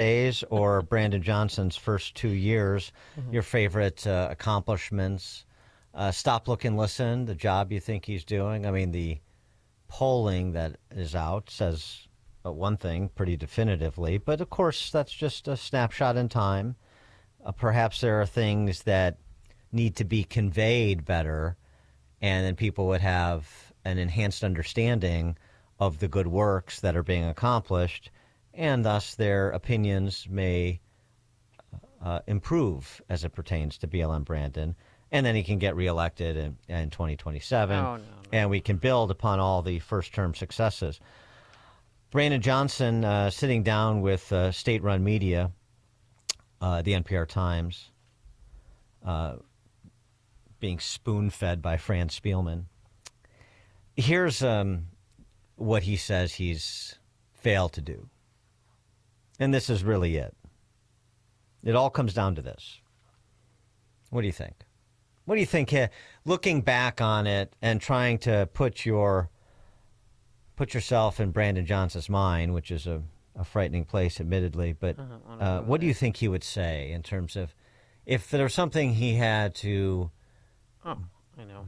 days or Brandon Johnson's first 2 years, your favorite accomplishments. Stop, look, and listen, the job you think he's doing. I mean, the polling that is out says one thing pretty definitively, but of course, that's just a snapshot in time. Perhaps there are things that need to be conveyed better, and then people would have an enhanced understanding of the good works that are being accomplished, and thus their opinions may improve as it pertains to BLM Brandon. And then he can get reelected in 2027, and we can build upon all the first-term successes. Brandon Johnson sitting down with state-run media, the NPR Times, being spoon-fed by Fran Spielman. Here's what he says he's failed to do. And this is really it. It all comes down to this. What do you think? What do you think, looking back on it and trying to put yourself in Brandon Johnson's mind, which is a frightening place, admittedly, but what do you think he would say in terms of if there's something he had to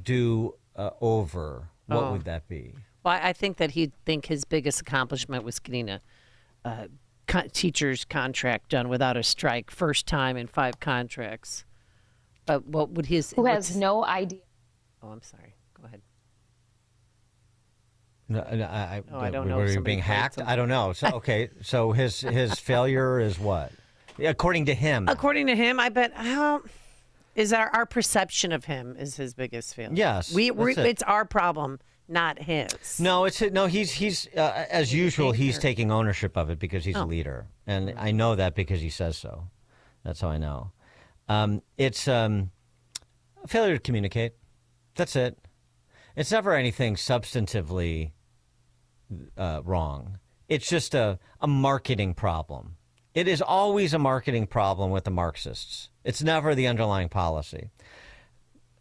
do over, what would that be? Well, I think that he'd think his biggest accomplishment was getting a teacher's contract done without a strike, first time in 5 contracts. What would his... Who has no idea. Oh, I'm sorry. Go ahead. No, I don't know. Were you being hacked? I don't know. So, okay, so his failure is what? According to him. According to him, I bet... is our perception of him is his biggest failure. Yes. It's our problem, not his. No, he's as usual, he's taking ownership of it because he's a leader. And I know that because he says so. That's how I know. It's a failure to communicate. That's it. It's never anything substantively wrong. It's just a marketing problem. It is always a marketing problem with the Marxists. It's never the underlying policy.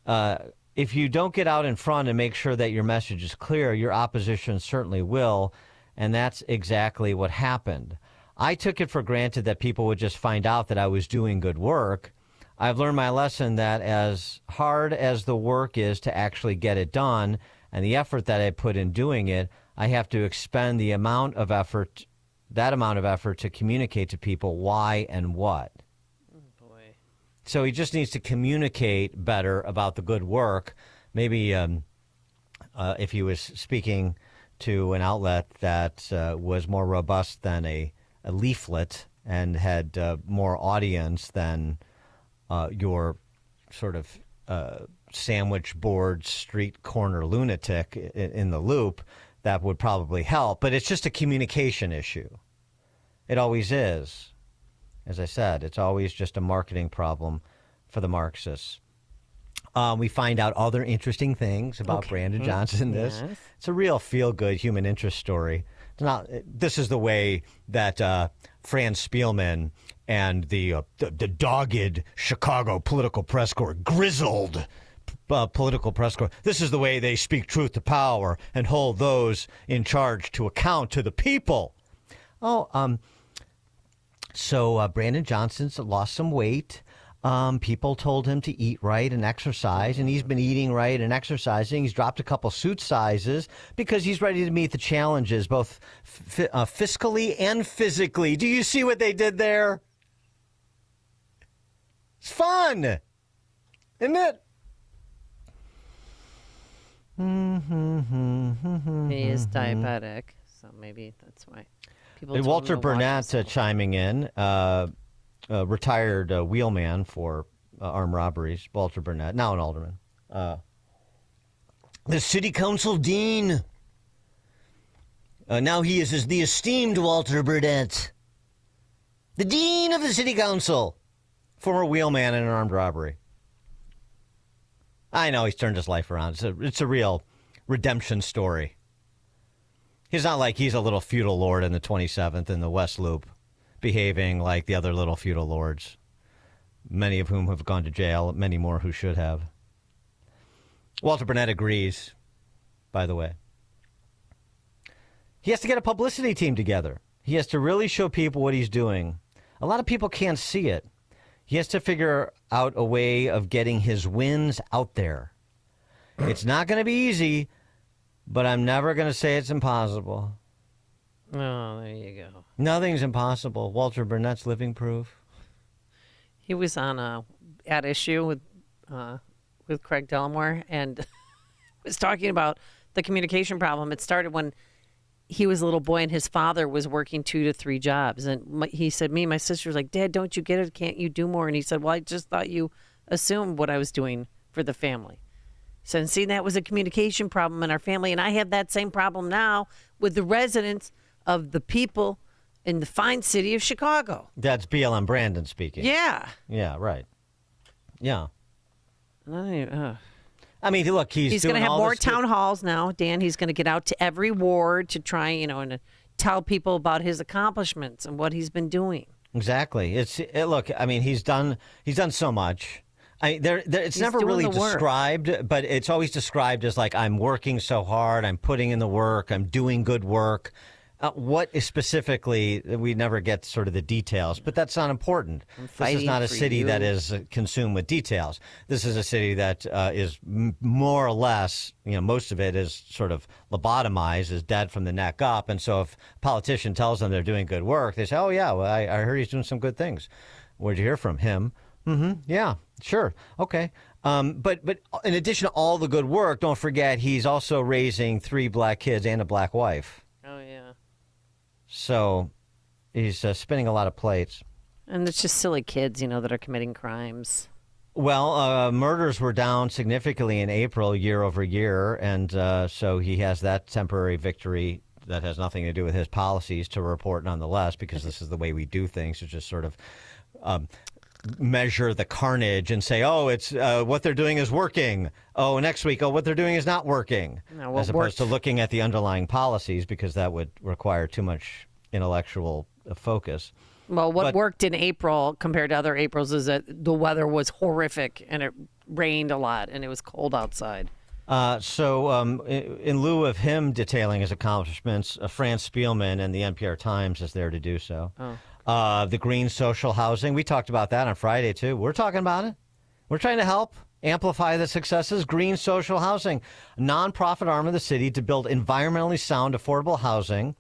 If you don't get out in front and make sure that your message is clear, your opposition certainly will, and that's exactly what happened. I took it for granted that people would just find out that I was doing good work. I've learned my lesson that as hard as the work is to actually get it done and the effort that I put in doing it, I have to expend that amount of effort to communicate to people why and what. Oh, boy. So he just needs to communicate better about the good work. Maybe if he was speaking to an outlet that was more robust than a leaflet and had more audience than your sort of sandwich board street corner lunatic in the Loop, that would probably help. But it's just a communication issue. It always is. As I said, it's always just a marketing problem for the Marxists. We find out other interesting things about Brandon Johnson. It's a real feel-good human interest story. This is the way that Fran Spielman and the dogged Chicago political press corps, grizzled political press corps, this is the way they speak truth to power and hold those in charge to account to the people. So Brandon Johnson's lost some weight. People told him to eat right and exercise, and he's been eating right and exercising. He's dropped a couple suit sizes because he's ready to meet the challenges, both fiscally and physically. Do you see what they did there? It's fun, isn't it? He is diabetic, so maybe that's why. Walter Burnett chiming in. Retired wheelman for armed robberies, Walter Burnett, now an alderman. The city council dean. Now he is the esteemed Walter Burnett, the dean of the city council, former wheelman in an armed robbery. I know he's turned his life around. It's a real redemption story. He's not like he's a little feudal lord in the 27th in the West Loop, behaving like the other little feudal lords, many of whom have gone to jail, many more who should have. Walter Burnett agrees, by the way. He has to get a publicity team together. He has to really show people what he's doing. A lot of people can't see it. He has to figure out a way of getting his wins out there. It's not going to be easy, but I'm never going to say it's impossible. Oh, there you go. Nothing's impossible. Walter Burnett's living proof. He was on At Issue with Craig Dellamore and was talking about the communication problem. It started when he was a little boy and his father was working 2 to 3 jobs. And he said, me and my sister was like, Dad, don't you get it? Can't you do more? And he said, well, I just thought you assumed what I was doing for the family. So, and see, that was a communication problem in our family. And I have that same problem now with the residents of the people in the fine city of Chicago. That's BLM Brandon speaking. Yeah. Yeah, right. Yeah. I I mean, look, he's going to have more town halls now, Dan. He's going to get out to every ward to try, and tell people about his accomplishments and what he's been doing. Exactly. Look, I mean, he's done so much. It's He's never doing really the work. described, but it's always described as like, I'm working so hard, I'm putting in the work, I'm doing good work. What is specifically, we never get sort of the details, but that's not important. This is not a city that is consumed with details. This is a city that is more or less, most of it is sort of lobotomized, is dead from the neck up. And so if a politician tells them they're doing good work, they say, oh, yeah, well, I heard he's doing some good things. Where'd you hear from him? Yeah, sure. Okay. But in addition to all the good work, don't forget he's also raising 3 black kids and a black wife. Oh, yeah. So he's spinning a lot of plates. And it's just silly kids, that are committing crimes. Well, murders were down significantly in April, year over year. And so he has that temporary victory that has nothing to do with his policies to report nonetheless, because this is the way we do things, to just sort of measure the carnage and say, oh, it's what they're doing is working. Oh, next week, what they're doing is not working. No, as opposed to looking at the underlying policies, because that would require too much intellectual focus. Well, what worked in April compared to other Aprils is that the weather was horrific and it rained a lot and it was cold outside. So in lieu of him detailing his accomplishments, Franz Spielman and the NPR Times is there to do so. The green social housing, we talked about that on Friday, too. We're talking about it. We're trying to help amplify the successes. Green social housing, a nonprofit arm of the city to build environmentally sound, affordable housing.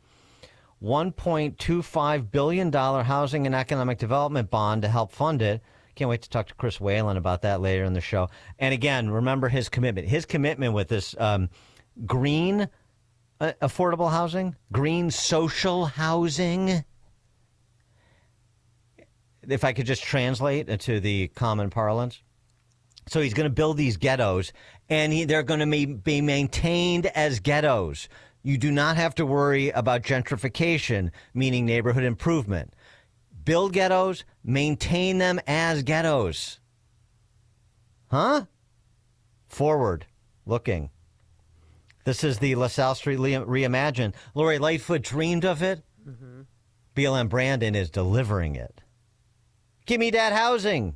$1.25 billion housing and economic development bond to help fund it. Can't wait to talk to Chris Whalen about that later in the show. And again, remember his commitment. His commitment with this green affordable housing, green social housing. If I could just translate into the common parlance. So he's going to build these ghettos, and they're going to be maintained as ghettos. You do not have to worry about gentrification, meaning neighborhood improvement. Build ghettos, maintain them as ghettos. Huh? Forward looking. This is the LaSalle Street reimagined. Lori Lightfoot dreamed of it. BLM Brandon is delivering it. Give me that housing.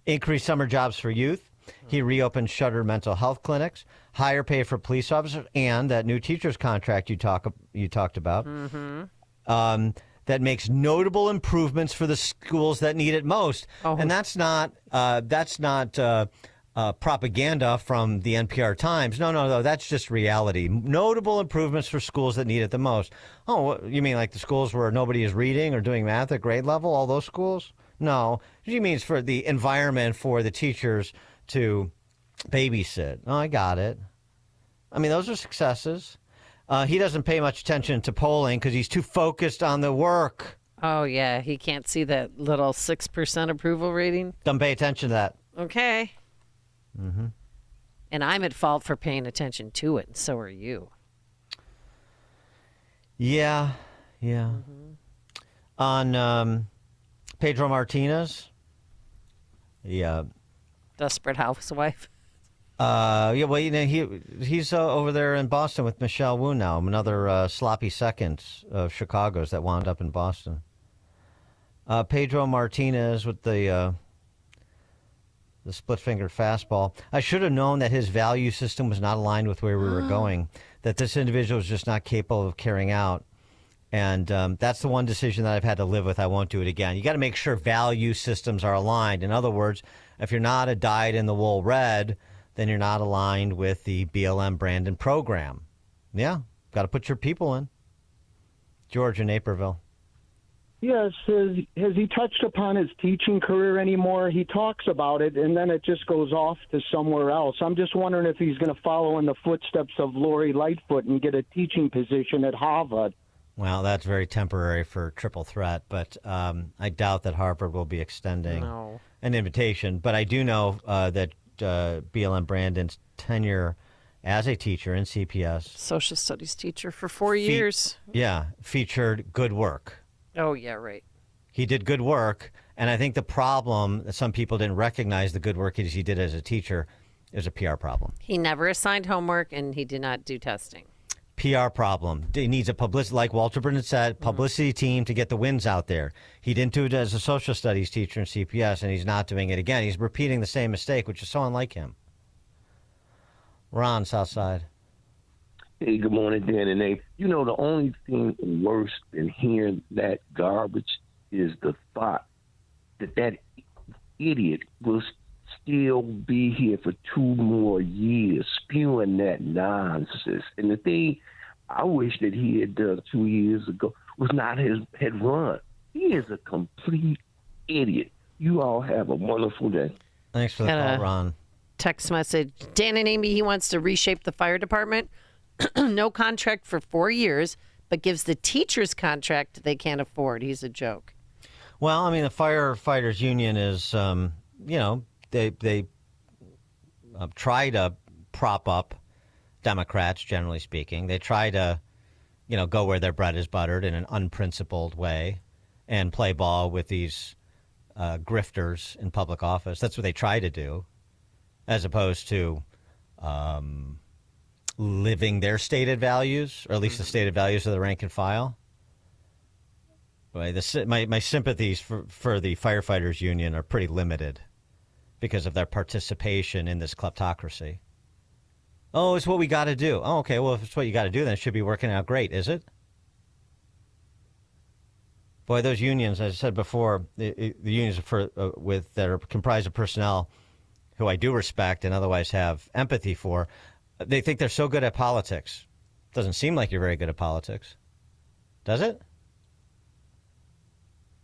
Increased summer jobs for youth. He reopened shuttered mental health clinics. Higher pay for police officers, and that new teacher's contract you talked about. That makes notable improvements for the schools that need it most. And that's not propaganda from the NPR Times. No, that's just reality. Notable improvements for schools that need it the most. Oh, you mean like the schools where nobody is reading or doing math at grade level, all those schools? No, she means for the environment for the teachers to babysit. Oh, I got it. I mean, those are successes. He doesn't pay much attention to polling because he's too focused on the work. Oh, yeah. He can't see that little 6% approval rating. Don't pay attention to that. Okay. And I'm at fault for paying attention to it, and so are you. Yeah. On Pedro Martinez, Desperate housewife. Yeah, well, he's over there in Boston with Michelle Wu now, another sloppy second of Chicago's that wound up in Boston. Pedro Martinez with the split-fingered fastball. I should have known that his value system was not aligned with where we were going, that this individual was just not capable of carrying out And that's the one decision that I've had to live with. I won't do it again. You got to make sure value systems are aligned. In other words, if you're not a dyed-in-the-wool red, then you're not aligned with the BLM brand and program. Yeah, got to put your people in. George in Naperville. Yes, has he touched upon his teaching career anymore? He talks about it, and then it just goes off to somewhere else. I'm just wondering if he's going to follow in the footsteps of Lori Lightfoot and get a teaching position at Harvard. Well, that's very temporary for Triple Threat, but I doubt that Harvard will be extending an invitation. But I do know that BLM Brandon's tenure as a teacher in CPS, social studies teacher for 4 years. Featured good work. Oh, yeah, right. He did good work, and I think the problem that some people didn't recognize the good work he did as a teacher is a PR problem. He never assigned homework, and he did not do testing. PR problem. He needs a publicity, like Walter Brennan said, publicity team to get the wins out there. He didn't do it as a social studies teacher in CPS, and he's not doing it again. He's repeating the same mistake, which is so unlike him. Ron, Southside. Hey, good morning, Dan and Nate. You know, the only thing worse than hearing that garbage is the thought that idiot will still be here for 2 more years spewing that nonsense. And the thing I wish that he had done 2 years ago was not had run. He is a complete idiot. You all have a wonderful day. Thanks for the call, Ron. Text message. Dan and Amy, he wants to reshape the fire department. No contract for 4 years, but gives the teachers contract they can't afford. He's a joke. Well, I mean, the firefighters union is, they try to prop up Democrats, generally speaking. They try to, go where their bread is buttered in an unprincipled way and play ball with these grifters in public office. That's what they try to do, as opposed to living their stated values, or at least the stated values of the rank and file. My sympathies for the firefighters union are pretty limited because of their participation in this kleptocracy. Oh, it's what we got to do. Oh, okay. Well, if it's what you got to do, then it should be working out great, is it? Boy, those unions, as I said before, the unions that are comprised of personnel who I do respect and otherwise have empathy for, they think they're so good at politics. Doesn't seem like you're very good at politics, does it?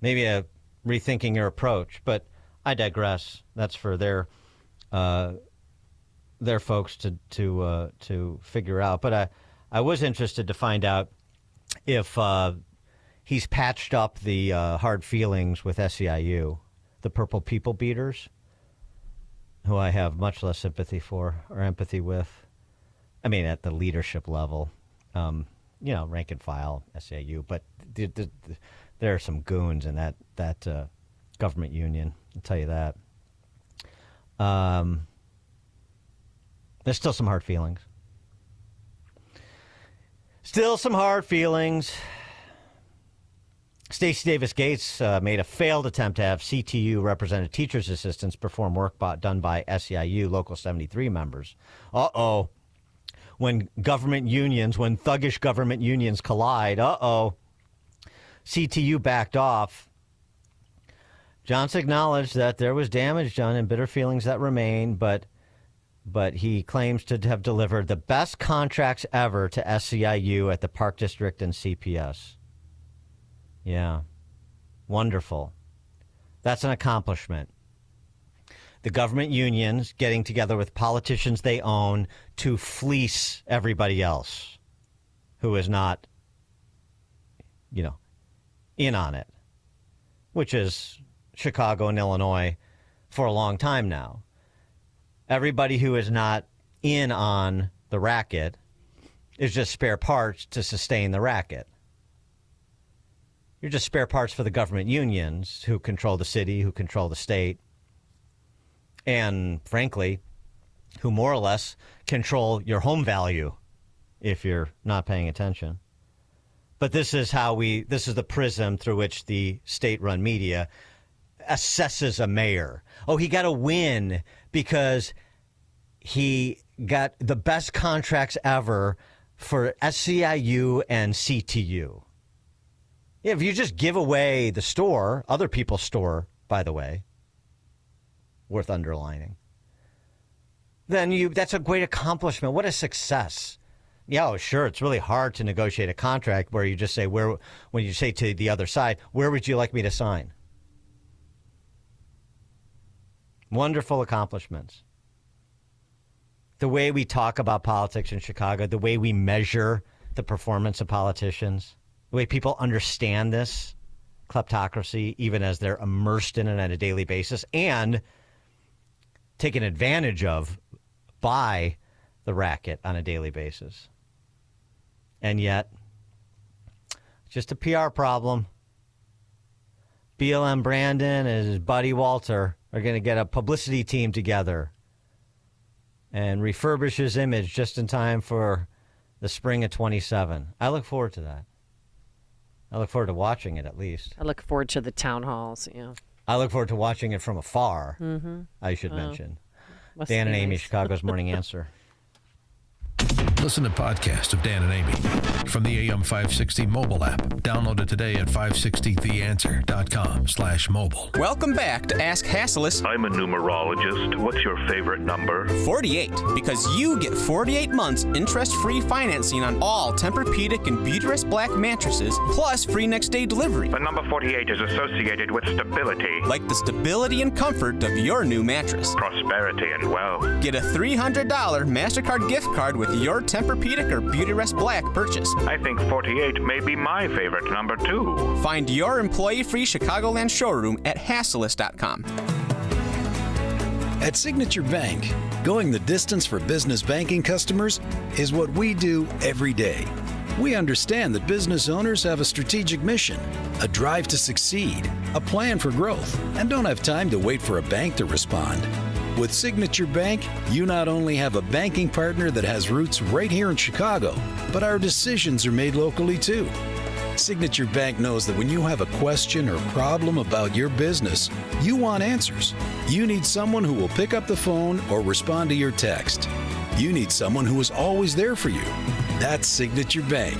Maybe rethinking your approach, but I digress. That's for their folks to figure out. But I was interested to find out if he's patched up the hard feelings with SEIU, the Purple People Beaters, who I have much less sympathy for or empathy with. I mean, at the leadership level, rank and file, SEIU, but there are some goons in that government union. I'll tell you that. There's still some hard feelings. Stacey Davis Gates made a failed attempt to have CTU represented teachers' assistants perform work done by SEIU Local 73 members. Uh-oh. When thuggish government unions collide, CTU backed off. Johnson acknowledged that there was damage done and bitter feelings that remain, but he claims to have delivered the best contracts ever to SEIU at the Park District and CPS. Yeah. Wonderful. That's an accomplishment. The government unions getting together with politicians they own to fleece everybody else who is not, in on it, which is Chicago and Illinois for a long time now. Everybody who is not in on the racket is just spare parts to sustain the racket. You're just spare parts for the government unions who control the city, who control the state, and frankly, who more or less control your home value if you're not paying attention. But this is the prism through which the state-run media assesses a mayor. Oh, he got a win because he got the best contracts ever for SEIU and CTU. Yeah, if you just give away the store, other people's store, by the way, worth underlining, then that's a great accomplishment. What a success. Yeah, oh, sure, it's really hard to negotiate a contract where you just say, when you say to the other side, where would you like me to sign? Wonderful accomplishments. The way we talk about politics in Chicago, the way we measure the performance of politicians, the way people understand this kleptocracy, even as they're immersed in it on a daily basis and taken advantage of by the racket on a daily basis. And yet, just a PR problem. BLM Brandon and his buddy Walter are going to get a publicity team together and refurbish his image just in time for the spring of 27. I look forward to that. I look forward to watching it, at least. I look forward to the town halls, yeah. I look forward to watching it from afar, I should mention. Dan and Amy, Chicago's Morning Answer. Listen to podcasts of Dan and Amy from the AM 560 mobile app. Download it today at 560theanswer.com/mobile. Welcome back to Ask Hasslis. I'm a numerologist. What's your favorite number? 48, because you get 48 months interest-free financing on all Tempur-Pedic and Beautyrest Black mattresses, plus free next-day delivery. The number 48 is associated with stability, Like the stability and comfort of your new mattress. prosperity, and wealth. Get a $300 MasterCard gift card with your Tempur-Pedic or Beautyrest Black purchase. I think 48 may be my favorite number, too. Find your employee-free Chicagoland showroom at Hasslis.com. At Signature Bank, going the distance for business banking customers is what we do every day. We understand that business owners have a strategic mission, a drive to succeed, a plan for growth, and don't have time to wait for a bank to respond. With Signature Bank, you not only have a banking partner that has roots right here in Chicago, but our decisions are made locally too. Signature Bank knows that when you have a question or problem about your business, you want answers. You need someone who will pick up the phone or respond to your text. You need someone who is always there for you. That's Signature Bank.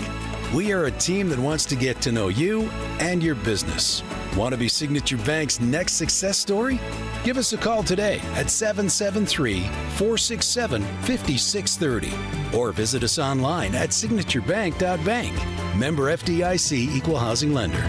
We are a team that wants to get to know you and your business. Want to be Signature Bank's next success story? Give us a call today at 773-467-5630 or visit us online at signaturebank.bank. Member FDIC Equal Housing Lender.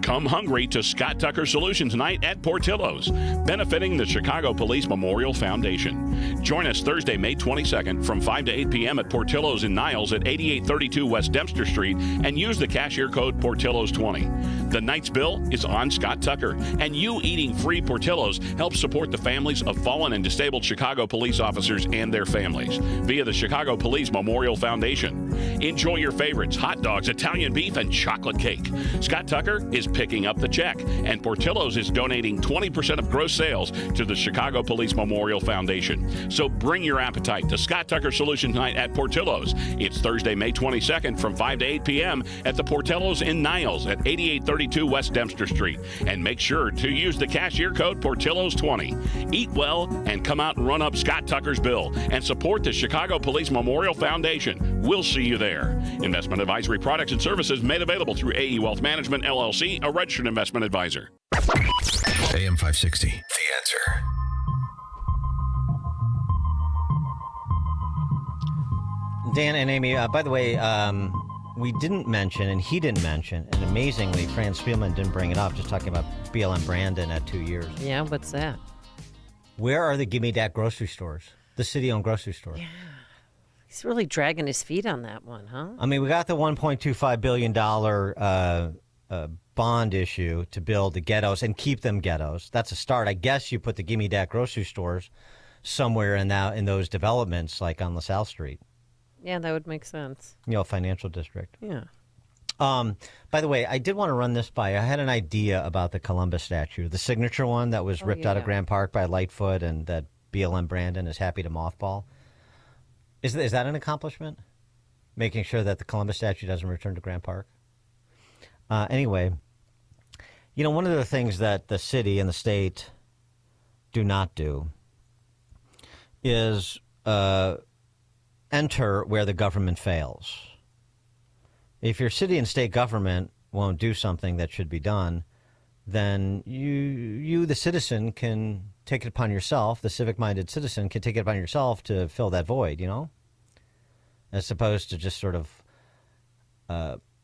Come hungry to Scott Tucker Solutions Night at Portillo's, benefiting the Chicago Police Memorial Foundation. Join us Thursday, May 22nd from 5 to 8 p.m. at Portillo's in Niles at 8832 West Dempster Street and use the cashier code Portillo's20. The night's bill is on Scott Tucker, and you eating free Portillo's helps support the families of fallen and disabled Chicago police officers and their families via the Chicago Police Memorial Foundation. Enjoy your favorites, hot dogs, Italian beef, and chocolate cake. Scott Tucker is picking up the check, and Portillo's is donating 20% of gross sales to the Chicago Police Memorial Foundation. So bring your appetite to Scott Tucker Solutions Night at Portillo's. It's Thursday, May 22nd from 5 to 8 p.m. at the Portillo's in Niles at 8832 West Dempster Street. And make sure to use the cashier code Portillo's20. Eat well and come out and run up Scott Tucker's bill and support the Chicago Police Memorial Foundation. We'll see you there. Investment advisory products and services made available through AE Wealth Management, LLC, a registered investment advisor. AM 560, The Answer. Dan and Amy, by the way, we didn't mention, and he didn't mention, and amazingly, Fran Spielman didn't bring it up, just talking about BLM Brandon at 2 years. Yeah, what's that? Where are the Gimme Dat grocery stores? The city-owned grocery stores. Yeah. He's really dragging his feet on that one, huh? I mean, we got the $1.25 billion bond issue to build the ghettos and keep them ghettos. That's a start. I guess you put the Gimme Dat grocery stores somewhere in those developments, like on LaSalle Street. Yeah, that would make sense. You know, financial district. Yeah. By the way, I did want to run this by you. I had an idea about the Columbus statue, the signature one that was ripped out of Grand Park by Lightfoot and that BLM Brandon is happy to mothball. Is that an accomplishment? Making sure that the Columbus statue doesn't return to Grand Park? Anyway, you know, one of the things that the city and the state do not do is enter where the government fails. If your city and state government won't do something that should be done, then you the citizen, can take it upon yourself, the civic-minded citizen can take it upon yourself to fill that void, as opposed to just sort of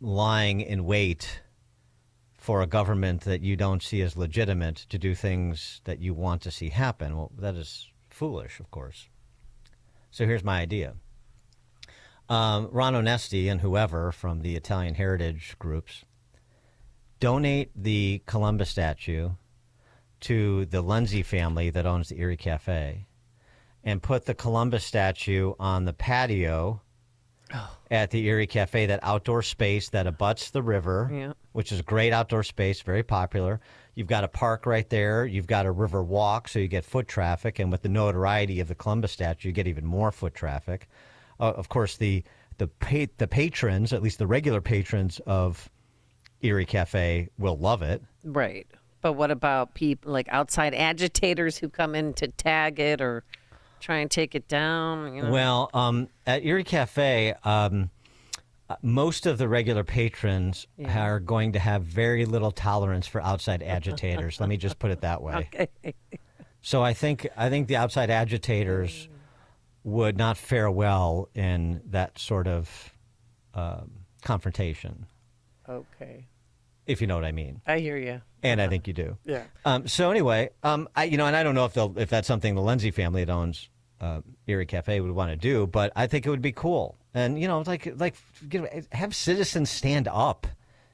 lying in wait for a government that you don't see as legitimate to do things that you want to see happen. Well, that is foolish, of course. So here's my idea. Ron Onesti and whoever from the Italian heritage groups donate the Columbus statue to the Lindsay family that owns the Erie Cafe, and put the Columbus statue on the patio at the Erie Cafe, that outdoor space that abuts the river, which is a great outdoor space, very popular. You've got a park right there. You've got a river walk, so you get foot traffic. And with the notoriety of the Columbus statue, you get even more foot traffic. Of course, the patrons, at least the regular patrons of Erie Cafe, will love it. Right. But what about people like outside agitators who come in to tag it or try and take it down? Well, at Erie Cafe, most of the regular patrons are going to have very little tolerance for outside agitators. Let me just put it that way. Okay. So I think the outside agitators would not fare well in that sort of confrontation. Okay. If you know what I mean. I hear you. And I think you do. Yeah. So anyway, and I don't know if that's something the Lindsay family that owns Erie Cafe would want to do, but I think it would be cool. And have citizens stand up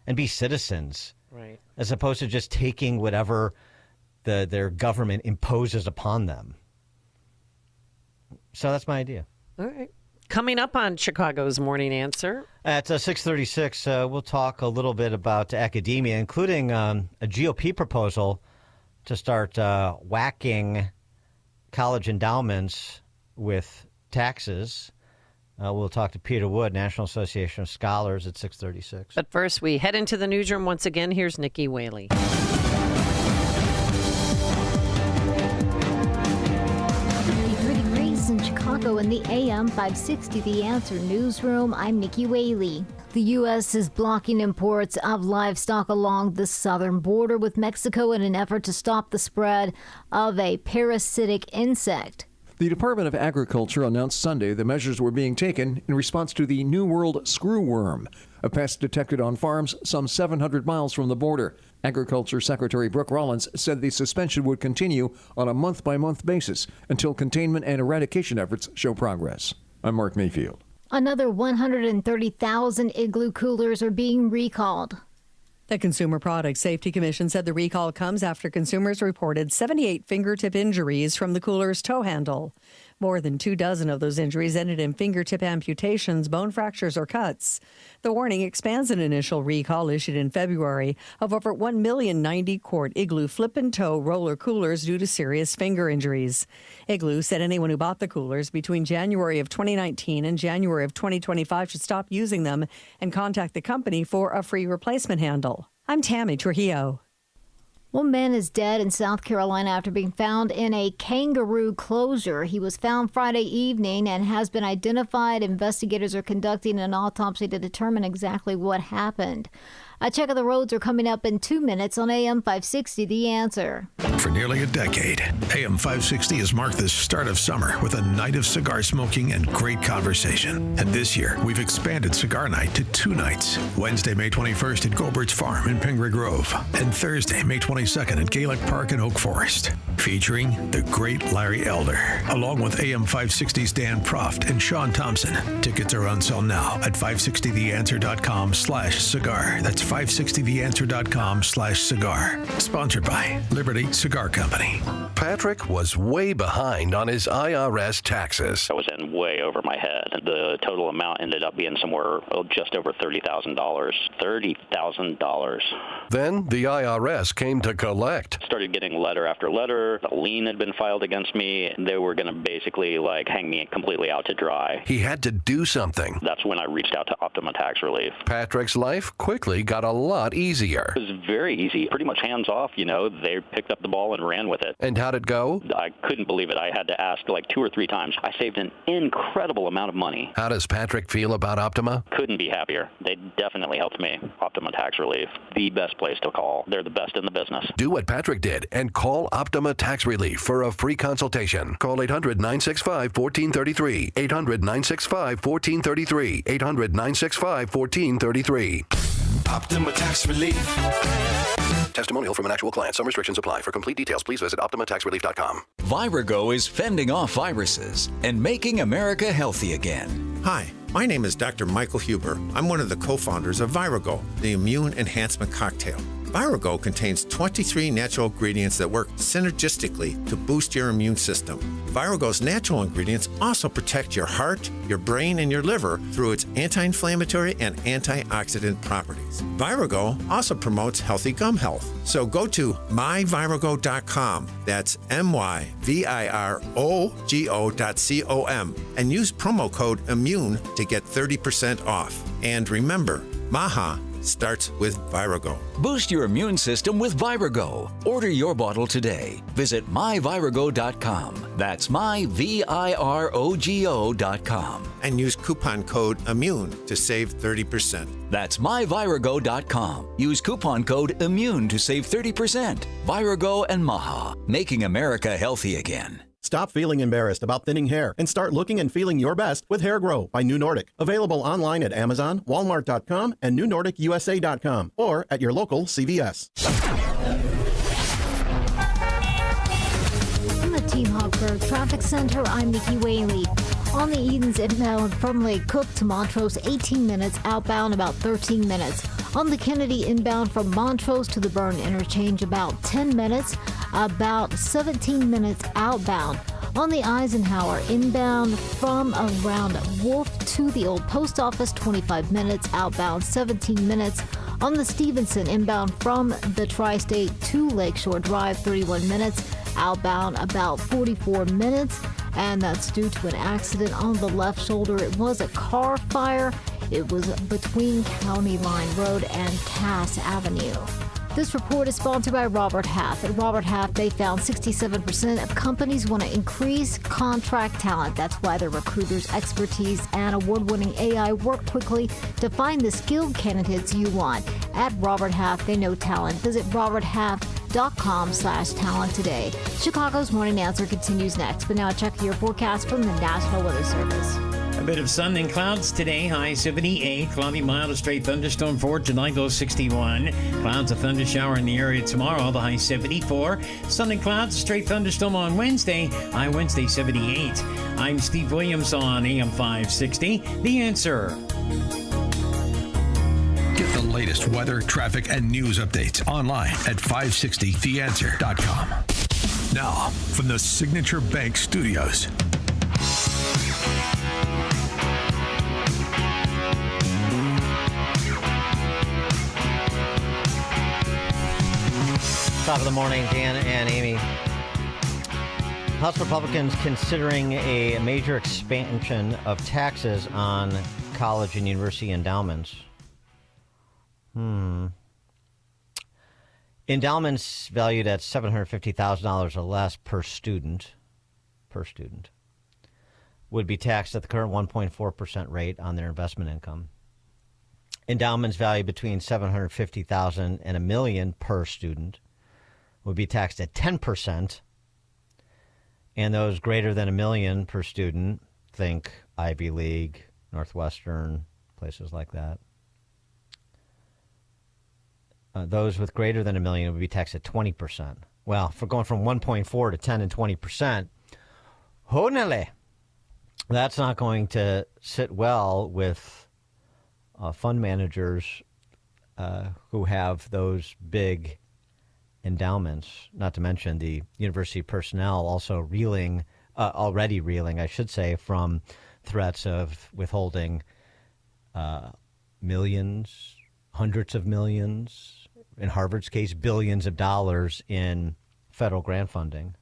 and be citizens, right? As opposed to just taking whatever their government imposes upon them. So that's my idea. All right. Coming up on Chicago's Morning Answer. At 6:36, we'll talk a little bit about academia, including a GOP proposal to start whacking college endowments with taxes. We'll talk to Peter Wood, National Association of Scholars, at 6:36. But first, we head into the newsroom once again. Here's Nikki Whaley. In Chicago in the AM 560 The Answer Newsroom, I'm Nikki Whaley. The U.S. is blocking imports of livestock along the southern border with Mexico in an effort to stop the spread of a parasitic insect. The Department of Agriculture announced Sunday the measures were being taken in response to the New World screwworm, a pest detected on farms some 700 miles from the border. Agriculture Secretary Brooke Rollins said the suspension would continue on a month-by-month basis until containment and eradication efforts show progress. I'm Mark Mayfield. Another 130,000 Igloo coolers are being recalled. The Consumer Product Safety Commission said the recall comes after consumers reported 78 fingertip injuries from the cooler's tow handle. More than 24 of those injuries ended in fingertip amputations, bone fractures, or cuts. The warning expands an initial recall issued in February of over 1 million 90-quart Igloo flip-and-tow roller coolers due to serious finger injuries. Igloo said anyone who bought the coolers between January of 2019 and January of 2025 should stop using them and contact the company for a free replacement handle. I'm Tammy Trujillo. One man is dead in South Carolina after being found in a kangaroo closure. He was found Friday evening and has been identified. Investigators are conducting an autopsy to determine exactly what happened. A check of the roads are coming up in 2 minutes on AM 560, The Answer. For nearly a decade, AM 560 has marked the start of summer with a night of cigar smoking and great conversation. And this year, we've expanded Cigar Night to 2 nights. Wednesday, May 21st at Goldbert's Farm in Pingree Grove. And Thursday, May 22nd at Gaelic Park in Oak Forest. Featuring the great Larry Elder, along with AM 560's Dan Proft and Sean Thompson. Tickets are on sale now at 560theanswer.com/cigar. That's 560theanswer.com/cigar. Sponsored by Liberty Cigar Company. Patrick was way behind on his IRS taxes. I was in way over my head. The total amount ended up being somewhere just over $30,000. $30,000. Then the IRS came to collect. Started getting letter after letter. A lien had been filed against me. They were going to basically hang me completely out to dry. He had to do something. That's when I reached out to Optima Tax Relief. Patrick's life quickly got got a lot easier. It was very easy, pretty much hands off. They picked up the ball and ran with it. And how'd it go? I couldn't believe it. I had to ask like 2 or 3 times. I saved an incredible amount of money. How does Patrick feel about Optima? Couldn't be happier. They definitely helped me. Optima Tax Relief, the best place to call. They're the best in the business. Do what Patrick did and call Optima Tax Relief for a free consultation. Call 800-965-1433. 800-965-1433. 800-965-1433. Optima Tax Relief. Testimonial from an actual client. Some restrictions apply. For complete details, please visit OptimaTaxRelief.com. Virago is fending off viruses and making America healthy again. Hi, my name is Dr. Michael Huber. I'm one of the co-founders of Virago, the immune enhancement cocktail. Virago contains 23 natural ingredients that work synergistically to boost your immune system. Virago's natural ingredients also protect your heart, your brain, and your liver through its anti-inflammatory and antioxidant properties. Virago also promotes healthy gum health. So go to myvirago.com, that's myvirogo.com, and use promo code IMMUNE to get 30% off. And remember, Maha starts with Virago. Boost your immune system with Virago. Order your bottle today. Visit myvirago.com. That's myvirogo.com. And use coupon code IMMUNE to save 30%. That's myvirago.com. Use coupon code IMMUNE to save 30%. Virago and Maha, making America healthy again. Stop feeling embarrassed about thinning hair and start looking and feeling your best with Hair Grow by New Nordic. Available online at Amazon, Walmart.com, and NewNordicUSA.com, or at your local CVS. From the Team Hawkburg Traffic Center, I'm Nikki Whaley. On the Edens inbound from Lake Cook to Montrose, 18 minutes. Outbound, about 13 minutes. On the Kennedy inbound from Montrose to the Burn interchange, about 10 minutes. About 17 minutes outbound. On the Eisenhower inbound from around Wolf to the old post office, 25 minutes. Outbound, 17 minutes. On the Stevenson inbound from the Tri-State to Lakeshore Drive, 31 minutes. Outbound, about 44 minutes. And that's due to an accident on the left shoulder. It was a car fire. It was between County Line Road and Cass Avenue. This report is sponsored by Robert Half. At Robert Half, they found 67% of companies want to increase contract talent. That's why their recruiters' expertise and award-winning AI work quickly to find the skilled candidates you want. At Robert Half, they know talent. Visit roberthalf.com/talent today. Chicago's Morning Answer continues next, but now check your forecast from the National Weather Service. A bit of sun and clouds today, high 78. Cloudy, mild, a straight thunderstorm for tonight, low 61. Clouds, a thunder shower in the area tomorrow, the high 74. Sun and clouds, a straight thunderstorm on Wednesday, high Wednesday 78. I'm Steve Williams on AM 560. The Answer. Get the latest weather, traffic, and news updates online at 560theanswer.com. Now, from the Signature Bank Studios. Top of the morning, Dan and Amy. House Republicans considering a major expansion of taxes on college and university endowments. Endowments valued at $750,000 or less per student would be taxed at the current 1.4% rate on their investment income. Endowments valued between $750,000 and $1 million per student would be taxed at 10%, and those greater than $1 million per student, think Ivy League, Northwestern, places like that. Those with greater than $1 million would be taxed at 20%. Well, for going from 1.4 to 10 and 20%, honele, that's not going to sit well with fund managers who have those big endowments, not to mention the university personnel also already reeling, I should say, from threats of withholding millions, hundreds of millions, in Harvard's case, billions of dollars in federal grant funding.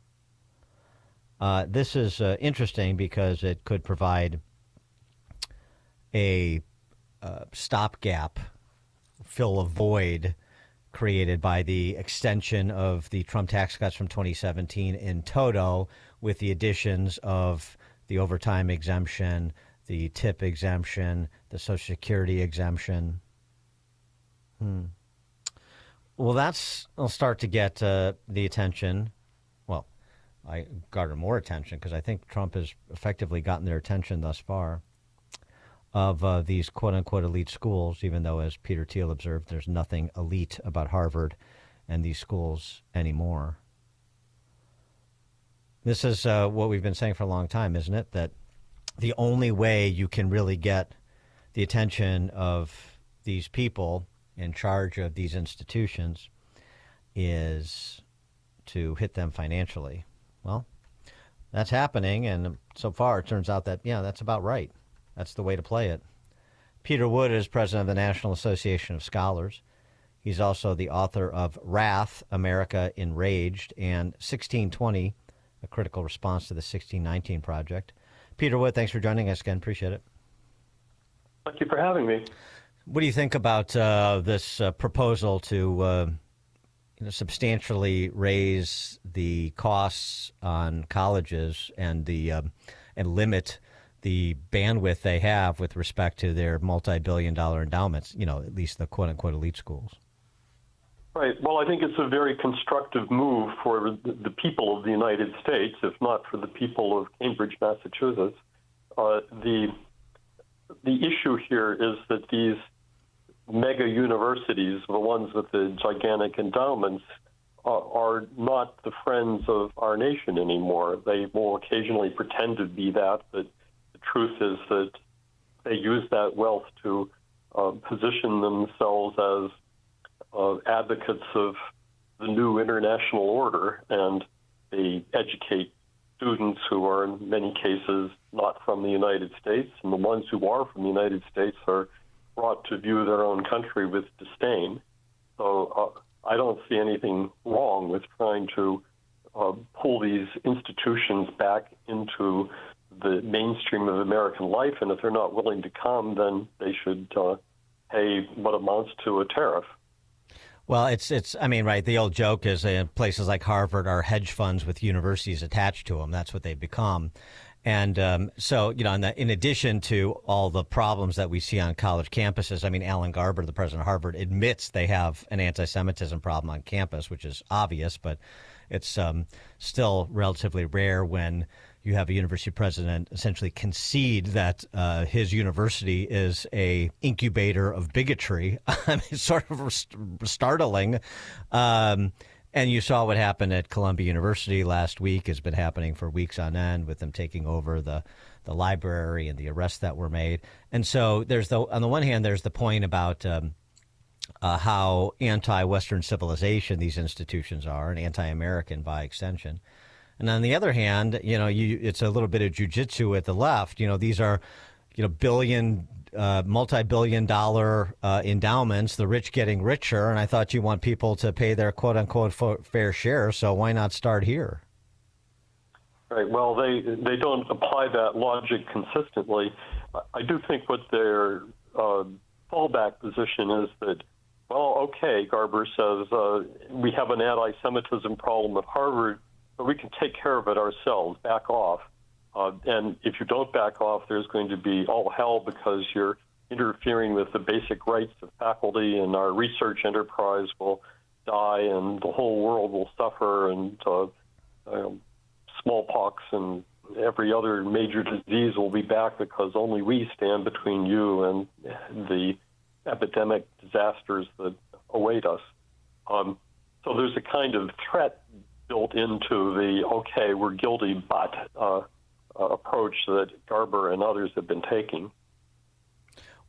This is interesting because it could provide a stopgap fill a void created by the extension of the Trump tax cuts from 2017 in toto, with the additions of the overtime exemption, the tip exemption, the Social Security exemption. Well, will start to get the attention. Well, I garner more attention because I think Trump has effectively gotten their attention thus far of these quote-unquote elite schools, even though, as Peter Thiel observed, there's nothing elite about Harvard and these schools anymore. This is what we've been saying for a long time, isn't it? That the only way you can really get the attention of these people in charge of these institutions is to hit them financially. Well, that's happening, and so far it turns out that, that's about right. That's the way to play it. Peter Wood is president of the National Association of Scholars. He's also the author of Wrath, America Enraged, and 1620, a critical response to the 1619 Project. Peter Wood, thanks for joining us again. Appreciate it. Thank you for having me. What do you think about this proposal to substantially raise the costs on colleges and limit the bandwidth they have with respect to their multi-billion-dollar endowments? At least the quote-unquote elite schools. Right. Well, I think it's a very constructive move for the people of the United States, if not for the people of Cambridge, Massachusetts. The issue here is that these mega universities, the ones with the gigantic endowments, are not the friends of our nation anymore. They will occasionally pretend to be that, but the truth is that they use that wealth to position themselves as advocates of the new international order, and they educate students who are in many cases not from the United States, and the ones who are from the United States are brought to view their own country with disdain. So I don't see anything wrong with trying to pull these institutions back into the mainstream of American life, and if they're not willing to come, then they should pay what amounts to a tariff. Well, right, the old joke is places like Harvard are hedge funds with universities attached to them. That's what they've become. And so, in addition to all the problems that we see on college campuses, Alan Garber, the president of Harvard, admits they have an anti-Semitism problem on campus, which is obvious, but it's still relatively rare when you have a university president essentially concede that his university is a incubator of bigotry. It's sort of startling. And you saw what happened at Columbia University last week. Has been happening for weeks on end with them taking over the library and the arrests that were made. And so on the one hand, there's the point about how anti-Western civilization these institutions are, and anti-American by extension. And on the other hand, it's a little bit of jujitsu at the left. These are, multi-billion-dollar endowments, the rich getting richer, and I thought you want people to pay their quote-unquote fair share, so why not start here? Right. Well, they don't apply that logic consistently. I do think what their fallback position is that, well, okay, Garber says we have an anti-Semitism problem at Harvard, but we can take care of it ourselves, back off. And if you don't back off, there's going to be all hell because you're interfering with the basic rights of faculty, and our research enterprise will die, and the whole world will suffer, and smallpox and every other major disease will be back because only we stand between you and the epidemic disasters that await us. So there's a kind of threat built into the, okay, we're guilty, but approach that Garber and others have been taking.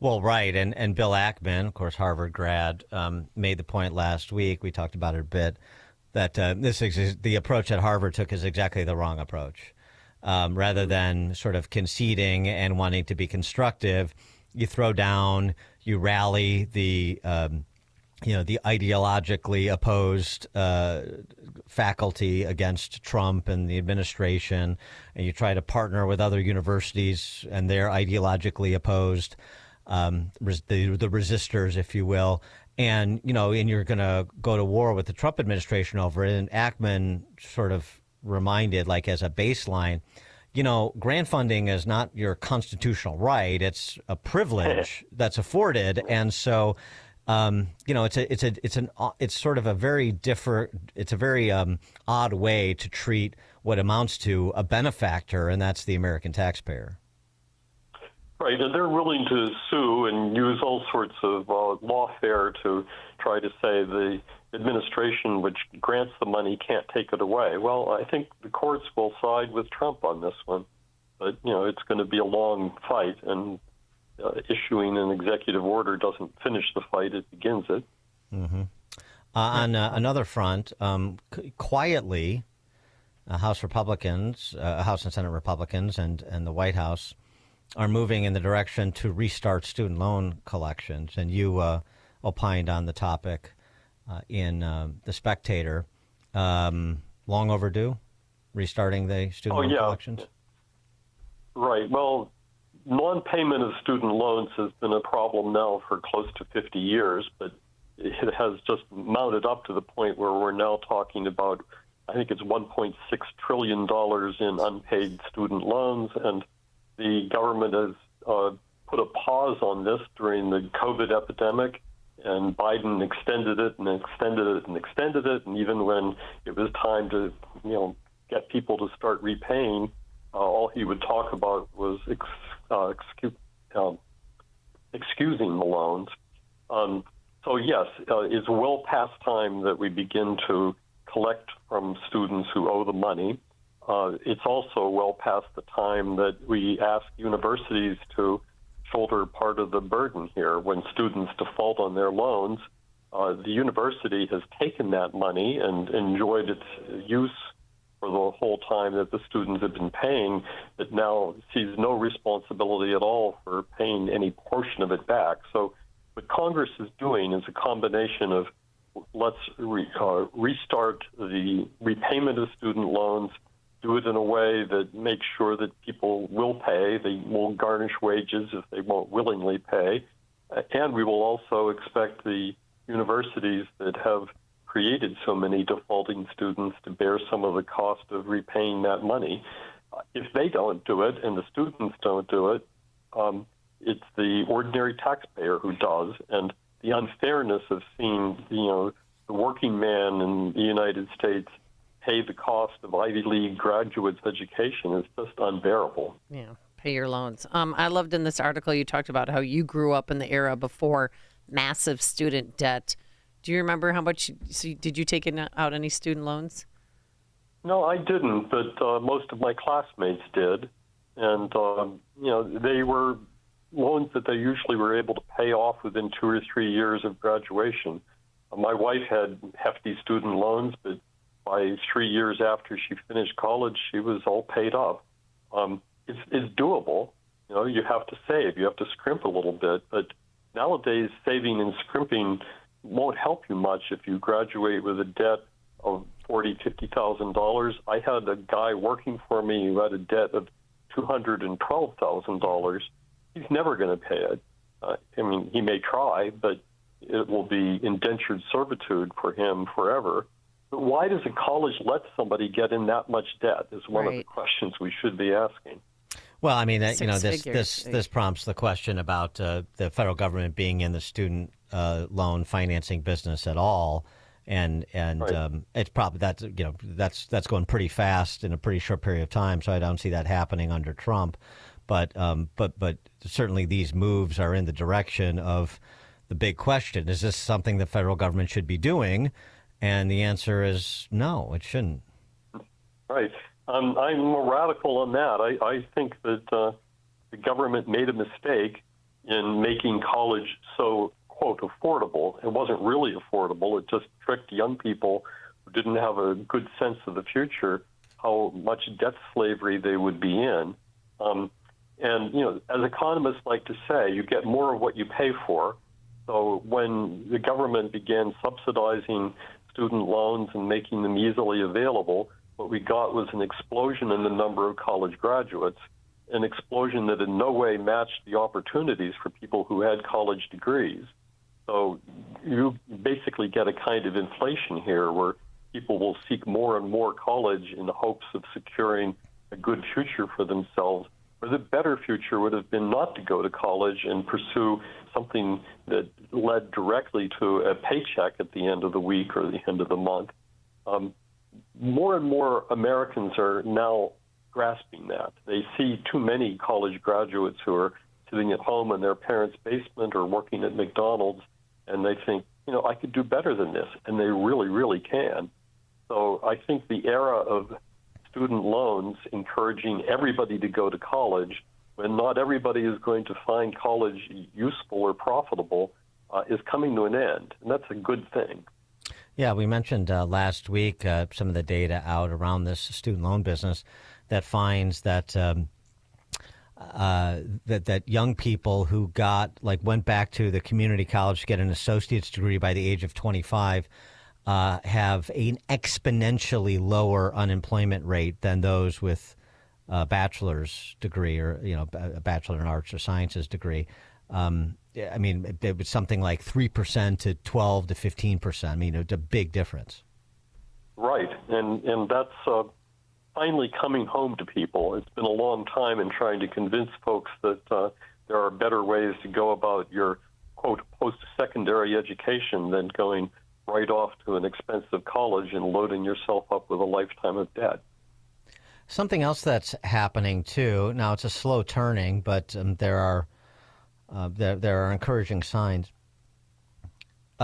Well, right. And Bill Ackman, of course, Harvard grad, made the point last week, we talked about it a bit, that the approach that Harvard took is exactly the wrong approach. Rather than sort of conceding and wanting to be constructive, you throw down, you rally the ideologically opposed faculty against Trump and the administration, and you try to partner with other universities and they're ideologically opposed, the resistors, if you will, and you're going to go to war with the Trump administration over it. And Ackman sort of reminded, like as a baseline, grant funding is not your constitutional right; it's a privilege that's afforded, and so. It's sort of a very odd way to treat what amounts to a benefactor, and that's the American taxpayer. Right, and they're willing to sue and use all sorts of lawfare to try to say the administration which grants the money can't take it away. Well, I think the courts will side with Trump on this one, but it's going to be a long fight, and issuing an executive order doesn't finish the fight; it begins it. Mm-hmm. On another front, quietly, House Republicans, House and Senate Republicans, and the White House are moving in the direction to restart student loan collections. And you opined on the topic in The Spectator. Long overdue, restarting the student loan collections? Right. Well, non-payment of student loans has been a problem now for close to 50 years, but it has just mounted up to the point where we're now talking about, I think it's $1.6 trillion in unpaid student loans, and the government has put a pause on this during the COVID epidemic, and Biden extended it and extended it and extended it, and even when it was time to, get people to start repaying, all he would talk about was excusing the loans. So yes, it's well past time that we begin to collect from students who owe the money. It's also well past the time that we ask universities to shoulder part of the burden here. When students default on their loans, the university has taken that money and enjoyed its use for the whole time that the students have been paying, that now sees no responsibility at all for paying any portion of it back. So what Congress is doing is a combination of let's restart the repayment of student loans, do it in a way that makes sure that people will pay. They won't garnish wages if they won't willingly pay. And we will also expect the universities that have created so many defaulting students to bear some of the cost of repaying that money. If they don't do it and the students don't do it, it's the ordinary taxpayer who does. And the unfairness of seeing, the working man in the United States pay the cost of Ivy League graduates' education is just unbearable. Yeah, pay your loans. I loved in this article you talked about how you grew up in the era before massive student debt. Do you remember how much? Did you take out any student loans? No, I didn't, but most of my classmates did, and they were loans that they usually were able to pay off within 2 or 3 years of graduation. My wife had hefty student loans, but by 3 years after she finished college, she was all paid up. It's doable. You have to save, you have to scrimp a little bit, but nowadays saving and scrimping won't help you much if you graduate with a debt of $40,000, $50,000. I had a guy working for me who had a debt of $212,000. He's never going to pay it. He may try, but it will be indentured servitude for him forever. But why does a college let somebody get in that much debt is one of the questions we should be asking. Well, this prompts the question about the federal government being in the student loan financing business at all, and it's probably that's going pretty fast in a pretty short period of time. So I don't see that happening under Trump, but certainly these moves are in the direction of the big question: is this something the federal government should be doing? And the answer is no, it shouldn't. Right. I'm more radical on that. I think that the government made a mistake in making college so, quote, affordable. It wasn't really affordable. It just tricked young people who didn't have a good sense of the future how much debt slavery they would be in. And, as economists like to say, you get more of what you pay for. So when the government began subsidizing student loans and making them easily available, what we got was an explosion in the number of college graduates, an explosion that in no way matched the opportunities for people who had college degrees. So you basically get a kind of inflation here where people will seek more and more college in the hopes of securing a good future for themselves, where the better future would have been not to go to college and pursue something that led directly to a paycheck at the end of the week or the end of the month. More and more Americans are now grasping that. They see too many college graduates who are sitting at home in their parents' basement or working at McDonald's, and they think, I could do better than this, and they really, really can. So I think the era of student loans encouraging everybody to go to college when not everybody is going to find college useful or profitable is coming to an end, and that's a good thing. Yeah, we mentioned last week some of the data out around this student loan business that finds that that young people who went back to the community college to get an associate's degree by the age of 25 have an exponentially lower unemployment rate than those with a bachelor's degree or a bachelor in arts or sciences degree. It was something like 3% to 12 to 15%. It's a big difference. Right, and that's finally coming home to people. It's been a long time in trying to convince folks that there are better ways to go about your, quote, post-secondary education than going right off to an expensive college and loading yourself up with a lifetime of debt. Something else that's happening, too, now it's a slow turning, but there are encouraging signs.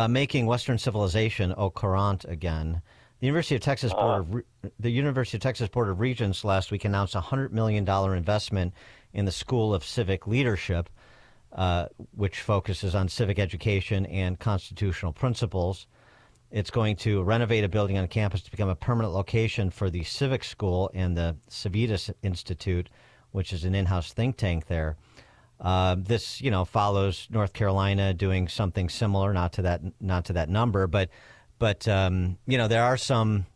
Making Western civilization au courant again. The University of Texas Board of Regents last week announced a $100 million investment in the School of Civic Leadership, which focuses on civic education and constitutional principles. It's going to renovate a building on campus to become a permanent location for the Civic School and the Civitas Institute, which is an in-house think tank there. This, follows North Carolina doing something similar, not to that number, but there are some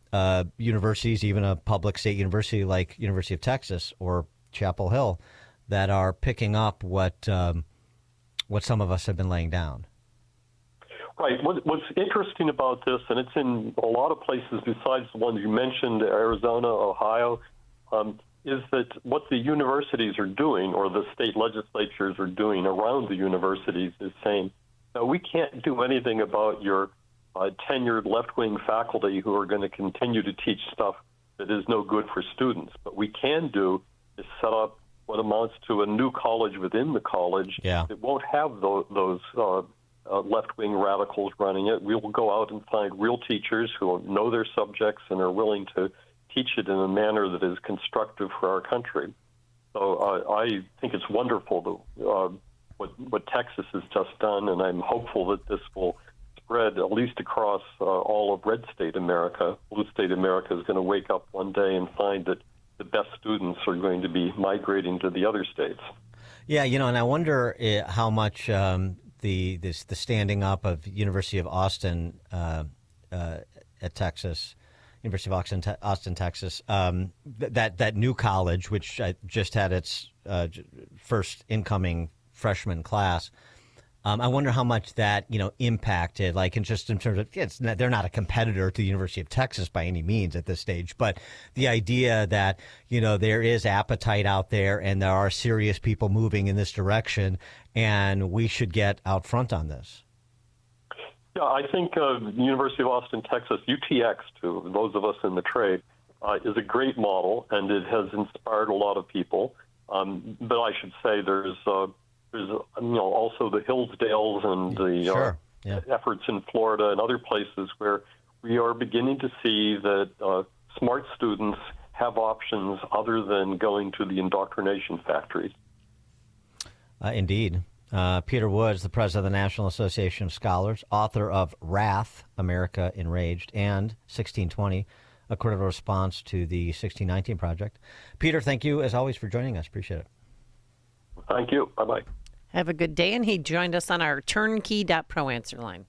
universities, even a public state university like University of Texas or Chapel Hill, that are picking up what some of us have been laying down. Right. What's interesting about this, and it's in a lot of places besides the ones you mentioned, Arizona, Ohio, is that what the universities are doing, or the state legislatures are doing around the universities, is saying, no, we can't do anything about your tenured left-wing faculty who are going to continue to teach stuff that is no good for students. But we can do is set up what amounts to a new college within the college. Yeah. It won't have those left-wing radicals running it. We will go out and find real teachers who know their subjects and are willing to teach it in a manner that is constructive for our country. So I think it's wonderful what Texas has just done, and I'm hopeful that this will spread at least across all of red state America. Blue state America is going to wake up one day and find that the best students are going to be migrating to the other states. Yeah, and I wonder how much the standing up of University of Austin at Texas, University of Austin, Texas, that new college, which just had its first incoming freshman class. I wonder how much that impacted, in terms of they're not a competitor to the University of Texas by any means at this stage, but the idea that there is appetite out there and there are serious people moving in this direction, and we should get out front on this. Yeah, I think the University of Austin, Texas, UTX, to those of us in the trade, is a great model, and it has inspired a lot of people. But I should say there's also the Hillsdales and the efforts in Florida and other places where we are beginning to see that smart students have options other than going to the indoctrination factories. Indeed. Peter Woods, the president of the National Association of Scholars, author of Wrath, America Enraged, and 1620, a critical response to the 1619 Project. Peter, thank you, as always, for joining us. Appreciate it. Thank you. Bye-bye. Have a good day. And he joined us on our turnkey.pro answer line.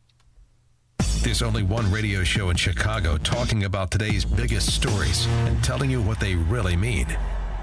There's only one radio show in Chicago talking about today's biggest stories and telling you what they really mean.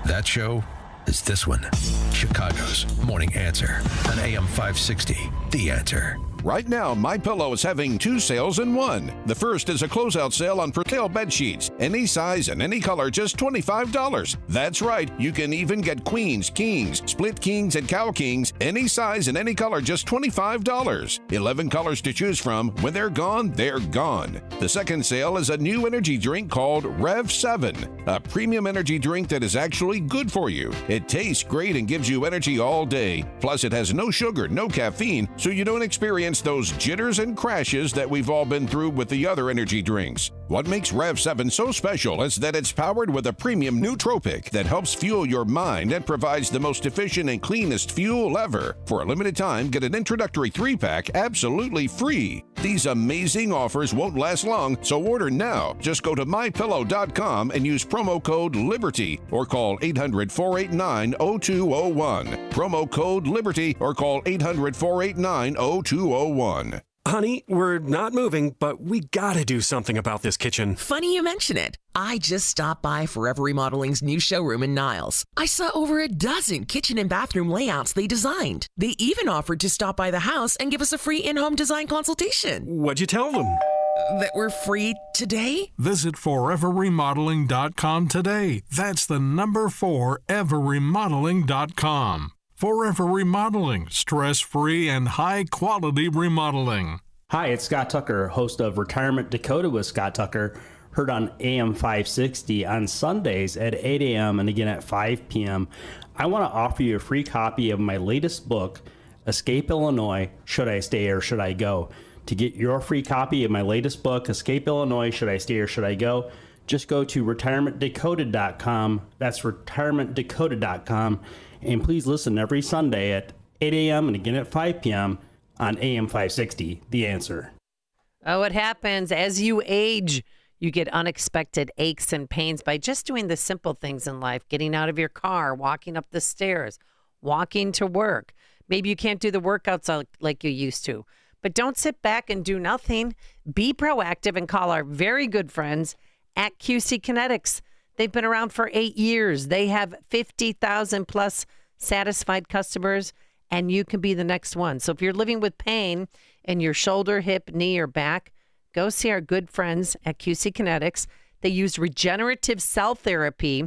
That show is this one, Chicago's Morning Answer on AM 560, The Answer. Right now, MyPillow is having 2 sales in 1. The first is a closeout sale on Percale bed sheets. Any size and any color, just $25. That's right, you can even get queens, kings, split kings, and cow kings. Any size and any color, just $25. 11 colors to choose from. When they're gone, they're gone. The second sale is a new energy drink called Rev 7, a premium energy drink that is actually good for you. It tastes great and gives you energy all day. Plus, it has no sugar, no caffeine, so you don't experience those jitters and crashes that we've all been through with the other energy drinks. What makes Rev 7 so special is that it's powered with a premium nootropic that helps fuel your mind and provides the most efficient and cleanest fuel ever. For a limited time, get an introductory 3-pack absolutely free. These amazing offers won't last long, so order now. Just go to mypillow.com and use promo code LIBERTY or call 800-489-0201. Promo code LIBERTY or call 800-489-0201. Honey, we're not moving, but we gotta do something about this kitchen. Funny you mention it. I just stopped by Forever Remodeling's new showroom in Niles. I saw over a dozen kitchen and bathroom layouts they designed. They even offered to stop by the house and give us a free in-home design consultation. What'd you tell them? That we're free today? Visit foreverremodeling.com today. That's the number 4, everremodeling.com. Forever Remodeling, stress-free and high-quality remodeling. Hi, it's Scott Tucker, host of Retirement Dakota with Scott Tucker, heard on AM 560 on Sundays at 8 a.m. and again at 5 p.m. I want to offer you a free copy of my latest book, Escape Illinois, Should I Stay or Should I Go? To get your free copy of my latest book, Escape Illinois, Should I Stay or Should I Go? Just go to retirementdakota.com. That's retirementdakota.com. And please listen every Sunday at 8 a.m. and again at 5 p.m. on AM 560, The Answer. Oh, it happens. As you age, you get unexpected aches and pains by just doing the simple things in life, getting out of your car, walking up the stairs, walking to work. Maybe you can't do the workouts like you used to. But don't sit back and do nothing. Be proactive and call our very good friends at QC Kinetics. They've been around for 8 years. They have 50,000 plus satisfied customers, and you can be the next one. So if you're living with pain in your shoulder, hip, knee, or back, go see our good friends at QC Kinetics. They use regenerative cell therapy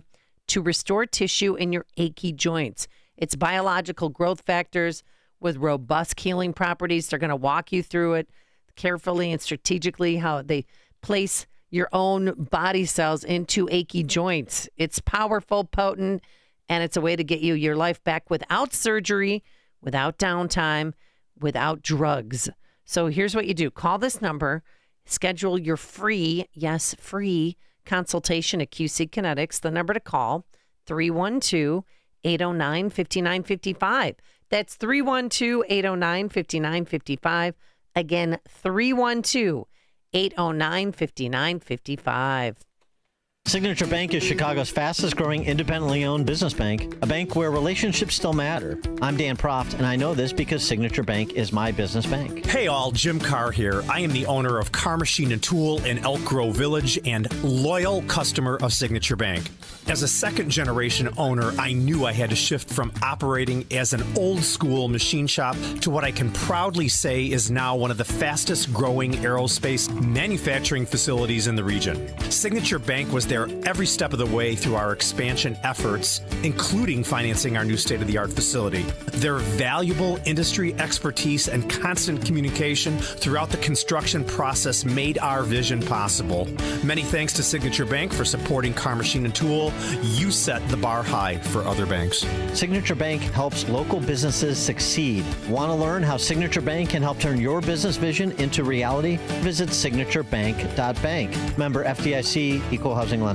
to restore tissue in your achy joints. It's biological growth factors with robust healing properties. They're going to walk you through it carefully and strategically, how they place your own body cells into achy joints. It's powerful, potent, and it's a way to get you your life back without surgery, without downtime, without drugs. So here's what you do. Call this number, schedule your free, yes, free consultation at QC Kinetics. The number to call, 312-809-5955. That's 312-809-5955. Again, 312-809-5955. Signature Bank is Chicago's fastest growing independently owned business bank, a bank where relationships still matter. I'm Dan Proft, and I know this because Signature Bank is my business bank. Hey all, Jim Carr here. I am the owner of Car Machine and Tool in Elk Grove Village and loyal customer of Signature Bank. As a second generation owner, I knew I had to shift from operating as an old school machine shop to what I can proudly say is now one of the fastest growing aerospace manufacturing facilities in the region. Signature Bank was there every step of the way through our expansion efforts, including financing our new state-of-the-art facility. Their valuable industry expertise and constant communication throughout the construction process made our vision possible. Many thanks to Signature Bank for supporting Car Machine and Tool. You set the bar high for other banks. Signature Bank helps local businesses succeed. Want to learn how Signature Bank can help turn your business vision into reality? Visit signaturebank.bank. Member FDIC, Equal Housing Lender.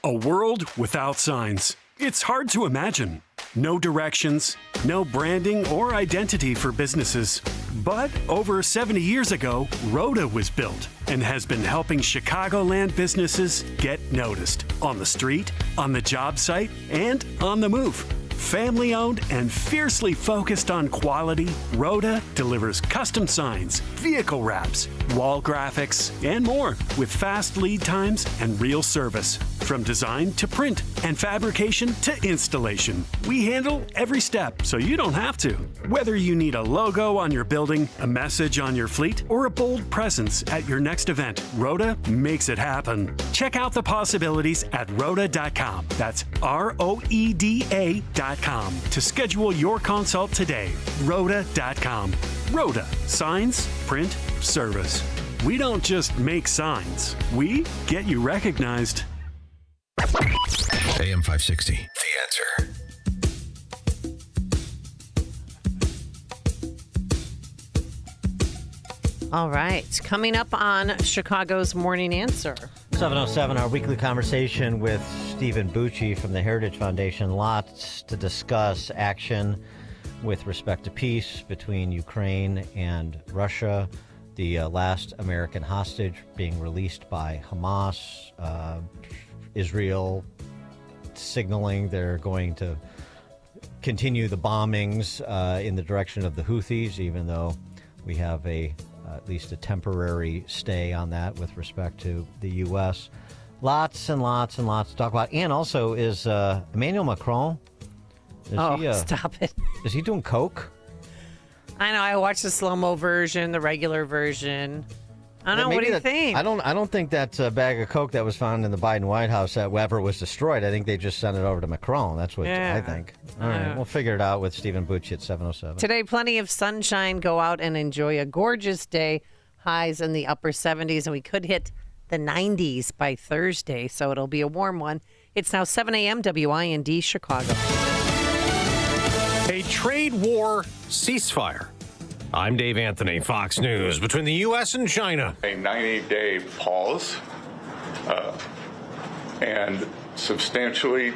A world without signs. It's hard to imagine. No directions, no branding or identity for businesses. But over 70 years ago, Rhoda was built and has been helping Chicagoland businesses get noticed on the street, on the job site, and on the move. Family-owned and fiercely focused on quality, Rhoda delivers custom signs, vehicle wraps, wall graphics, and more with fast lead times and real service. From design to print and fabrication to installation, we handle every step so you don't have to. Whether you need a logo on your building, a message on your fleet, or a bold presence at your next event, Rhoda makes it happen. Check out the possibilities at Rhoda.com. That's ROEDA.com to schedule your consult today. Rhoda.com. Rhoda. Signs, print, service. We don't just make signs. We get you recognized. AM 560, The Answer. All right. Coming up on Chicago's Morning Answer. 7:07, our weekly conversation with Stephen Bucci from the Heritage Foundation. Lots to discuss. Action with respect to peace between Ukraine and Russia. The last American hostage being released by Hamas. Israel signaling they're going to continue the bombings in the direction of the Houthis, even though we have at least a temporary stay on that with respect to the U.S. Lots and lots and lots to talk about. And also, is Emmanuel Macron... Stop it. Is he doing coke? I know. I watched the slow-mo version, the regular version. I don't know. What do you think? I don't think that bag of coke that was found in the Biden White House that ever was destroyed. I think they just sent it over to Macron. That's what I think. All right, we'll figure it out with Stephen Bucci at 7:07. Today, plenty of sunshine. Go out and enjoy a gorgeous day. Highs in the upper 70s, and we could hit the 90s by Thursday, so it'll be a warm one. It's now 7 a.m. WIND Chicago. A trade war ceasefire. I'm Dave Anthony, Fox News. Between the U.S. and China. A 90-day pause and substantially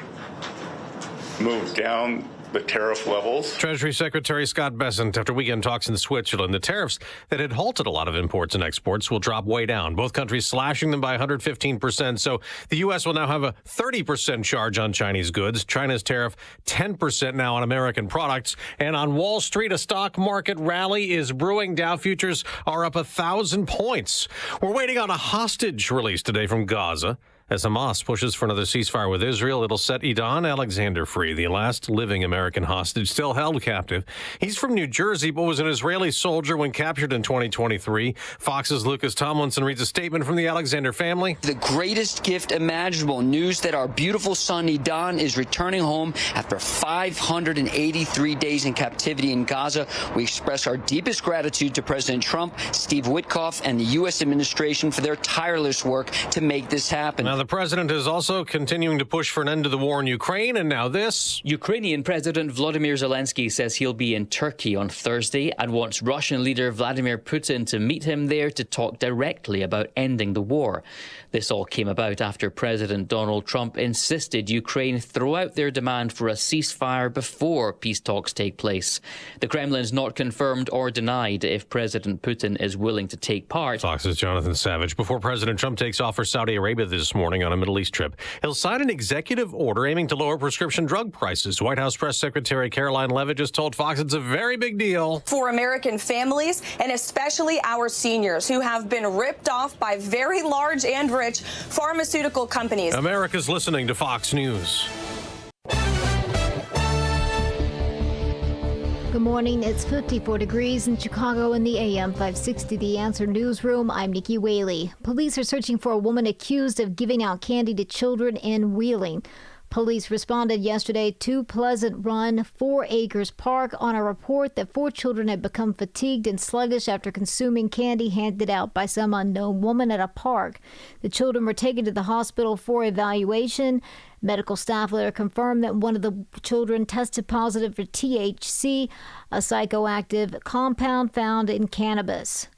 move down the tariff levels. Treasury Secretary Scott Bessent, after weekend talks in Switzerland, the tariffs that had halted a lot of imports and exports will drop way down. Both countries slashing them by 115%. So the U.S. will now have a 30% charge on Chinese goods. China's tariff 10% now on American products. And on Wall Street, a stock market rally is brewing. Dow futures are up 1,000 points. We're waiting on a hostage release today from Gaza. As Hamas pushes for another ceasefire with Israel, it'll set Idan Alexander free, the last living American hostage still held captive. He's from New Jersey, but was an Israeli soldier when captured in 2023. Fox's Lucas Tomlinson reads a statement from the Alexander family. The greatest gift imaginable. News that our beautiful son Idan is returning home after 583 days in captivity in Gaza. We express our deepest gratitude to President Trump, Steve Witkoff, and the U.S. administration for their tireless work to make this happen. Now, the president is also continuing to push for an end to the war in Ukraine, and now this. Ukrainian President Volodymyr Zelensky says he'll be in Turkey on Thursday and wants Russian leader Vladimir Putin to meet him there to talk directly about ending the war. This all came about after President Donald Trump insisted Ukraine throw out their demand for a ceasefire before peace talks take place. The Kremlin's not confirmed or denied if President Putin is willing to take part. Fox's Jonathan Savage. Before President Trump takes off for Saudi Arabia this morning on a Middle East trip, he'll sign an executive order aiming to lower prescription drug prices. White House Press Secretary Caroline Leavitt just told Fox it's a very big deal for American families and especially our seniors who have been ripped off by very large and rich pharmaceutical companies. America's listening to Fox News. Good morning. It's 54 degrees in Chicago in the AM 560 The Answer Newsroom. I'm Nikki Whaley. Police are searching for a woman accused of giving out candy to children in Wheeling. Police responded yesterday to Pleasant Run, 4 Acres Park, on a report that 4 children had become fatigued and sluggish after consuming candy handed out by some unknown woman at a park. The children were taken to the hospital for evaluation. Medical staff later confirmed that one of the children tested positive for THC, a psychoactive compound found in cannabis.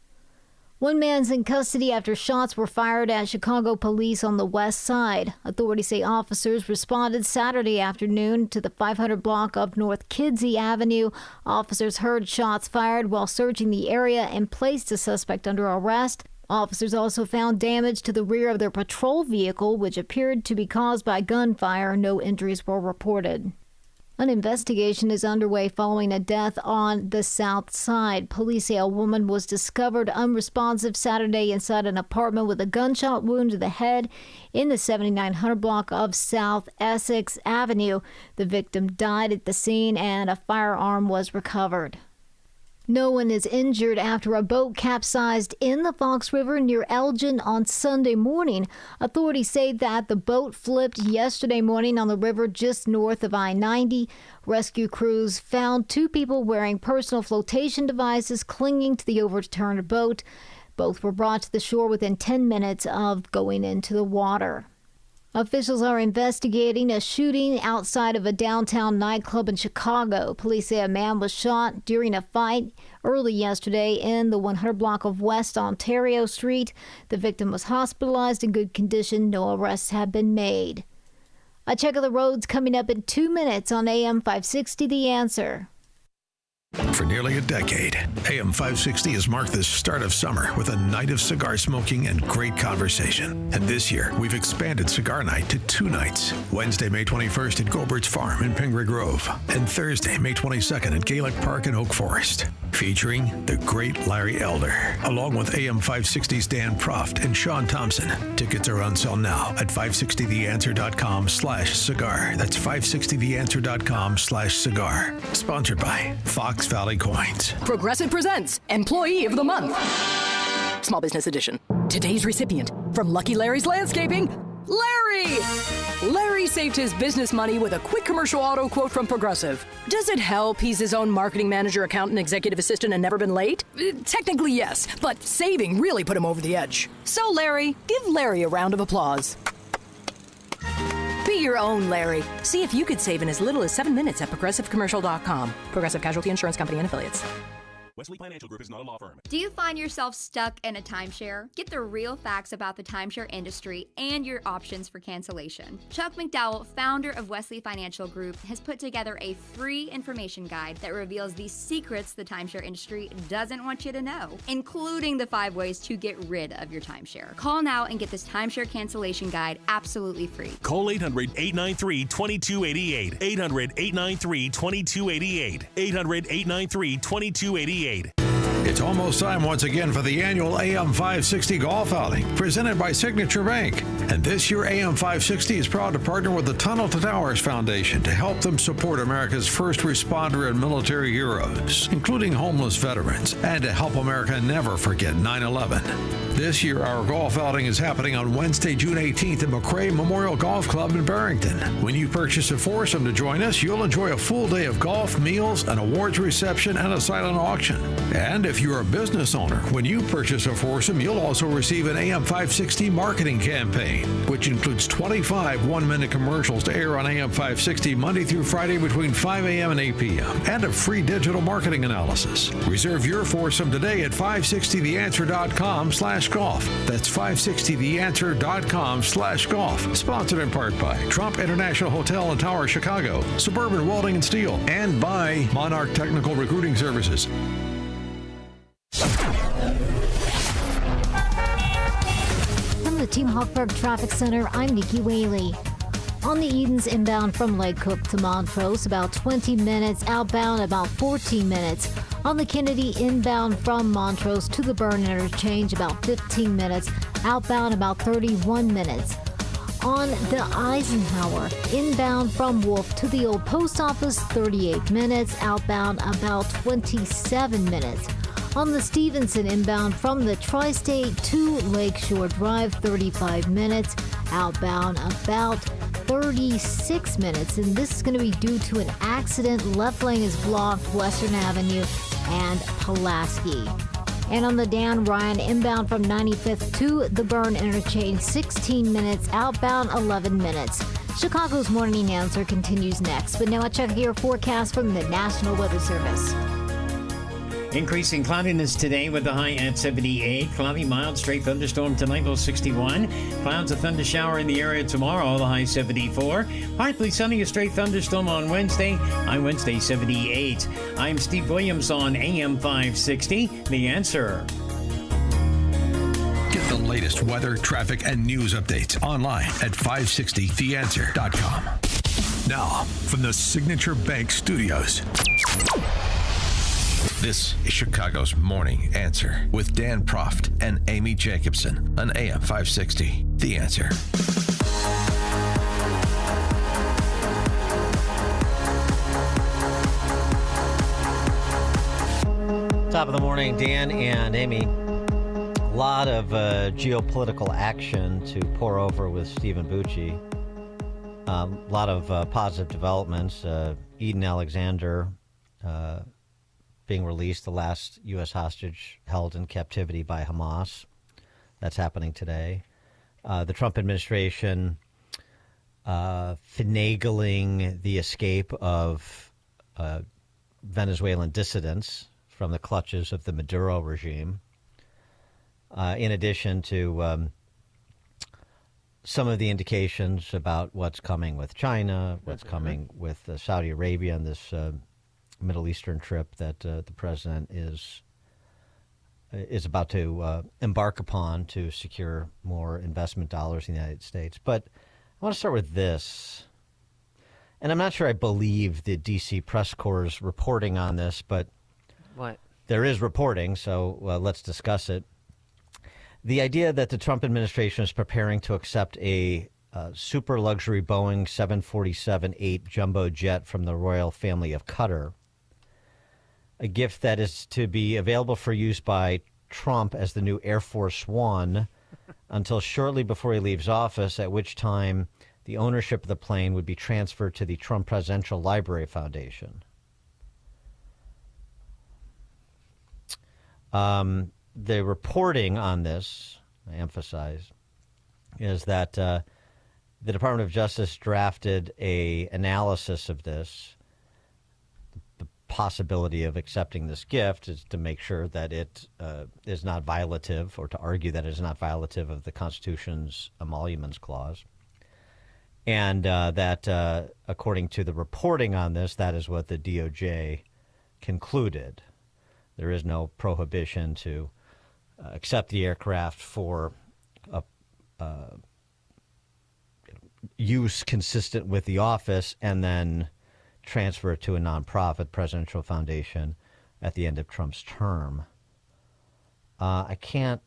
One man's in custody after shots were fired at Chicago police on the west side. Authorities say officers responded Saturday afternoon to the 500 block of North Kidsey Avenue. Officers heard shots fired while searching the area and placed the suspect under arrest. Officers also found damage to the rear of their patrol vehicle, which appeared to be caused by gunfire. No injuries were reported. An investigation is underway following a death on the south side. Police say a woman was discovered unresponsive Saturday inside an apartment with a gunshot wound to the head in the 7900 block of South Essex Avenue. The victim died at the scene and a firearm was recovered. No one is injured after a boat capsized in the Fox River near Elgin on Sunday morning. Authorities say that the boat flipped yesterday morning on the river just north of I-90. Rescue crews found 2 people wearing personal flotation devices clinging to the overturned boat. Both were brought to the shore within 10 minutes of going into the water. Officials are investigating a shooting outside of a downtown nightclub in Chicago. Police say a man was shot during a fight early yesterday in the 100 block of West Ontario Street. The victim was hospitalized in good condition. No arrests have been made. A check of the roads coming up in 2 minutes on AM 560 The Answer. For nearly a decade, AM 560 has marked the start of summer with a night of cigar smoking and great conversation. And this year, we've expanded Cigar Night to 2 nights. Wednesday, May 21st at Gobert's Farm in Pingree Grove. And Thursday, May 22nd at Gaelic Park in Oak Forest. Featuring the great Larry Elder, along with AM 560's Dan Proft and Sean Thompson. Tickets are on sale now at 560theanswer.com/cigar. That's 560theanswer.com/cigar. Sponsored by Fox Valley Coins. Progressive presents Employee of the Month. Small Business Edition. Today's recipient from Lucky Larry's Landscaping, Larry! Larry saved his business money with a quick commercial auto quote from Progressive. Does it help he's his own marketing manager, accountant, executive assistant, and never been late? Technically, yes, but saving really put him over the edge. So, Larry, give Larry a round of applause. Be your own Larry. See if you could save in as little as 7 minutes at ProgressiveCommercial.com. Progressive Casualty Insurance Company and Affiliates. Wesley Financial Group is not a law firm. Do you find yourself stuck in a timeshare? Get the real facts about the timeshare industry and your options for cancellation. Chuck McDowell, founder of Wesley Financial Group, has put together a free information guide that reveals the secrets the timeshare industry doesn't want you to know, including the 5 ways to get rid of your timeshare. Call now and get this timeshare cancellation guide absolutely free. Call 800-893-2288. 800-893-2288. 800-893-2288. It's almost time once again for the annual AM 560 Golf Outing, presented by Signature Bank. And this year, AM 560 is proud to partner with the Tunnel to Towers Foundation to help them support America's first responder and military heroes, including homeless veterans, and to help America never forget 9/11. This year, our golf outing is happening on Wednesday, June 18th at McRae Memorial Golf Club in Barrington. When you purchase a foursome to join us, you'll enjoy a full day of golf, meals, an awards reception, and a silent auction. And if you're a business owner, when you purchase a foursome, you'll also receive an AM 560 marketing campaign, which includes 25 one-minute commercials to air on AM 560 Monday through Friday between 5 a.m. and 8 p.m., and a free digital marketing analysis. Reserve your foursome today at 560theanswer.com/golf. That's 560theanswer.com/golf. Sponsored in part by Trump International Hotel and Tower Chicago, Suburban Welding and Steel, and by Monarch Technical Recruiting Services. From the Team Hochberg Traffic Center, I'm Nikki Whaley. On the Edens inbound from Lake Cook to Montrose, about 20 minutes. Outbound, about 14 minutes. On the Kennedy inbound from Montrose to the Byrne Interchange, about 15 minutes. Outbound, about 31 minutes. On the Eisenhower inbound from Wolf to the Old Post Office, 38 minutes. Outbound, about 27 minutes. On the Stevenson inbound from the Tri-State to Lakeshore Drive, 35 minutes. Outbound, about 36 minutes. And this is going to be due to an accident. Left lane is blocked, Western Avenue and Pulaski. And on the Dan Ryan inbound from 95th to the Byrne Interchange, 16 minutes. Outbound, 11 minutes. Chicago's Morning Answer continues next. But now a check your forecast from the National Weather Service. Increasing cloudiness today with the high at 78. Cloudy, mild, straight thunderstorm tonight, low 61. Clouds, a thunder shower in the area tomorrow, the high 74. Partly sunny, a straight thunderstorm on Wednesday, high Wednesday 78. I'm Steve Williams on AM 560, The Answer. Get the latest weather, traffic, and news updates online at 560theanswer.com. Now, from the Signature Bank Studios. This is Chicago's Morning Answer with Dan Proft and Amy Jacobson on AM 560. The Answer. Top of the morning, Dan and Amy. A lot of geopolitical action to pour over with Stephen Bucci. A lot of positive developments. Eden Alexander being released, the last U.S. hostage held in captivity by Hamas. That's happening today. The Trump administration finagling the escape of Venezuelan dissidents from the clutches of the Maduro regime. In addition to some of the indications about what's coming with China, what's coming with Saudi Arabia and this Middle Eastern trip that the president is about to embark upon to secure more investment dollars in the United States. But I want to start with this. And I'm not sure I believe the D.C. press corps' reporting on this, but what? There is reporting, so let's discuss it. The idea that the Trump administration is preparing to accept a super luxury Boeing 747-8 jumbo jet from the royal family of Qatar, a gift that is to be available for use by Trump as the new Air Force One until shortly before he leaves office, at which time the ownership of the plane would be transferred to the Trump Presidential Library Foundation. The reporting on this, I emphasize, is that the Department of Justice drafted a analysis of this. The possibility of accepting this gift is to make sure that it is not violative, or to argue that it is not violative of the Constitution's Emoluments Clause. And that, according to the reporting on this, that is what the DOJ concluded. There is no prohibition to accept the aircraft for use consistent with the office and then transfer it to a nonprofit presidential foundation at the end of Trump's term. I can't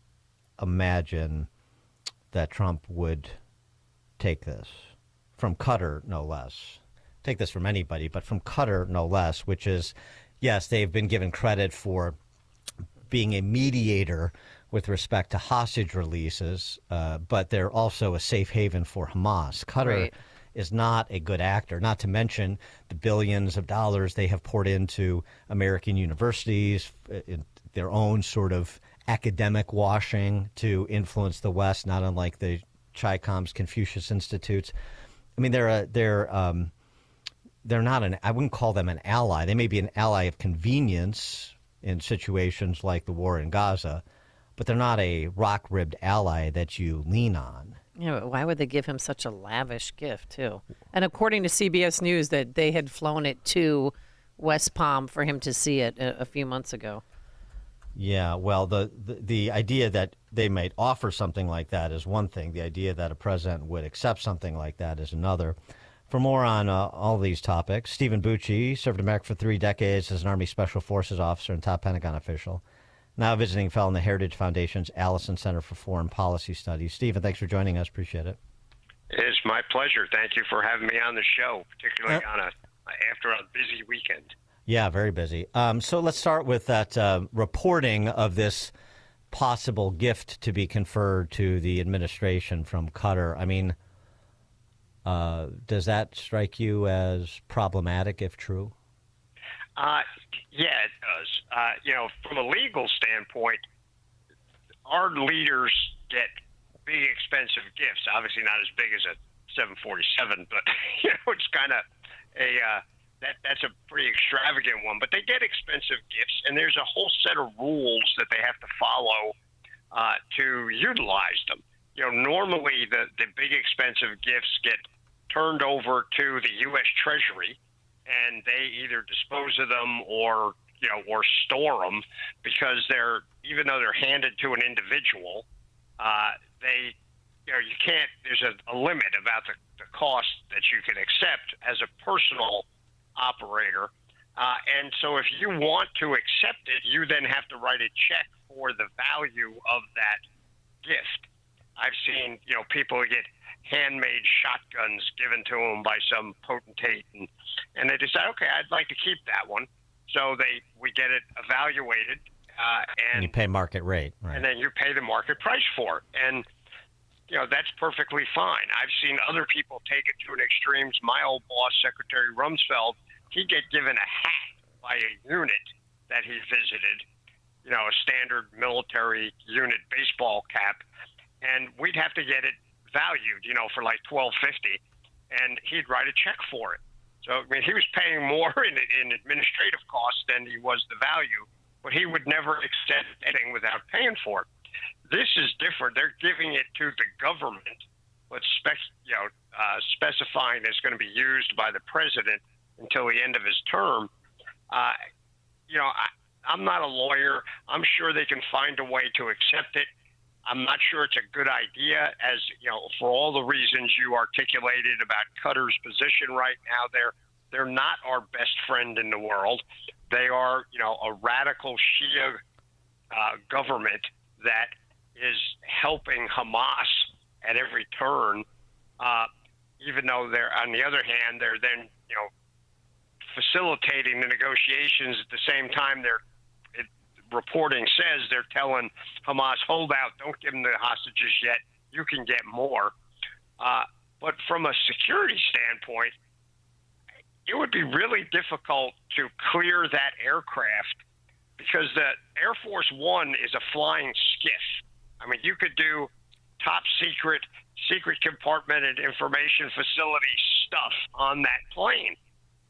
imagine that Trump would take this from Qatar, no less. Take this from anybody, but from Qatar, no less, which is, yes, they've been given credit for being a mediator with respect to hostage releases, but they're also a safe haven for Hamas. Qatar is not a good actor, not to mention the billions of dollars they have poured into American universities, in their own sort of academic washing to influence the West, not unlike the Chi-Com's Confucius Institutes. I mean, they're not I wouldn't call them an ally. They may be an ally of convenience in situations like the war in Gaza, but they're not a rock-ribbed ally that you lean on. Yeah, but why would they give him such a lavish gift, too? And according to CBS News, that they had flown it to West Palm for him to see it a few months ago. Yeah, well, the idea that they might offer something like that is one thing. The idea that a president would accept something like that is another. For more on all these topics, Stephen Bucci served America for 3 decades as an Army Special Forces officer and top Pentagon official. Now visiting fellow in the Heritage Foundation's Allison Center for Foreign Policy Studies. Stephen, thanks for joining us. Appreciate it. It's my pleasure. Thank you for having me on the show, particularly after a busy weekend. Yeah, very busy. So let's start with that reporting of this possible gift to be conferred to the administration from Qatar. I mean, does that strike you as problematic, if true? Yeah, it does. From a legal standpoint, our leaders get big, expensive gifts. Obviously, not as big as a 747, but it's kind of that's a pretty extravagant one. But they get expensive gifts, and there's a whole set of rules that they have to follow to utilize them. Normally the big, expensive gifts get turned over to the U.S. Treasury, and they either dispose of them or store them, because even though they're handed to an individual, they you can't. There's a limit about the cost that you can accept as a personal operator. And so if you want to accept it, you then have to write a check for the value of that gift. I've seen, people get handmade shotguns given to them by some potentate, and they decide, okay, I'd like to keep that one. So we get it evaluated, and you pay market rate, right? And then you pay the market price for it. And, that's perfectly fine. I've seen other people take it to an extreme. My old boss, Secretary Rumsfeld, he'd get given a hat by a unit that he visited, a standard military unit baseball cap, and we'd have to get it valued, for like $12.50, and he'd write a check for it. So, he was paying more in administrative costs than he was the value, but he would never accept anything without paying for it. This is different. They're giving it to the government, but specifying it's going to be used by the president until the end of his term. I'm not a lawyer. I'm sure they can find a way to accept it. I'm not sure it's a good idea, as for all the reasons you articulated about Qatar's position right now. They're not our best friend in the world. They are, a radical Shia government that is helping Hamas at every turn. Even though they're, on the other hand, they're then, facilitating the negotiations at the same time. Reporting says they're telling Hamas, hold out, don't give them the hostages yet, you can get more. But from a security standpoint, it would be really difficult to clear that aircraft because the Air Force One is a flying skiff. You could do top secret compartmented information facility stuff on that plane.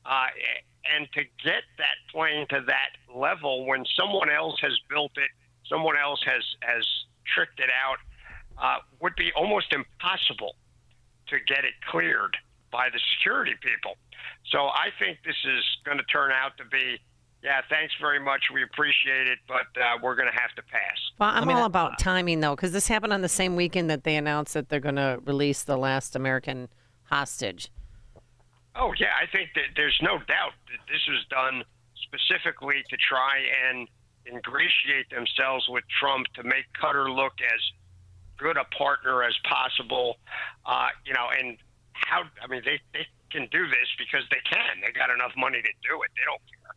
And to get that plane to that level when someone else has built it, someone else has tricked it out, would be almost impossible to get it cleared by the security people. So I think this is going to turn out to be, thanks very much, we appreciate it, but we're going to have to pass. Well, I'm all about timing, though, because this happened on the same weekend that they announced that they're going to release the last American hostage. Oh, yeah, I think that there's no doubt that this was done specifically to try and ingratiate themselves with Trump to make Qatar look as good a partner as possible. And they can do this because they can. They got enough money to do it. They don't care.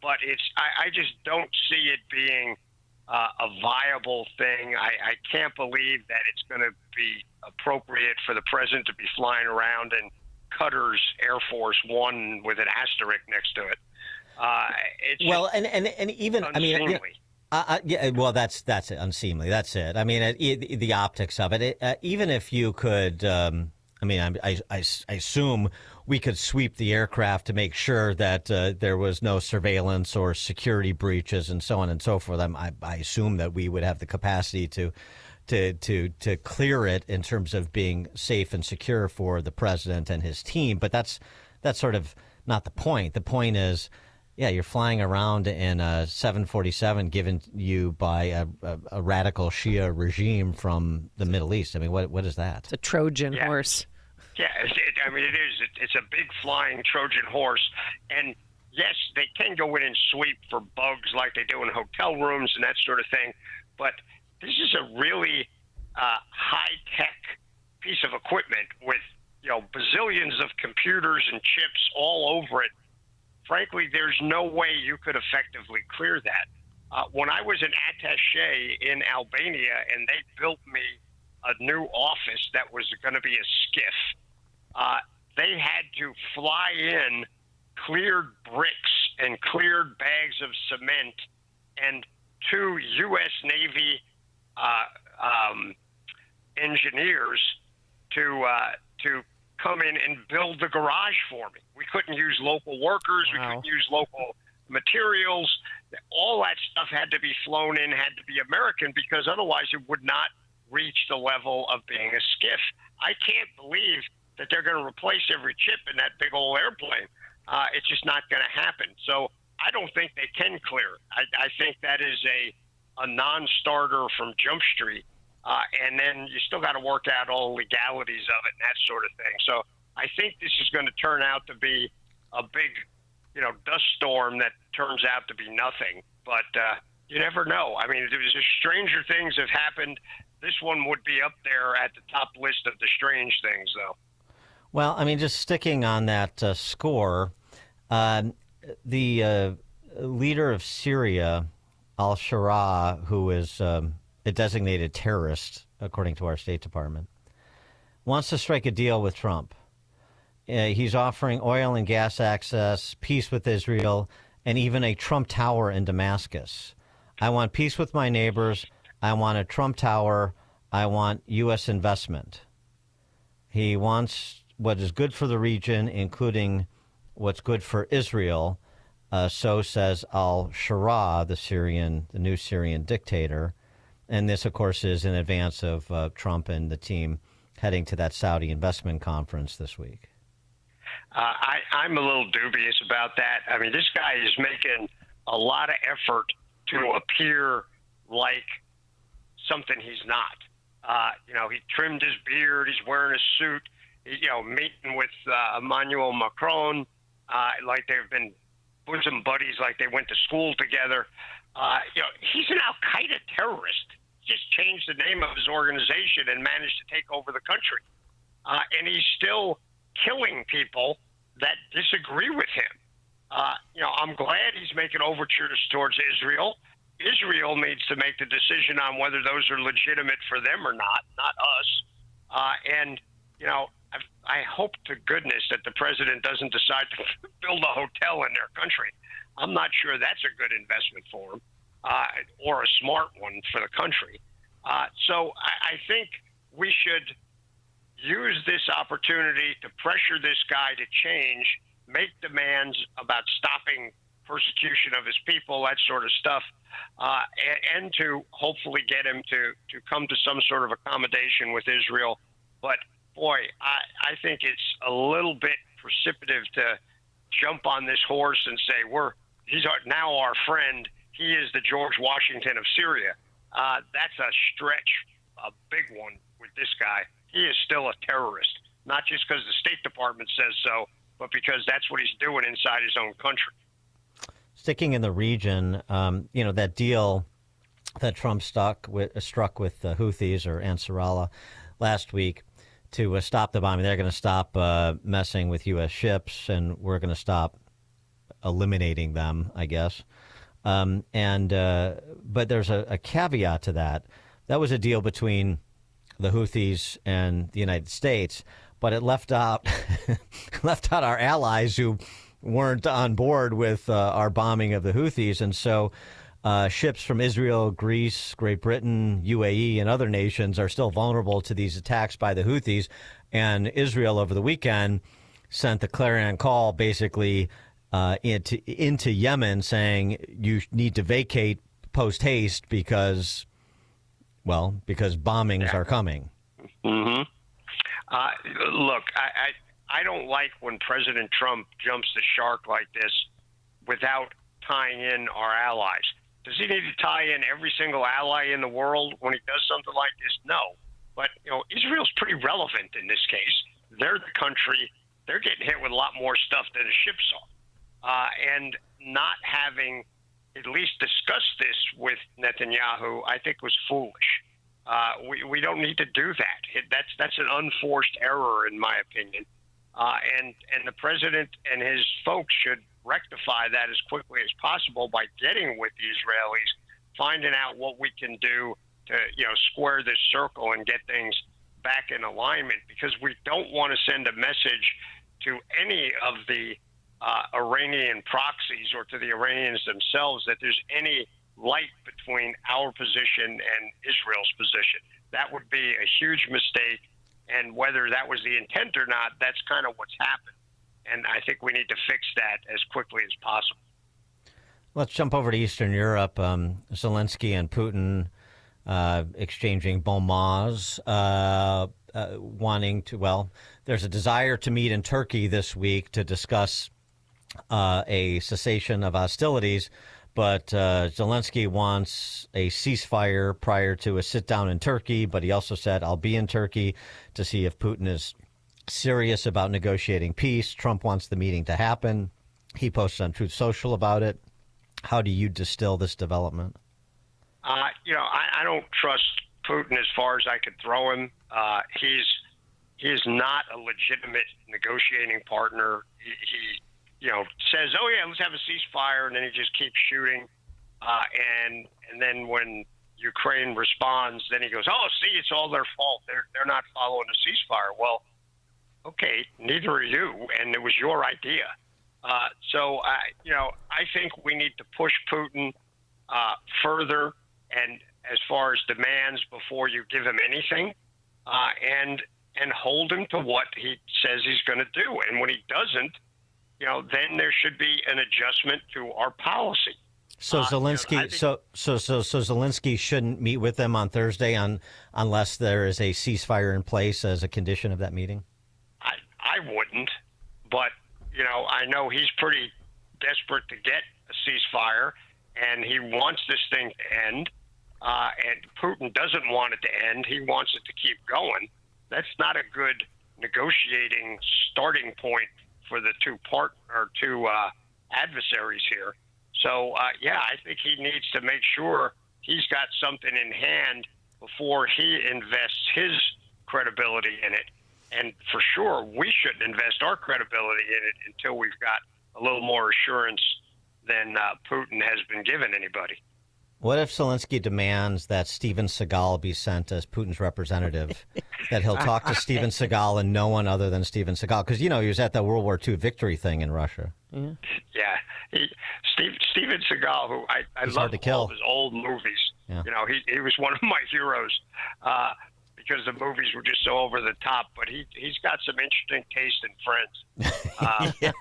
But I just don't see it being a viable thing. I can't believe that it's going to be appropriate for the president to be flying around in Qatar's Air Force One with an asterisk next to it. And even unseemly. That's it, unseemly. That's it. The optics of it. Even if you could, I assume we could sweep the aircraft to make sure that there was no surveillance or security breaches and so on and so forth. I assume that we would have the capacity to clear it in terms of being safe and secure for the president and his team. But that's sort of not the point. The point is, you're flying around in a 747 given you by a radical Shia regime from the Middle East. What is that? It's a Trojan horse. Yeah, it is. It's a big flying Trojan horse. And yes, they can go in and sweep for bugs like they do in hotel rooms and that sort of thing. But this is a really high-tech piece of equipment with, bazillions of computers and chips all over it. Frankly, there's no way you could effectively clear that. When I was an attaché in Albania and they built me a new office that was going to be a skiff, they had to fly in cleared bricks and cleared bags of cement and 2 U.S. Navy engineers to come in and build the garage for me. We couldn't use local workers. Wow. We couldn't use local materials. All that stuff had to be flown in, had to be American, because otherwise it would not reach the level of being a skiff. I can't believe that they're going to replace every chip in that big old airplane. It's just not going to happen. So I don't think they can clear it. I think that is a non-starter from Jump Street. and then you still got to work out all the legalities of it and that sort of thing. So I think this is going to turn out to be a big, dust storm that turns out to be nothing. But you never know. I mean, there's stranger things have happened. This one would be up there at the top list of the strange things, though. Well, I mean, just sticking on that score, the leader of Syria, al-Shara, who is a designated terrorist, according to our State Department, wants to strike a deal with Trump. He's offering oil and gas access, peace with Israel, and even a Trump Tower in Damascus. I want peace with my neighbors. I want a Trump Tower. I want U.S. investment. He wants what is good for the region, including what's good for Israel. So says al-Shara, the new Syrian dictator. And this, of course, is in advance of Trump and the team heading to that Saudi investment conference this week. I'm a little dubious about that. I mean, this guy is making a lot of effort to appear like something he's not. He trimmed his beard. He's wearing a suit. Meeting with Emmanuel Macron, like they've been bosom buddies, like they went to school together. He's an Al-Qaeda terrorist. Just changed the name of his organization and managed to take over the country. And he's still killing people that disagree with him. I'm glad he's making overtures towards Israel. Israel needs to make the decision on whether those are legitimate for them or not us. I hope to goodness that the president doesn't decide to build a hotel in their country. I'm not sure that's a good investment for him or a smart one for the country. So I think we should use this opportunity to pressure this guy to change, make demands about stopping persecution of his people, that sort of stuff, and to hopefully get him to come to some sort of accommodation with Israel. But boy, I think it's a little bit precipitative to jump on this horse and say he's now our friend. He is the George Washington of Syria. That's a stretch, a big one with this guy. He is still a terrorist, not just because the State Department says so, but because that's what he's doing inside his own country. Sticking in the region, that deal that Trump struck with the Houthis or Ansarallah last week to stop the bombing. They're going to stop messing with U.S. ships, and we're going to stop eliminating them, I guess. But there's a caveat to that. That was a deal between the Houthis and the United States, but it left out our allies who weren't on board with our bombing of the Houthis. And so ships from Israel, Greece, Great Britain, UAE, and other nations are still vulnerable to these attacks by the Houthis. And Israel over the weekend sent the clarion call basically into Yemen saying you need to vacate post haste because bombings are coming. Mm-hmm. Look, I don't like when President Trump jumps the shark like this without tying in our allies. Does he need to tie in every single ally in the world when he does something like this? No. But, Israel's pretty relevant in this case. They're the country. They're getting hit with a lot more stuff than the ships are. And not having at least discussed this with Netanyahu, I think was foolish. We don't need to do that. That's an unforced error, in my opinion. And the president and his folks should rectify that as quickly as possible by getting with the Israelis, finding out what we can do to square this circle and get things back in alignment, because we don't want to send a message to any of the Iranian proxies or to the Iranians themselves that there's any light between our position and Israel's position. That would be a huge mistake. And whether that was the intent or not, that's kind of what's happened. And I think we need to fix that as quickly as possible. Let's jump over to Eastern Europe. Zelensky and Putin exchanging bon mots, there's a desire to meet in Turkey this week to discuss a cessation of hostilities. But Zelensky wants a ceasefire prior to a sit-down in Turkey, but he also said, I'll be in Turkey to see if Putin is serious about negotiating peace. Trump wants the meeting to happen. He posted on Truth Social about it. How do you distill this development? I don't trust Putin as far as I could throw him. He is not a legitimate negotiating partner. He says, oh, yeah, let's have a ceasefire, and then he just keeps shooting. And then when Ukraine responds, then he goes, oh, see, it's all their fault. They're not following the ceasefire. Well, okay, neither are you, and it was your idea. So I think we need to push Putin further, and as far as demands before you give him anything, and hold him to what he says he's going to do. And when he doesn't, then there should be an adjustment to our policy. So Zelensky, so Zelensky shouldn't meet with them on Thursday unless there is a ceasefire in place as a condition of that meeting. I wouldn't, but I know he's pretty desperate to get a ceasefire, and he wants this thing to end. And Putin doesn't want it to end; he wants it to keep going. That's not a good negotiating starting point for the two adversaries here. So, I think he needs to make sure he's got something in hand before he invests his credibility in it. And for sure, we shouldn't invest our credibility in it until we've got a little more assurance than Putin has been given anybody. What if Zelensky demands that Steven Seagal be sent as Putin's representative, that he'll talk to Steven Seagal and no one other than Steven Seagal? Because, he was at the World War II victory thing in Russia. Yeah. Steven Seagal, who I love all of his old movies. Yeah. He was one of my heroes because the movies were just so over the top. But he's got some interesting taste in Friends.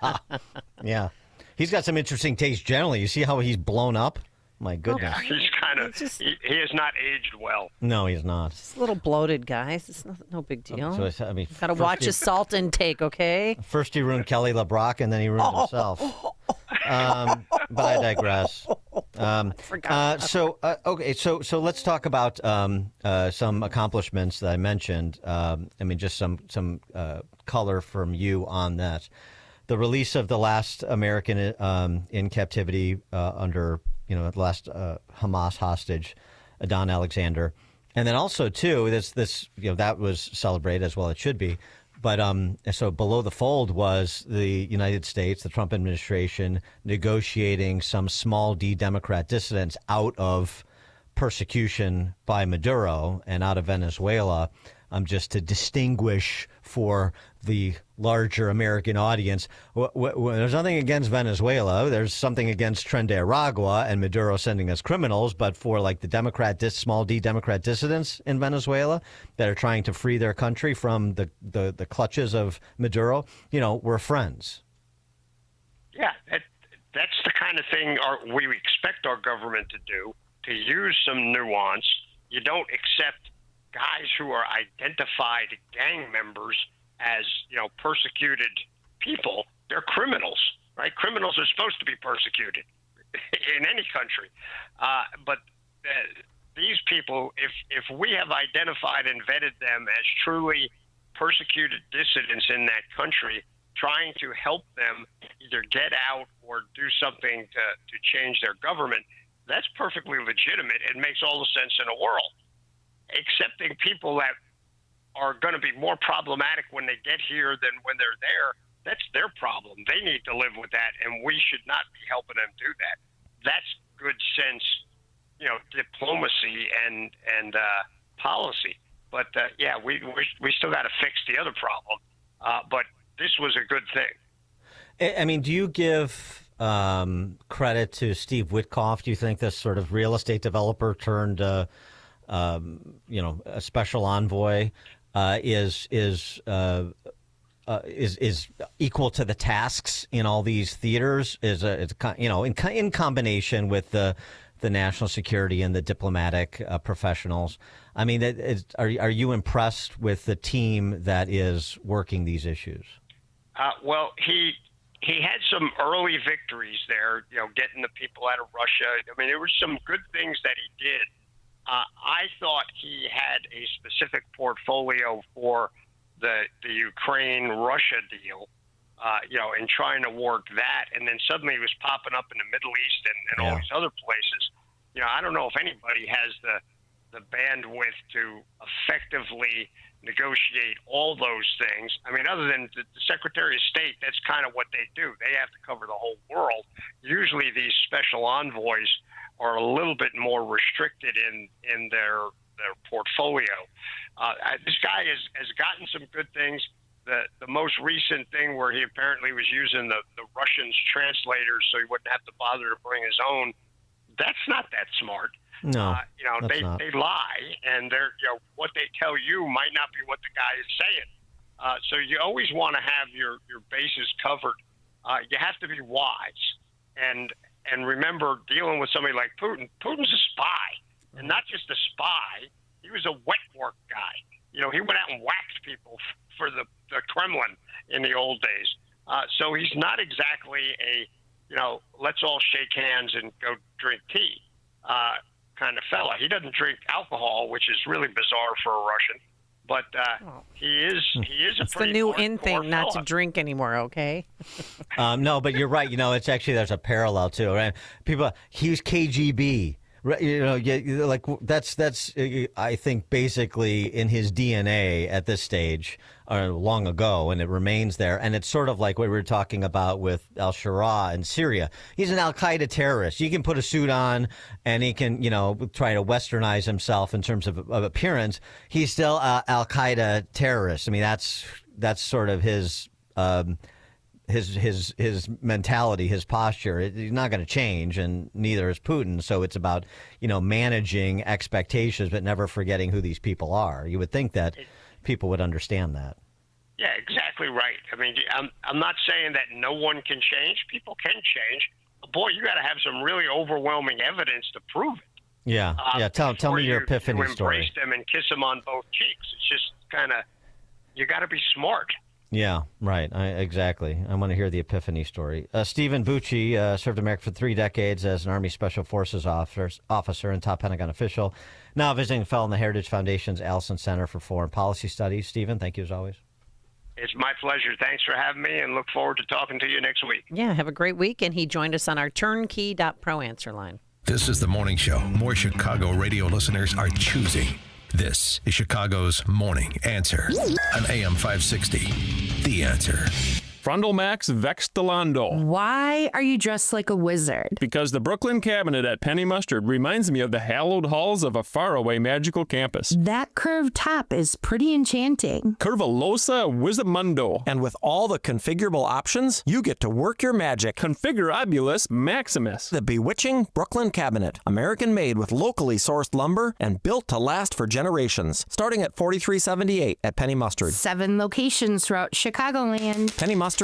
Yeah. He's got some interesting taste generally. You see how he's blown up? My goodness. Yeah, he's kind of, he has not aged well. No, he's not. Just a little bloated, guys. It's no big deal. So, got to watch his salt intake, okay? First he ruined Kelly LeBrock, and then he ruined himself. But I digress. So let's talk about some accomplishments that I mentioned. Just some color from you on that. The release of the last American in captivity under the last Hamas hostage, Adon Alexander. And then also, too, this that was celebrated as well. It should be. But so below the fold was the United States, the Trump administration, negotiating some small D Democrat dissidents out of persecution by Maduro and out of Venezuela, just to distinguish for the larger American audience. There's nothing against Venezuela. There's something against Tren de Aragua and Maduro sending us criminals. But for like the small D Democrat dissidents in Venezuela that are trying to free their country from the clutches of Maduro, we're friends. Yeah, that's the kind of thing we expect our government to do, to use some nuance. You don't accept guys who are identified gang members as, persecuted people. They're criminals, right? Criminals are supposed to be persecuted in any country. But these people, if we have identified and vetted them as truly persecuted dissidents in that country, trying to help them either get out or do something to change their government, that's perfectly legitimate. It makes all the sense in the world. Accepting people that are going to be more problematic when they get here than when they're there, that's their problem. They need to live with that, and we should not be helping them do that. That's good sense, diplomacy and policy. But we still got to fix the other problem. But this was a good thing. Do you give credit to Steve Witkoff? Do you think this sort of real estate developer turned a special envoy is equal to the tasks in all these theaters? In combination with the national security and the diplomatic professionals. Are you impressed with the team that is working these issues? Well, he he had some early victories there, getting the people out of Russia. I mean, there were some good things that he did. I thought he had a specific portfolio for the Ukraine-Russia deal, and trying to work that. And then suddenly he was popping up in the Middle East and all these other places. I don't know if anybody has the bandwidth to effectively negotiate all those things. I mean, other than the Secretary of State, that's kind of what they do. They have to cover the whole world. Usually these special envoys are a little bit more restricted in their portfolio. This guy has gotten some good things. The most recent thing where he apparently was using the Russians translators so he wouldn't have to bother to bring his own, that's not that smart. No, they lie, and they're what they tell you might not be what the guy is saying. So you always want to have your bases covered. You have to be wise, and remember, dealing with somebody like Putin. Putin's a spy, and not just a spy. He was a wet work guy. He went out and whacked people for the Kremlin in the old days. So he's not exactly a let's all shake hands and go drink tea kind of fella. He doesn't drink alcohol, which is really bizarre for a Russian. But he is It's the new in thing, not to drink anymore, okay? No, but you're right. It's actually, there's a parallel too, right? He was KGB. Like that's I think basically in his DNA at this stage, long ago, and it remains there. And it's sort of like what we were talking about with al-Sharaa in Syria. He's an al-Qaeda terrorist. You can put a suit on, and he can try to westernize himself in terms of appearance. He's still al-Qaeda terrorist. I mean, that's sort of his mentality, his posture. He's not going to change, and neither is Putin. So it's about managing expectations, but never forgetting who these people are. You would think that people would understand that. Yeah, exactly right. I mean, I'm not saying that no one can change. People can change. Boy, you got to have some really overwhelming evidence to prove it. Yeah, Tell me your epiphany you story. Embrace them and kiss them on both cheeks. It's just kind of, you got to be smart. Yeah, right. Exactly. I want to hear the epiphany story. Stephen Bucci served America for 3 decades as an Army Special Forces officer and top Pentagon official. Now visiting a fellow in the Heritage Foundation's Allison Center for Foreign Policy Studies. Stephen, thank you as always. It's my pleasure. Thanks for having me, and look forward to talking to you next week. Yeah, have a great week. And he joined us on our turnkey.pro answer line. This is the morning show more Chicago radio listeners are choosing. This is Chicago's Morning Answer on AM 560. The Answer. Frondel Max Vextelando. Why are you dressed like a wizard? Because the Brooklyn cabinet at Penny Mustard reminds me of the hallowed halls of a faraway magical campus. That curved top is pretty enchanting. Curvalosa Wizamundo. And with all the configurable options, you get to work your magic. Configurabulus Maximus. The bewitching Brooklyn cabinet. American-made with locally sourced lumber and built to last for generations. Starting at $43.78 at Penny Mustard. 7 locations throughout Chicagoland. PennyMustard.com.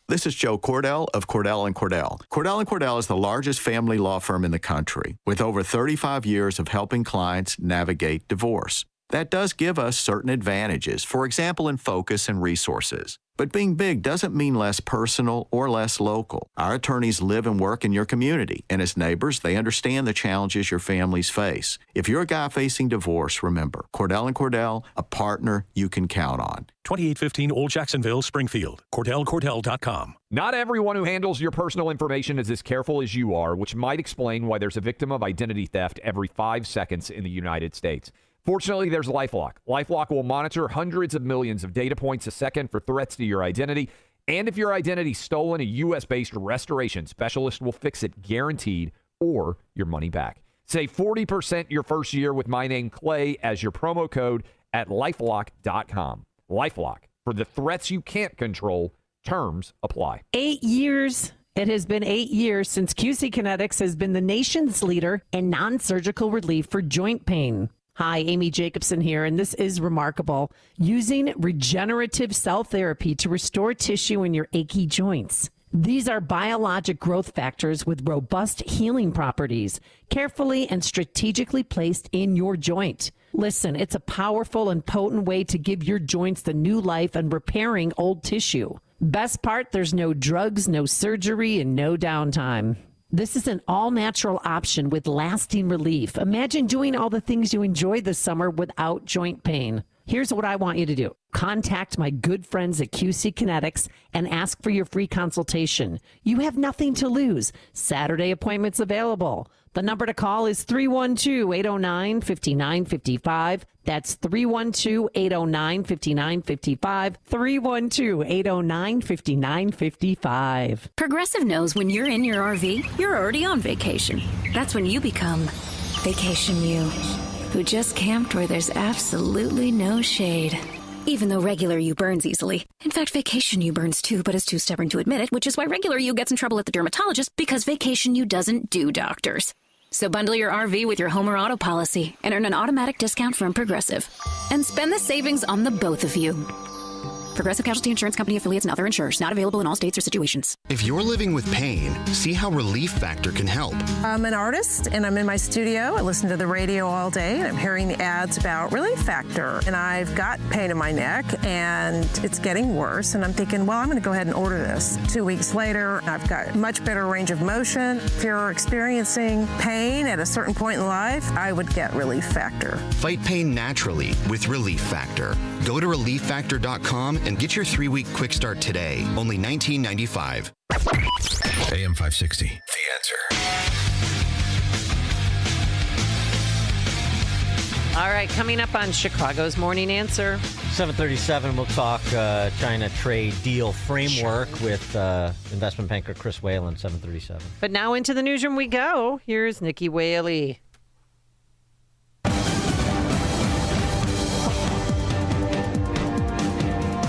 This is Joe Cordell of Cordell & Cordell. Cordell & Cordell is the largest family law firm in the country with over 35 years of helping clients navigate divorce. That does give us certain advantages, for example, in focus and resources. But being big doesn't mean less personal or less local. Our attorneys live and work in your community, and as neighbors, they understand the challenges your families face. If you're a guy facing divorce, remember, Cordell & Cordell, a partner you can count on. 2815 Old Jacksonville, Springfield. CordellCordell.com. Not everyone who handles your personal information is as careful as you are, which might explain why there's a victim of identity theft every 5 seconds in the United States. Fortunately, there's LifeLock. LifeLock will monitor hundreds of millions of data points a second for threats to your identity. And if your identity's stolen, a U.S.-based restoration specialist will fix it guaranteed, or your money back. Save 40% your first year with my name, Clay, as your promo code at LifeLock.com. LifeLock. For the threats you can't control, terms apply. 8 years. It has been 8 years since QC Kinetics has been the nation's leader in non-surgical relief for joint pain. Hi, Amy Jacobson here, and this is remarkable. Using regenerative cell therapy to restore tissue in your achy joints. These are biologic growth factors with robust healing properties, carefully and strategically placed in your joint. Listen, it's a powerful and potent way to give your joints the new life and repairing old tissue. Best part, there's no drugs, no surgery, and no downtime. This is an all-natural option with lasting relief. Imagine doing all the things you enjoyed this summer without joint pain. Here's what I want you to do. Contact my good friends at QC Kinetics and ask for your free consultation. You have nothing to lose. Saturday appointments available. The number to call is 312-809-5955. That's 312-809-5955. 312-809-5955. Progressive knows when you're in your RV, you're already on vacation. That's when you become Vacation You, who just camped where there's absolutely no shade. Even though regular you burns easily. In fact, Vacation You burns too, but is too stubborn to admit it, which is why regular you gets in trouble at the dermatologist, because Vacation You doesn't do doctors. So bundle your RV with your home or auto policy and earn an automatic discount from Progressive. And spend the savings on the both of you. Progressive Casualty Insurance Company affiliates and other insurers. Not available in all states or situations. If you're living with pain, see how Relief Factor can help. I'm an artist, and I'm in my studio. I listen to the radio all day, and I'm hearing the ads about Relief Factor. And I've got pain in my neck, and it's getting worse. And I'm thinking, well, I'm going to go ahead and order this. 2 weeks later, I've got much better range of motion. If you're experiencing pain at a certain point in life, I would get Relief Factor. Fight pain naturally with Relief Factor. Go to relieffactor.com and get your 3-week quick start today. Only $19.95. AM 560, The Answer. All right, coming up on Chicago's Morning Answer. 7:37, we'll talk China trade deal framework with investment banker Chris Whalen, 7:37. But now into the newsroom we go. Here's Nikki Whaley.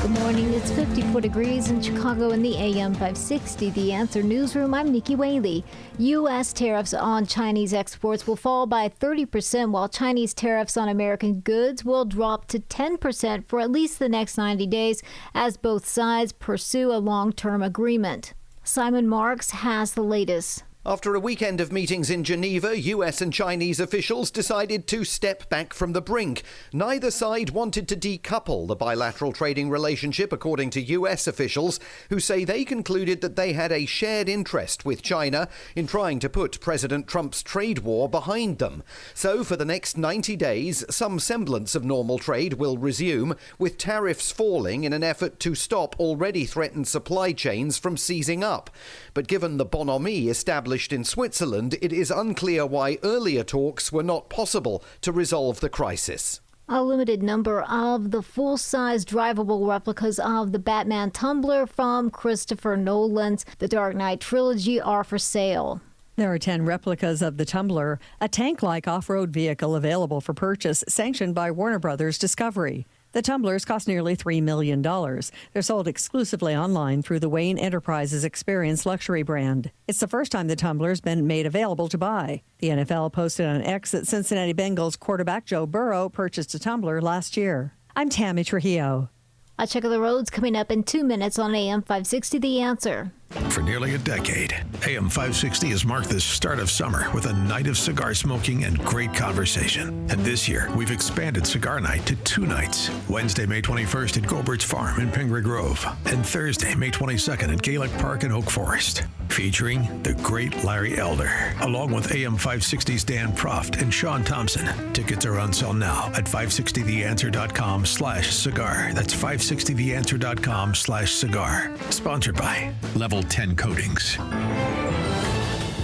Good morning. It's 54 degrees in Chicago in the AM 560. The Answer Newsroom. I'm Nikki Whaley. U.S. tariffs on Chinese exports will fall by 30%, while Chinese tariffs on American goods will drop to 10% for at least the next 90 days as both sides pursue a long-term agreement. Simon Marks has the latest. After a weekend of meetings in Geneva, U.S. and Chinese officials decided to step back from the brink. Neither side wanted to decouple the bilateral trading relationship, according to U.S. officials, who say they concluded that they had a shared interest with China in trying to put President Trump's trade war behind them. So for the next 90 days, some semblance of normal trade will resume, with tariffs falling in an effort to stop already threatened supply chains from seizing up. But given the bonhomie established in Switzerland, it is unclear why earlier talks were not possible to resolve the crisis. A limited number of the full-size drivable replicas of the Batman tumbler from Christopher Nolan's The Dark Knight trilogy are for sale. There are 10 replicas of the Tumbler, a tank-like off-road vehicle available for purchase, sanctioned by Warner Brothers Discovery. The tumblers cost nearly $3 million. They're sold exclusively online through the Wayne Enterprises Experience luxury brand. It's the first time the tumbler's been made available to buy. The NFL posted on X that Cincinnati Bengals quarterback Joe Burrow purchased a tumbler last year. I'm Tammy Trujillo. A check of the roads coming up in 2 minutes on AM 560 The Answer. For nearly a decade, AM 560 has marked the start of summer with a night of cigar smoking and great conversation. And this year, we've expanded Cigar Night to 2 nights. Wednesday, May 21st at Gobert's Farm in Pingree Grove. And Thursday, May 22nd at Gaelic Park in Oak Forest. Featuring the great Larry Elder, along with AM 560's Dan Proft and Sean Thompson. Tickets are on sale now at 560theanswer.com/cigar. That's 560theanswer.com/cigar. Sponsored by Level 10 Coatings.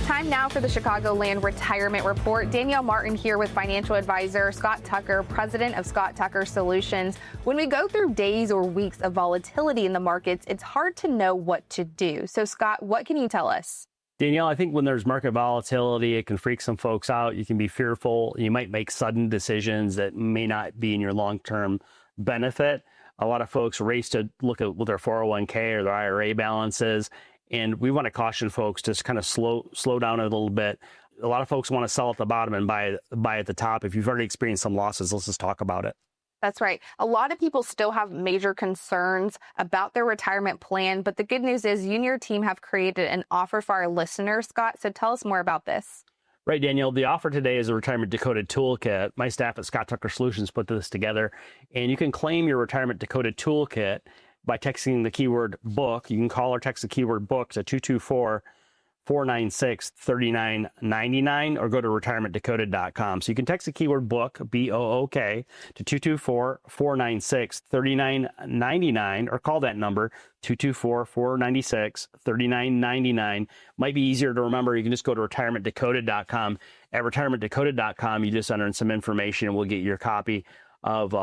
Time now for the Chicagoland Retirement Report. Danielle Martin here with financial advisor Scott Tucker, president of Scott Tucker Solutions. When we go through days or weeks of volatility in the markets, it's hard to know what to do. So, Scott, what can you tell us? Danielle, I think when there's market volatility, it can freak some folks out. You can be fearful. You might make sudden decisions that may not be in your long-term benefit. A lot of folks race to look at what their 401k or their IRA balances, and we want to caution folks to kind of slow down a little bit. A lot of folks want to sell at the bottom and buy at the top. If you've already experienced some losses, let's just talk about it. That's right. A lot of people still have major concerns about their retirement plan, but the good news is you and your team have created an offer for our listeners, Scott. So tell us more about this. Right, Danielle. The offer today is a Retirement Decoded Toolkit. My staff at Scott Tucker Solutions put this together, and you can claim your Retirement Decoded Toolkit by texting the keyword book. You can call or text the keyword book to 224-496-3999 or go to retirementdecoded.com. So you can text the keyword book, B-O-O-K, to 224-496-3999 or call that number, 224-496-3999. Might be easier to remember. You can just go to retirementdecoded.com. At retirementdecoded.com, you just enter in some information and we'll get your copy of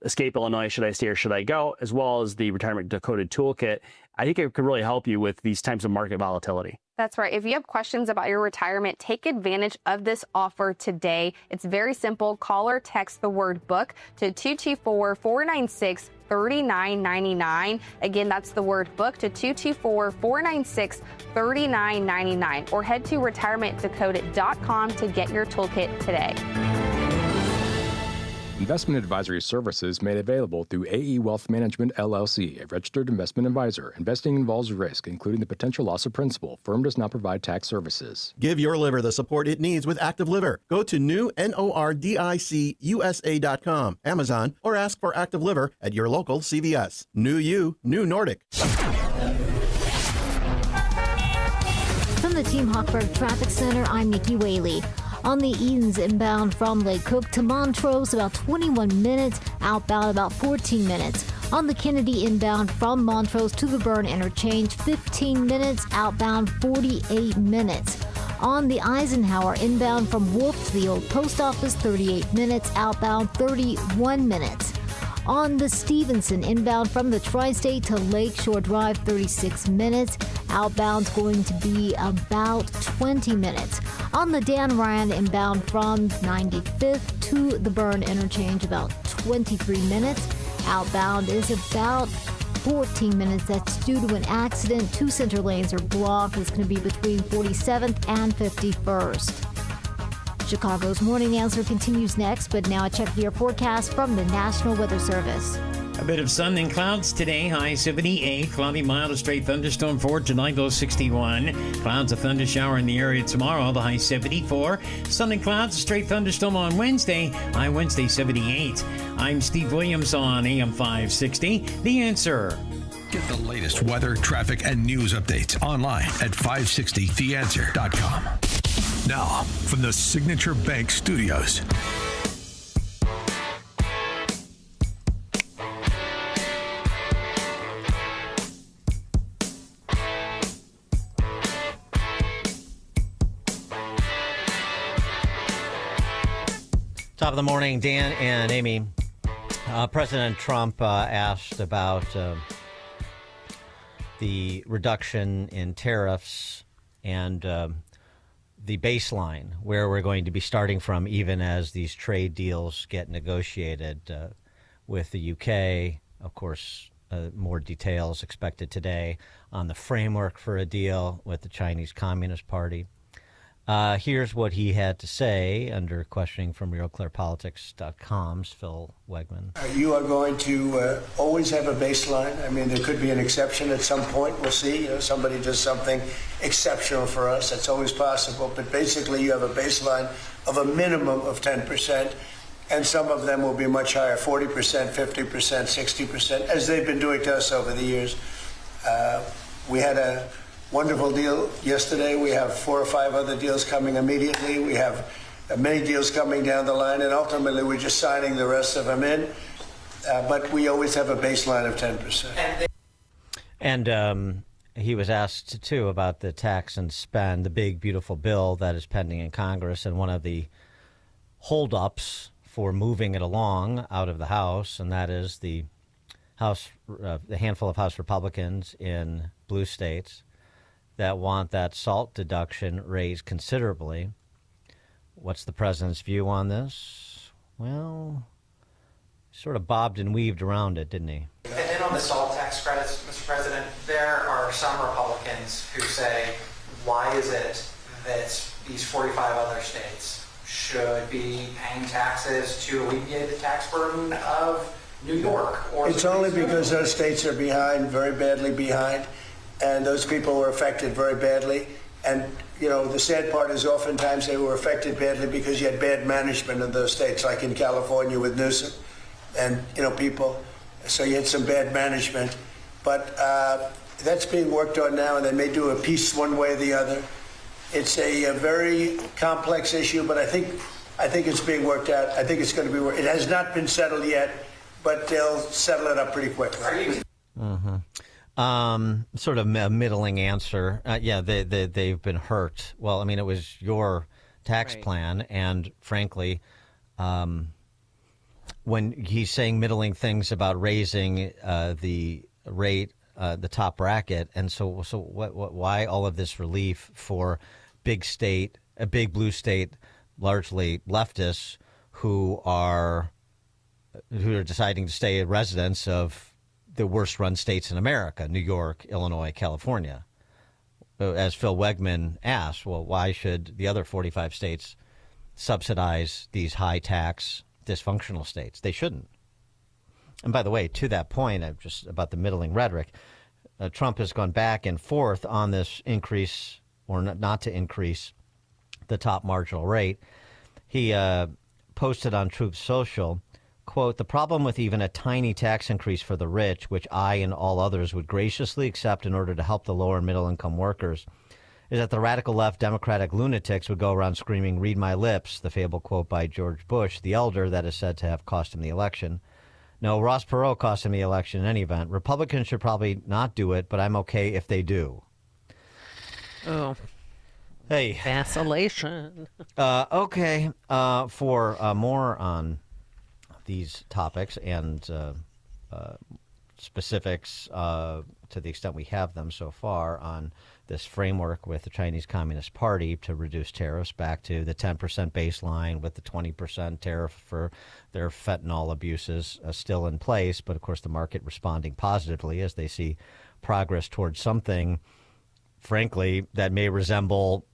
Escape Illinois, Should I Stay or Should I Go, as well as the Retirement Decoded Toolkit. I think it could really help you with these types of market volatility. That's right. If you have questions about your retirement, take advantage of this offer today. It's very simple. Call or text the word book to 224-496-3999. Again, that's the word book to 224-496-3999 or head to retirementdecoded.com to get your toolkit today. Investment advisory services made available through AE Wealth Management, LLC, a registered investment advisor. Investing involves risk, including the potential loss of principal. Firm does not provide tax services. Give your liver the support it needs with Active Liver. Go to NORDICUSA.com, Amazon, or ask for Active Liver at your local CVS. New you, new Nordic. From the Team Hochberg Traffic Center, I'm Nikki Whaley. On the Edens inbound from Lake Cook to Montrose, about 21 minutes. Outbound, about 14 minutes. On the Kennedy inbound from Montrose to the Burn Interchange, 15 minutes. Outbound, 48 minutes. On the Eisenhower inbound from Wolf to the Old Post Office, 38 minutes. Outbound, 31 minutes. On the Stevenson inbound from the Tri-State to Lakeshore Drive, 36 minutes. Outbound's going to be about 20 minutes. On the Dan Ryan inbound from 95th to the Burn Interchange, about 23 minutes. Outbound is about 14 minutes. That's due to an accident. 2 center lanes are blocked. It's going to be between 47th and 51st. Chicago's Morning Answer continues next, but now a check of your forecast from the National Weather Service. A bit of sun and clouds today, high 78. Cloudy, mild to straight thunderstorm forward tonight, low 61. Clouds, a thunder shower in the area tomorrow, the high 74. Sun and clouds, a straight thunderstorm on Wednesday, high Wednesday 78. I'm Steve Williams on AM 560. The Answer. Get the latest weather, traffic, and news updates online at 560theanswer.com. Now, from the Signature Bank Studios. Top of the morning, Dan and Amy. President Trump asked about the reduction in tariffs and the baseline, where we're going to be starting from, even as these trade deals get negotiated with the UK. Of course, more details expected today on the framework for a deal with the Chinese Communist Party. Here's what he had to say under questioning from RealClearPolitics.com's Phil Wegman. You are going to always have a baseline. I mean, there could be an exception at some point. We'll see. You know, somebody does something exceptional for us. That's always possible. But basically, you have a baseline of a minimum of 10%, and some of them will be much higher, 40%, 50%, 60%, as they've been doing to us over the years. We had a wonderful deal yesterday. We have 4 or 5 other deals coming immediately. We have many deals coming down the line, and ultimately we're just signing the rest of them in. But we always have a baseline of 10%. And he was asked, too, about the tax and spend, the big, beautiful bill that is pending in Congress, and one of the holdups for moving it along out of the House, and that is the handful of House Republicans in blue states that want that SALT deduction raised considerably. What's the president's view on this? Well, sort of bobbed and weaved around it, didn't he? And then on the SALT tax credits, Mr. President, there are some Republicans who say, why is it that these 45 other states should be paying taxes to alleviate the tax burden of New York? Or it's only because those states are behind, very badly behind. And those people were affected very badly. And, you know, the sad part is oftentimes they were affected badly because you had bad management in those states, like in California with Newsroom and, you know, people. So you had some bad management. But that's being worked on now, and they may do a piece one way or the other. It's a very complex issue, but I think it's being worked out. I think it's going to be worked. It has not been settled yet, but they'll settle it up pretty quickly. Sort of a middling answer. Yeah, they've been hurt. Well, I mean, it was your tax plan, and frankly, when he's saying middling things about raising the rate, the top bracket, and so why all of this relief for big state, a big blue state, largely leftists who are deciding to stay residents of the worst run states in America, New York, Illinois, California. As Phil Wegman asked, well, why should the other 45 states subsidize these high tax dysfunctional states? They shouldn't. And by the way, to that point, just about the middling rhetoric, Trump has gone back and forth on this increase or not to increase the top marginal rate. He posted on Truth Social, quote, "The problem with even a tiny tax increase for the rich, which I and all others would graciously accept in order to help the lower and middle income workers, is that the radical left Democratic lunatics would go around screaming, 'Read my lips,' the fabled quote by George Bush, the elder, that is said to have cost him the election. No, Ross Perot cost him the election in any event. Republicans should probably not do it, but I'm okay if they do." Oh. Hey. Vacillation. Okay. For more on these topics and specifics to the extent we have them so far on this framework with the Chinese Communist Party to reduce tariffs back to the 10% baseline with the 20% tariff for their fentanyl abuses still in place. But, of course, the market responding positively as they see progress towards something, frankly, that may resemble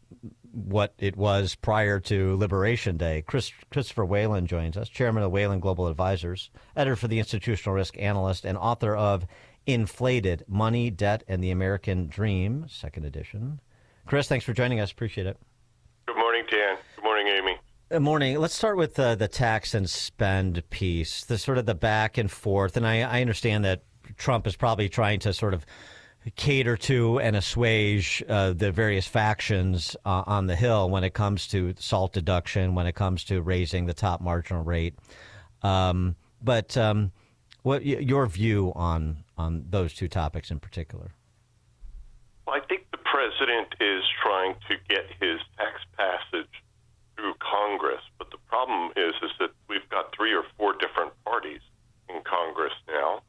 what it was prior to Liberation Day. Christopher Whalen joins us, chairman of Whalen Global Advisors, editor for the Institutional Risk Analyst, and author of Inflated: Money, Debt, and the American Dream, second edition. Chris, thanks for joining us. Appreciate it. Good morning, Dan. Good morning, Amy. Good morning. Let's start with the tax and spend piece, the sort of the back and forth. And I understand that Trump is probably trying to sort of cater to and assuage the various factions on the Hill when it comes to SALT deduction, when it comes to raising the top marginal rate. But what your view on those two topics in particular? Well, I think the president is trying to get his tax passage through Congress, but the problem is that we've got 3 or 4 different parties in Congress now.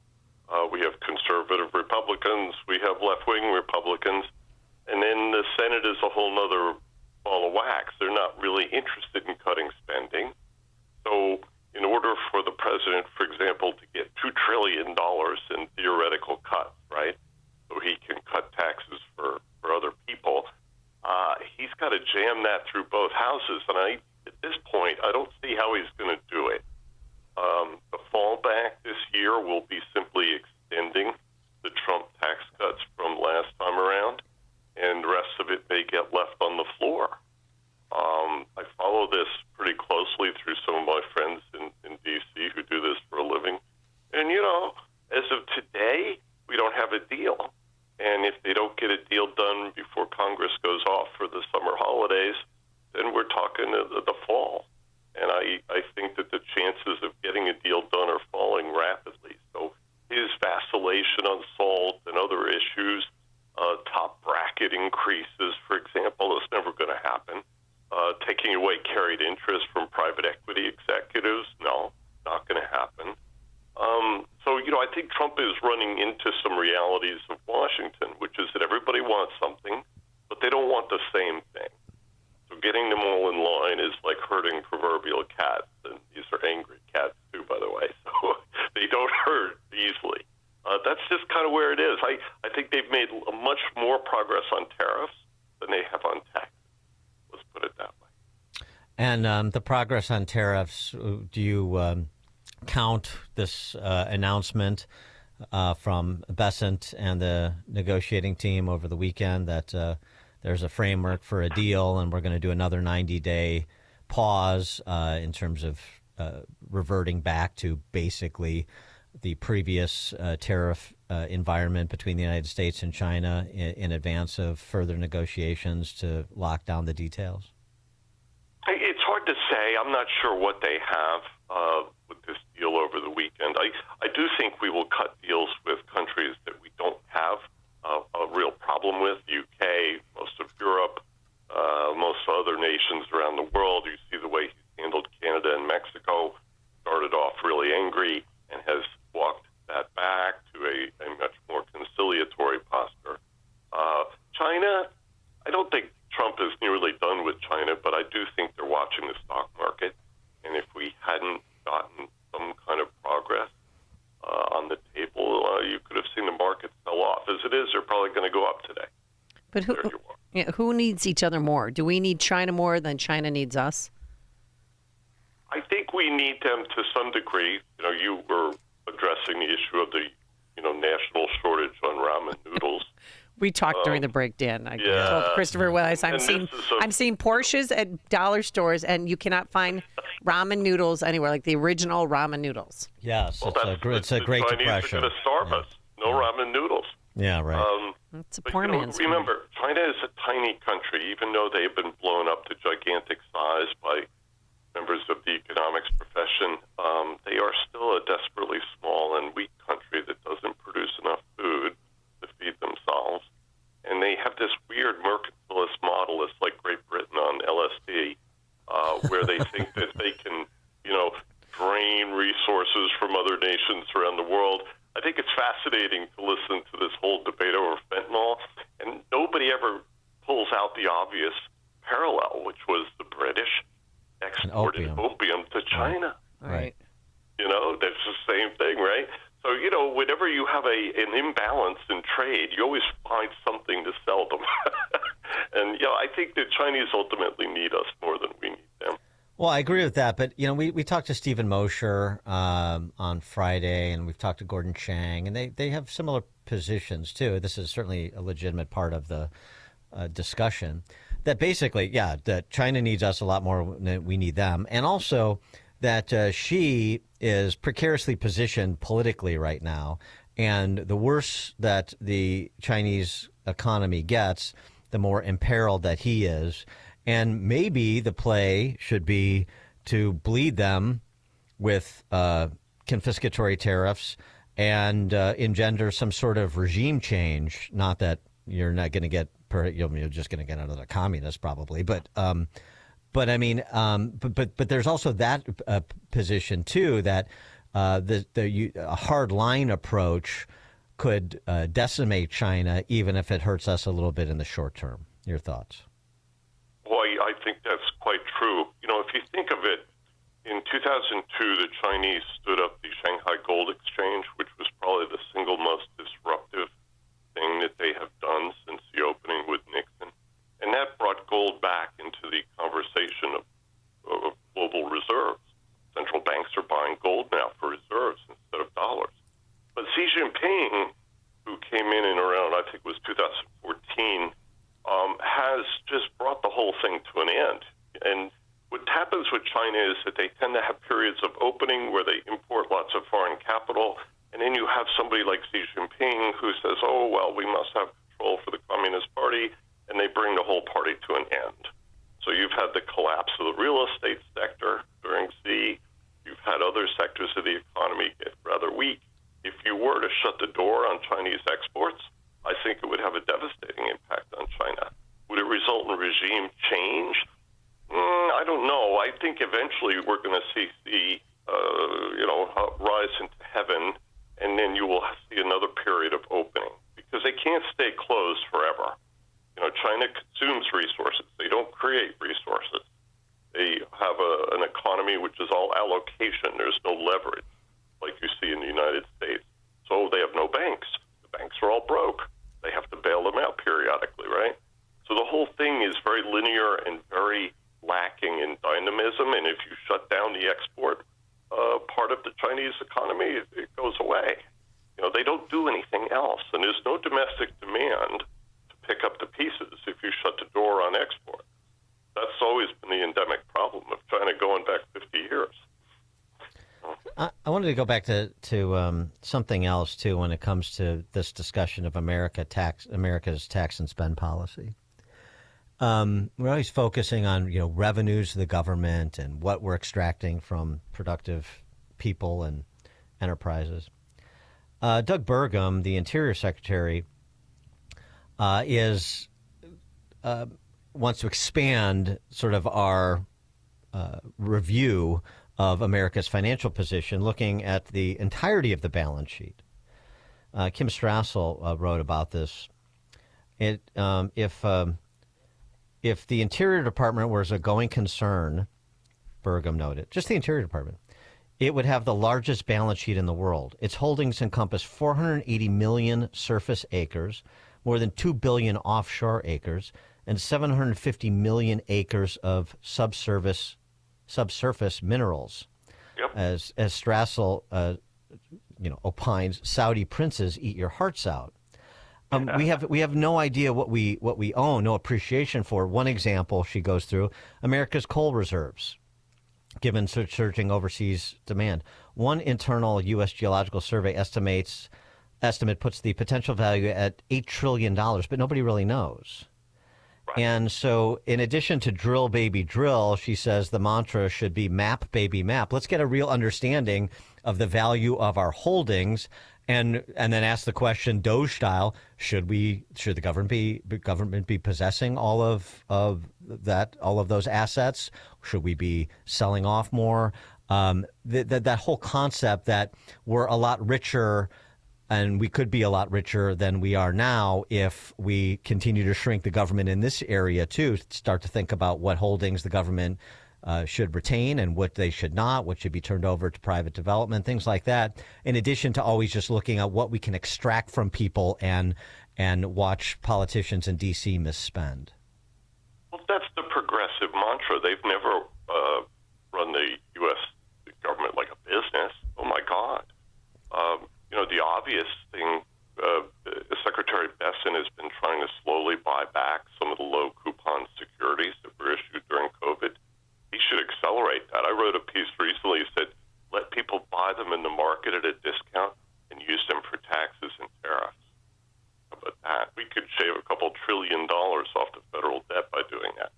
We have conservative Republicans, we have left-wing Republicans, and then the Senate is a whole nother ball of wax. They're not really interested in cutting spending. So in order for the president, for example, to get $2 trillion in theoretical cuts, right, so he can cut taxes for other people, he's got to jam that through both houses. And at this point, I don't see how he's going to do it. The fallback this year will be simply extending the Trump tax cuts from last time around, and the rest of it may get left on the floor. I follow this pretty closely through some of my friends in D.C. who do this for a living. And, you know, as of today, we don't have a deal. And if they don't get a deal done before Congress goes off for the summer holidays, then we're talking the fall. And I think that the chances of getting a deal done are falling rapidly. So his vacillation on SALT and other issues, top bracket increases, for example, is never going to happen. Taking away carried interest from private equity executives, no, not going to happen. So, you know, I think Trump is running into some realities of Washington, which is that everybody wants something, but they don't want the same thing. So getting them all in line is like herding proverbial cats, and these are angry cats too, by the way, so they don't herd easily. That's just kind of where it is. I think they've made much more progress on tariffs than they have on taxes. Let's put it that way. And the progress on tariffs, do you count this announcement from Besant and the negotiating team over the weekend that there's a framework for a deal, and we're going to do another 90-day pause in terms of reverting back to basically the previous tariff environment between the United States and China in advance of further negotiations to lock down the details? It's hard to say. I'm not sure what they have with this deal over the weekend. I do think we will cut deals with countries that we don't have a real problem with. UK, most of Europe, most other nations around the world. You see the way he's handled Canada and Mexico. Started off really angry and has walked that back to a much more conciliatory posture. China, I don't think Trump is nearly done with China, but I do think they're watching the stock market. And if we hadn't gotten some kind of progress on the table, you could have seen the market sell off. As it is, they're probably going to go up today. But who needs each other more? Do we need China more than China needs us? I think we need them to some degree. You were addressing the issue of the, national shortage on ramen noodles. We talked during the break, Dan. I told Christopher Willis, I'm seeing Porsches at dollar stores, and you cannot find ramen noodles anywhere, like the original ramen noodles. Yes, it's a great depression. depression. Chinese are going to starve us. No ramen noodles. Yeah, right. It's a poor man's food. Remember, China is a tiny country, even though they have been blown up to gigantic size by members of the economics profession. They are still a desperately small and weak country that doesn't produce enough food to feed themselves. And they have this weird mercantilist model. It's like Great Britain on LSD, where they think that they can, drain resources from other nations around the world. I think it's fascinating to listen to this whole debate over fentanyl, and nobody ever pulls out the obvious parallel, which was the British exported opium to China. Right. That's the same thing, right? So, whenever you have an imbalance in trade, you always find something to sell them. And, I think the Chinese ultimately need us more than we need them. Well, I agree with that. But, we talked to Stephen Mosher on Friday, and we've talked to Gordon Chang, and they have similar positions, too. This is certainly a legitimate part of the discussion. That basically, that China needs us a lot more than we need them. And also that she is precariously positioned politically right now. And the worse that the Chinese economy gets, the more imperiled that he is. And maybe the play should be to bleed them with confiscatory tariffs and engender some sort of regime change. Not that you're not going to get, you're just going to get another communist probably, but there's also that position too, that a hard line approach could decimate China, even if it hurts us a little bit in the short term. Your thoughts? Well, I think that's quite true. If you think of it, in 2002, the Chinese stood up the Shanghai Gold Exchange, which was probably the single most disruptive thing that they have done since the opening with Nixon. And that brought gold back into the conversation of global reserves. Central banks are buying gold now for reserves instead of dollars. But Xi Jinping, who came in around, I think it was 2014, has just brought the whole thing to an end. And what happens with China is that they tend to have periods of opening where they import lots of foreign capital, and then you have somebody like Xi Jinping who says, oh, well, we must have control for the Communist Party, and they bring the whole party to an end. So you've had the collapse of the real estate sector during Xi. You've had other sectors of the economy get rather weak. If you were to shut the door on Chinese exports, I think it would have a devastating impact on China. Would it result in regime change? I don't know. I think eventually we're going to see Xi, rise into heaven, and then you will see another period of opening, because they can't stay closed forever. China consumes resources. They don't create resources. They have an economy which is all allocation. There's no leverage like you see in the United States. So they have no banks. The banks are all broke. They have to bail them out periodically, right? So the whole thing is very linear and very lacking in dynamism. And if you shut down the export part of the Chinese economy, it goes away. They don't do anything else. And there's no domestic demand to pick up the pieces if you shut the door on export. That's always been the endemic problem of China going back 50 years. I wanted to go back to something else, too, when it comes to this discussion of America's tax and spend policy. We're always focusing on, revenues of the government and what we're extracting from productive people and enterprises. Doug Burgum, the Interior Secretary, wants to expand sort of our review of America's financial position, looking at the entirety of the balance sheet. Kim Strassel wrote about this. If the Interior Department was a going concern, Burgum noted, just the Interior Department, it would have the largest balance sheet in the world. Its holdings encompass 480 million surface acres, more than 2 billion offshore acres, and 750 million acres of subsurface minerals. Yep. As Strassel, opines, Saudi princes eat your hearts out. We have no idea what we own, no appreciation for. One example she goes through: America's coal reserves, given surging overseas demand. One internal U.S. Geological Survey estimate puts the potential value at $8 trillion, but nobody really knows. Right. And so in addition to drill, baby, drill, she says the mantra should be map, baby, map. Let's get a real understanding of the value of our holdings and then ask the question, Doge style, should the government be possessing all of those assets? Should we be selling off more? That whole concept that we're a lot richer and we could be a lot richer than we are now if we continue to shrink the government in this area, too. Start to think about what holdings the government should retain and what they should not, what should be turned over to private development, things like that, in addition to always just looking at what we can extract from people and watch politicians in D.C. misspend. Well, that's the progressive mantra. They've never run the U.S. government like a business. Oh, my God. The obvious thing, Secretary Besson has been trying to slowly buy back some of the low-coupon securities that were issued during COVID. He should accelerate that. I wrote a piece recently that said, let people buy them in the market at a discount and use them for taxes and tariffs. How about that? We could shave a couple $1 trillion off the federal debt by doing that.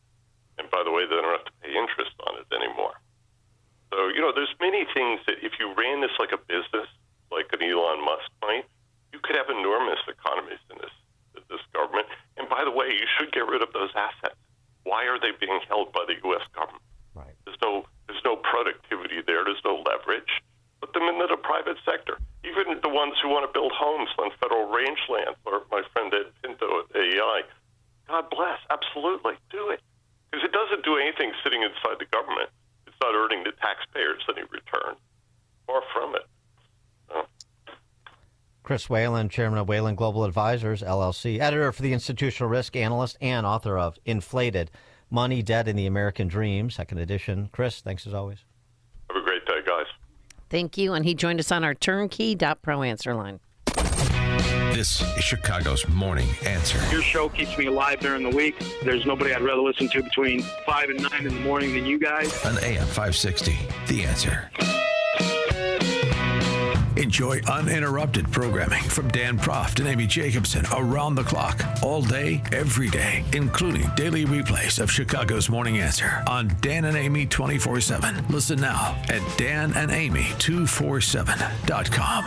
And by the way, they don't have to pay interest on it anymore. So, there's many things that if you ran this like a business, like an Elon Musk might, you could have enormous economies in this government. And by the way, you should get rid of those assets. Why are they being held by the U.S. government? Right. There's no productivity there. There's no leverage. Put them into the private sector. Even the ones who want to build homes on federal rangeland, or my friend Ed Pinto at AEI. God bless. Absolutely. Do it. Because it doesn't do anything sitting inside the government. It's not earning the taxpayers any return. Far from it. Chris Whalen, chairman of Whalen Global Advisors, LLC, editor for the Institutional Risk Analyst, and author of Inflated: Money, Debt, and the American Dream, second edition. Chris, thanks as always. Have a great day, guys. Thank you. And he joined us on our turnkey.pro answer line. This is Chicago's Morning Answer. Your show keeps me alive during the week. There's nobody I'd rather listen to between 5 and 9 in the morning than you guys. On AM 560, The Answer. Enjoy uninterrupted programming from Dan Proft and Amy Jacobson around the clock, all day, every day, including daily replays of Chicago's Morning Answer on Dan and Amy 24/7. Listen now at danandamy247.com.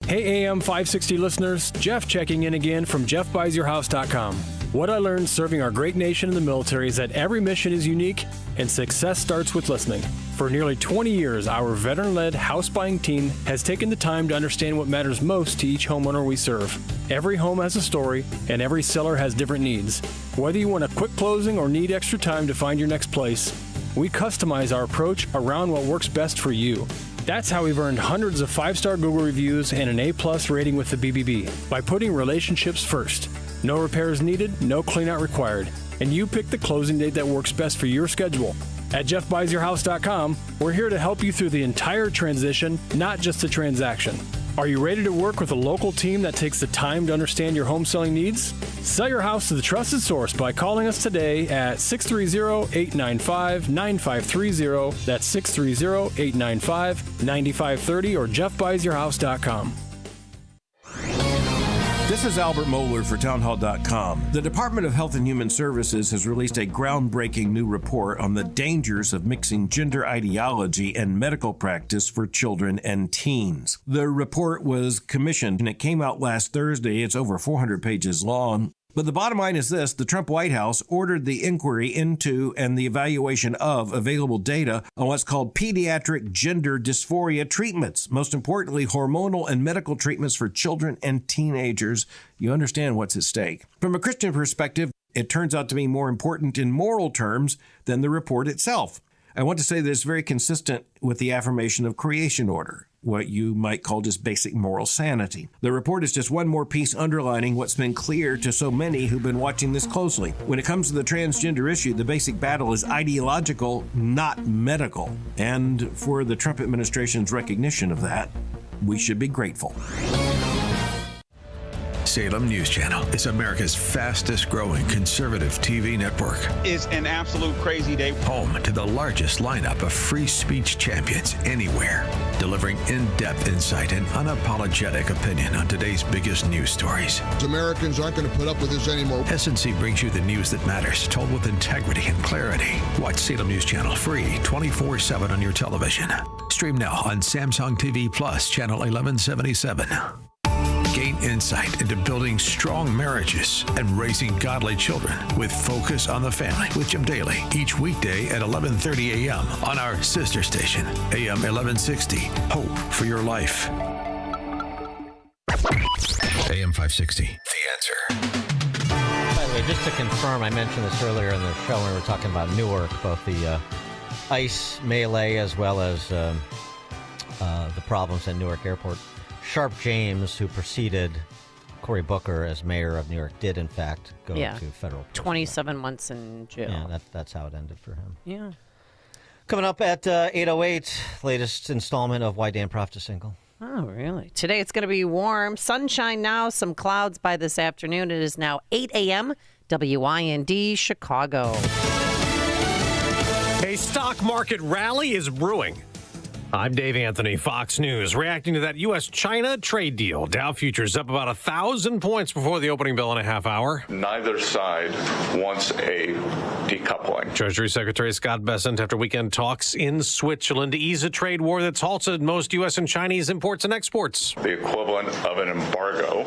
Hey AM 560 listeners, Jeff checking in again from jeffbuysyourhouse.com. What I learned serving our great nation in the military is that every mission is unique and success starts with listening. For nearly 20 years, our veteran-led house buying team has taken the time to understand what matters most to each homeowner we serve. Every home has a story, and every seller has different needs. Whether you want a quick closing or need extra time to find your next place, we customize our approach around what works best for you. That's how we've earned hundreds of 5-star Google reviews and an A+ rating with the BBB, by putting relationships first. No repairs needed, no cleanout required, and you pick the closing date that works best for your schedule. At jeffbuysyourhouse.com, we're here to help you through the entire transition, not just the transaction. Are you ready to work with a local team that takes the time to understand your home selling needs? Sell your house to the trusted source by calling us today at 630-895-9530. That's 630-895-9530 or jeffbuysyourhouse.com. This is Albert Mohler for townhall.com. The Department of Health and Human Services has released a groundbreaking new report on the dangers of mixing gender ideology and medical practice for children and teens. The report was commissioned and it came out last Thursday. It's over 400 pages long. But the bottom line is this: the Trump White House ordered the inquiry into and the evaluation of available data on what's called pediatric gender dysphoria treatments. Most importantly, hormonal and medical treatments for children and teenagers. You understand what's at stake. From a Christian perspective, it turns out to be more important in moral terms than the report itself. I want to say that it's very consistent with the affirmation of creation order, what you might call just basic moral sanity. The report is just one more piece underlining what's been clear to so many who've been watching this closely. When it comes to the transgender issue, the basic battle is ideological, not medical. And for the Trump administration's recognition of that, we should be grateful. Salem News Channel is America's fastest growing conservative TV network. It's an absolute crazy day. Home to the largest lineup of free speech champions anywhere, delivering in-depth insight and unapologetic opinion on today's biggest news stories. Americans aren't going to put up with this anymore. SNC brings you the news that matters, told with integrity and clarity. Watch Salem News Channel free 24/7 on your television. Stream now on Samsung TV Plus, channel 1177. Gain insight into building strong marriages and raising godly children with Focus on the Family with Jim Daly each weekday at 11:30 a.m. on our sister station, AM 1160. Hope for your life. AM 560. The Answer. By the way, just to confirm, I mentioned this earlier in the show when we were talking about Newark, both the ICE melee as well as the problems at Newark Airport. Sharp James, who preceded Cory Booker as mayor of New York, did in fact go to federal prison. 27 months in jail. Yeah, that's how it ended for him. Yeah. Coming up at 8:08, latest installment of Why Dan Prof to Single. Oh, really? Today it's going to be warm. Sunshine now, some clouds by this afternoon. It is now 8 a.m. WIND, Chicago. A stock market rally is brewing. I'm Dave Anthony, Fox News. Reacting to that U.S.-China trade deal. Dow futures up about 1,000 points before the opening bell in a half hour. Neither side wants a decoupling. Treasury Secretary Scott Bessent after weekend talks in Switzerland to ease a trade war that's halted most U.S. and Chinese imports and exports. The equivalent of an embargo,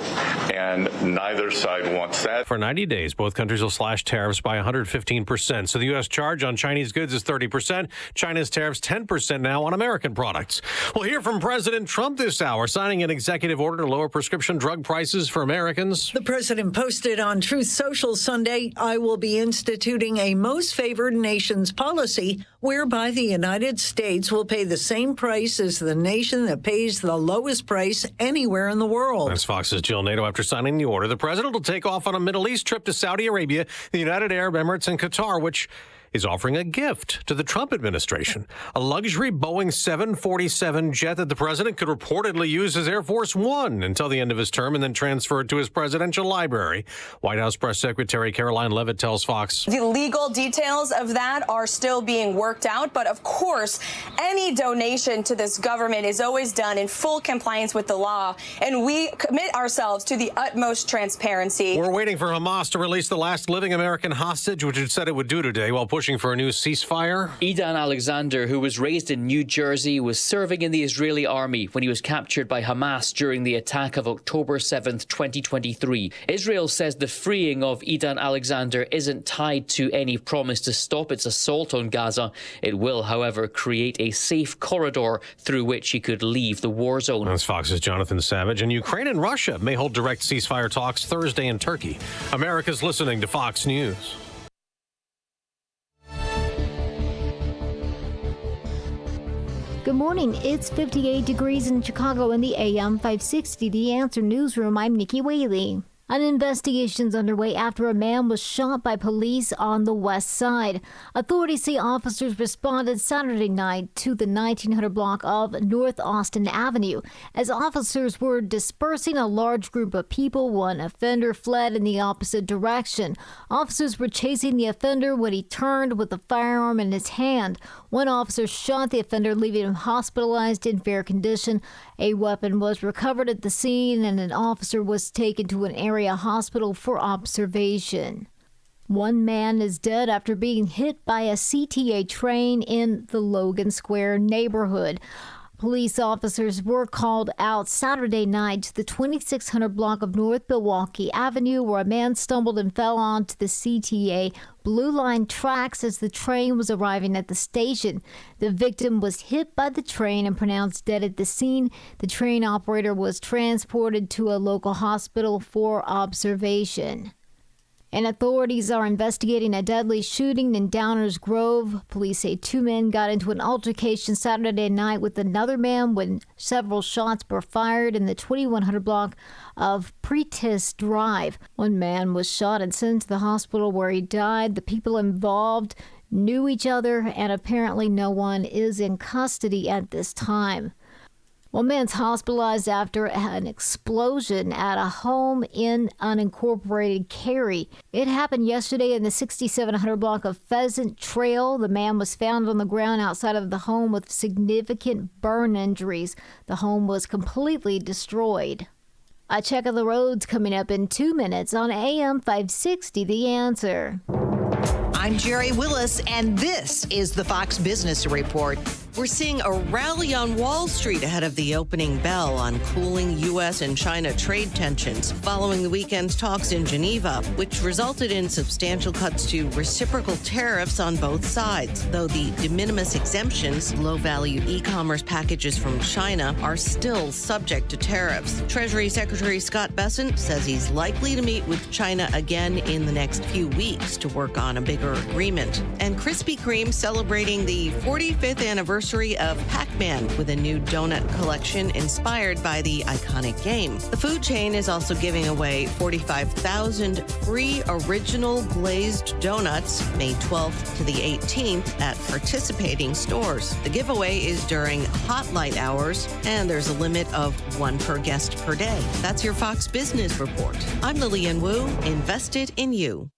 and neither side wants that. For 90 days, both countries will slash tariffs by 115%. So the U.S. charge on Chinese goods is 30%. China's tariffs 10% now on American products. We'll hear from President Trump this hour, signing an executive order to lower prescription drug prices for Americans. The president posted on Truth Social Sunday, I will be instituting a most favored nations policy whereby the United States will pay the same price as the nation that pays the lowest price anywhere in the world. That's Fox's Jill Nato. After signing the order, the president will take off on a Middle East trip to Saudi Arabia, the United Arab Emirates, and Qatar, which is offering a gift to the Trump administration, a luxury Boeing 747 jet that the president could reportedly use as Air Force One until the end of his term and then transfer it to his presidential library. White House Press Secretary Caroline Leavitt tells Fox. The legal details of that are still being worked out, but of course, any donation to this government is always done in full compliance with the law, and we commit ourselves to the utmost transparency. We're waiting for Hamas to release the last living American hostage, which it said it would do today, while pushing for a new ceasefire. Idan Alexander, who was raised in New Jersey, was serving in the Israeli army when he was captured by Hamas during the attack of October 7th, 2023. Israel says the freeing of Idan Alexander isn't tied to any promise to stop its assault on Gaza. It will, however, create a safe corridor through which he could leave the war zone. That's Fox's Jonathan Savage. And Ukraine and Russia may hold direct ceasefire talks Thursday in Turkey. America's listening to Fox News. Good morning. It's 58 degrees in Chicago in the AM 560 The Answer Newsroom. I'm Nikki Whaley. An investigation is underway after a man was shot by police on the west side. Authorities say officers responded Saturday night to the 1900 block of North Austin Avenue. As officers were dispersing a large group of people, one offender fled in the opposite direction. Officers were chasing the offender when he turned with a firearm in his hand. One officer shot the offender, leaving him hospitalized in fair condition. A weapon was recovered at the scene, and an officer was taken to an area hospital for observation. One man is dead after being hit by a CTA train in the Logan Square neighborhood. Police officers were called out Saturday night to the 2600 block of North Milwaukee Avenue, where a man stumbled and fell onto the CTA Blue Line tracks as the train was arriving at the station. The victim was hit by the train and pronounced dead at the scene. The train operator was transported to a local hospital for observation. And authorities are investigating a deadly shooting in Downers Grove. Police say two men got into an altercation Saturday night with another man when several shots were fired in the 2100 block of Pretis Drive. One man was shot and sent to the hospital where he died. The people involved knew each other, and apparently no one is in custody at this time. One man's hospitalized after an explosion at a home in unincorporated Cary. It happened yesterday in the 6700 block of Pheasant Trail. The man was found on the ground outside of the home with significant burn injuries. The home was completely destroyed. A check of the roads coming up in 2 minutes on AM 560, The Answer. I'm Jerry Willis, and this is the Fox Business Report. We're seeing a rally on Wall Street ahead of the opening bell on cooling U.S. and China trade tensions following the weekend's talks in Geneva, which resulted in substantial cuts to reciprocal tariffs on both sides. Though the de minimis exemptions, low-value e-commerce packages from China, are still subject to tariffs. Treasury Secretary Scott Bessent says he's likely to meet with China again in the next few weeks to work on a bigger agreement. And Krispy Kreme celebrating the 45th anniversary of Pac-Man with a new donut collection inspired by the iconic game. The food chain is also giving away 45,000 free original glazed donuts May 12th to the 18th at participating stores. The giveaway is during hot light hours, and there's a limit of one per guest per day. That's your Fox Business Report. I'm Lillian Wu, invested in you.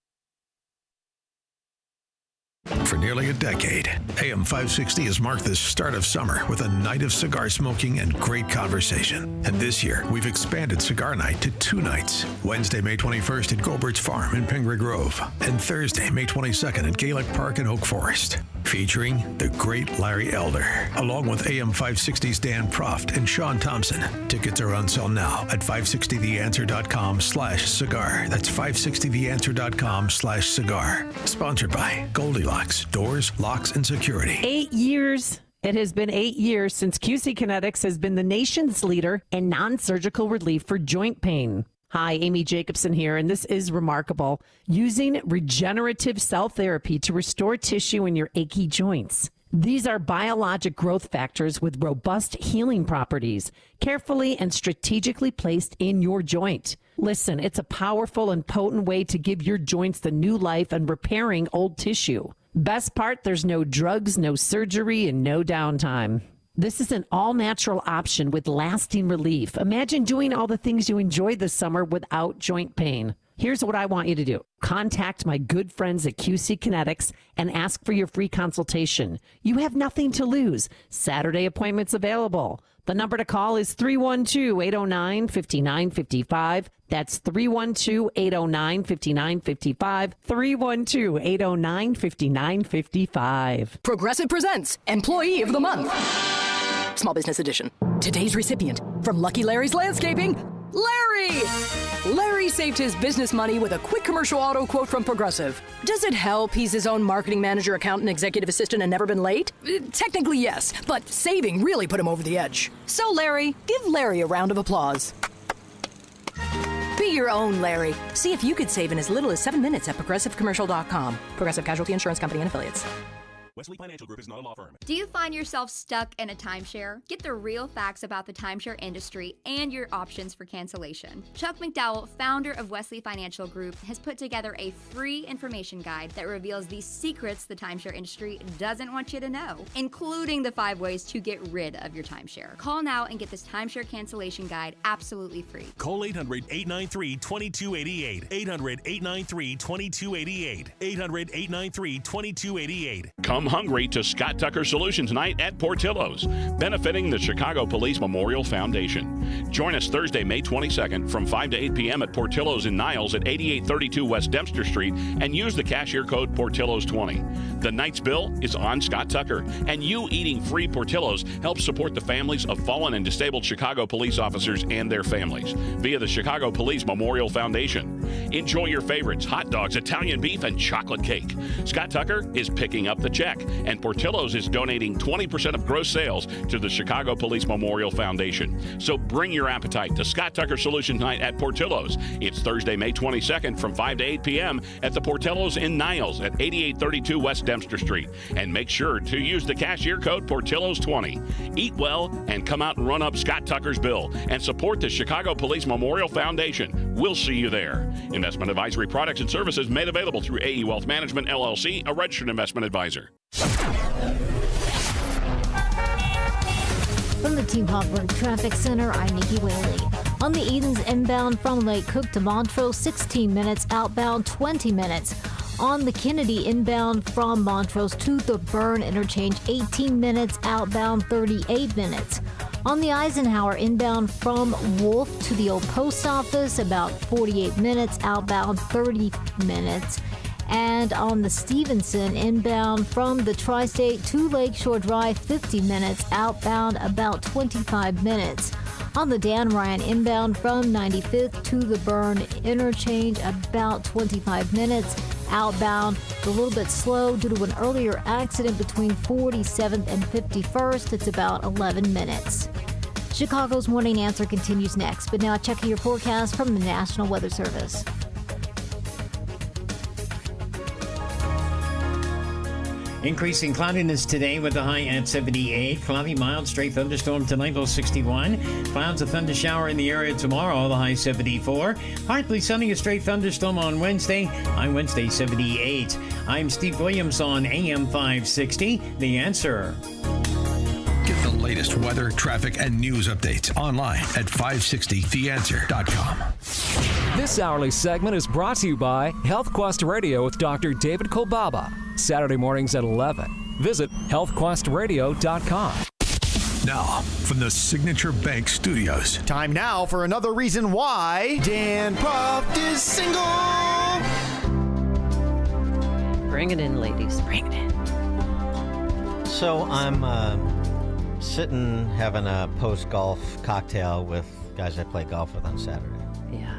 For nearly a decade, AM 560 has marked the start of summer with a night of cigar smoking and great conversation. And this year, we've expanded Cigar Night to 2 nights. Wednesday, May 21st at Gobert's Farm in Pingree Grove, and Thursday, May 22nd at Gaelic Park in Oak Forest. Featuring the great Larry Elder, along with AM 560's Dan Proft and Sean Thompson. Tickets are on sale now at 560theanswer.com/cigar. That's 560theanswer.com/cigar. Sponsored by Goldilocks Doors, Locks, and Security. 8 years. It has been 8 years since QC Kinetics has been the nation's leader in non-surgical relief for joint pain. Hi, Amy Jacobson here, and this is remarkable. Using regenerative cell therapy to restore tissue in your achy joints. These are biologic growth factors with robust healing properties, carefully and strategically placed in your joint. Listen, it's a powerful and potent way to give your joints the new life and repairing old tissue. Best part, there's no drugs, no surgery, and no downtime. This is an all-natural option with lasting relief. Imagine doing all the things you enjoyed this summer without joint pain. Here's what I want you to do. Contact my good friends at QC Kinetics and ask for your free consultation. You have nothing to lose. Saturday appointments available. The number to call is 312-809-5955. That's 312-809-5955. 312-809-5955. Progressive presents Employee of the Month. Small Business Edition. Today's recipient from Lucky Larry's Landscaping, Larry! Larry saved his business money with a quick commercial auto quote from Progressive. Does it help he's his own marketing manager, accountant, executive assistant, and never been late? Technically, yes, but saving really put him over the edge. So, Larry, give Larry a round of applause. Be your own Larry. See if you could save in as little as 7 minutes at ProgressiveCommercial.com. Progressive Casualty Insurance Company and Affiliates. Wesley Financial Group is not a law firm. Do you find yourself stuck in a timeshare? Get the real facts about the timeshare industry and your options for cancellation. Chuck McDowell, founder of Wesley Financial Group, has put together a free information guide that reveals the secrets the timeshare industry doesn't want you to know, including the 5 ways to get rid of your timeshare. Call now and get this timeshare cancellation guide absolutely free. Call 800-893-2288. 800-893-2288. 800-893-2288. Come hungry to Scott Tucker Solutions Night at Portillo's, benefiting the Chicago Police Memorial Foundation. Join us Thursday, May 22nd from 5 to 8 p.m. at Portillo's in Niles at 8832 West Dempster Street and use the cashier code Portillos20. The night's bill is on Scott Tucker, and you eating free Portillo's helps support the families of fallen and disabled Chicago police officers and their families via the Chicago Police Memorial Foundation. Enjoy your favorites, hot dogs, Italian beef, and chocolate cake. Scott Tucker is picking up the check, and Portillo's is donating 20% of gross sales to the Chicago Police Memorial Foundation. So bring your appetite to Scott Tucker Solutions Night at Portillo's. It's Thursday, May 22nd from 5 to 8 p.m. at the Portillo's in Niles at 8832 West Dempster Street. And make sure to use the cashier code Portillos20. Eat well and come out and run up Scott Tucker's bill and support the Chicago Police Memorial Foundation. We'll see you there. Investment advisory products and services made available through AE Wealth Management, LLC, a registered investment advisor. From the Team Hopper Traffic Center, I'm Nikki Whaley. On the Edens inbound from Lake Cook to Montrose, 16 minutes. Outbound, 20 minutes. On the Kennedy inbound from Montrose to the Burn interchange, 18 minutes. Outbound, 38 minutes. On the Eisenhower inbound from Wolf to the old post office, about 48 minutes. Outbound, 30 minutes. And on the Stevenson inbound from the Tri-State to Lakeshore Drive, 50 minutes. Outbound, about 25 minutes. On the Dan Ryan inbound from 95th to the Burn interchange, about 25 minutes. Outbound, a little bit slow due to an earlier accident between 47th and 51st. It's about 11 minutes. Chicago's Morning Answer continues next, but now checking your forecast from the National Weather Service. Increasing cloudiness today with a high at 78. Cloudy, mild, straight thunderstorm tonight, low 61. Clouds, a thunder shower in the area tomorrow, the high 74. Partly sunny, a straight thunderstorm on Wednesday, high Wednesday 78. I'm Steve Williams on AM 560. The Answer. Get the latest weather, traffic, and news updates online at 560theanswer.com. This hourly segment is brought to you by Health Quest Radio with Dr. David Kolbaba. Saturday mornings at 11. Visit healthquestradio.com. Now, from the Signature Bank Studios. Time now for another reason why Dan Proft is single. Bring it in, ladies. Bring it in. So I'm sitting having a post-golf cocktail with guys I play golf with on Saturday. Yeah.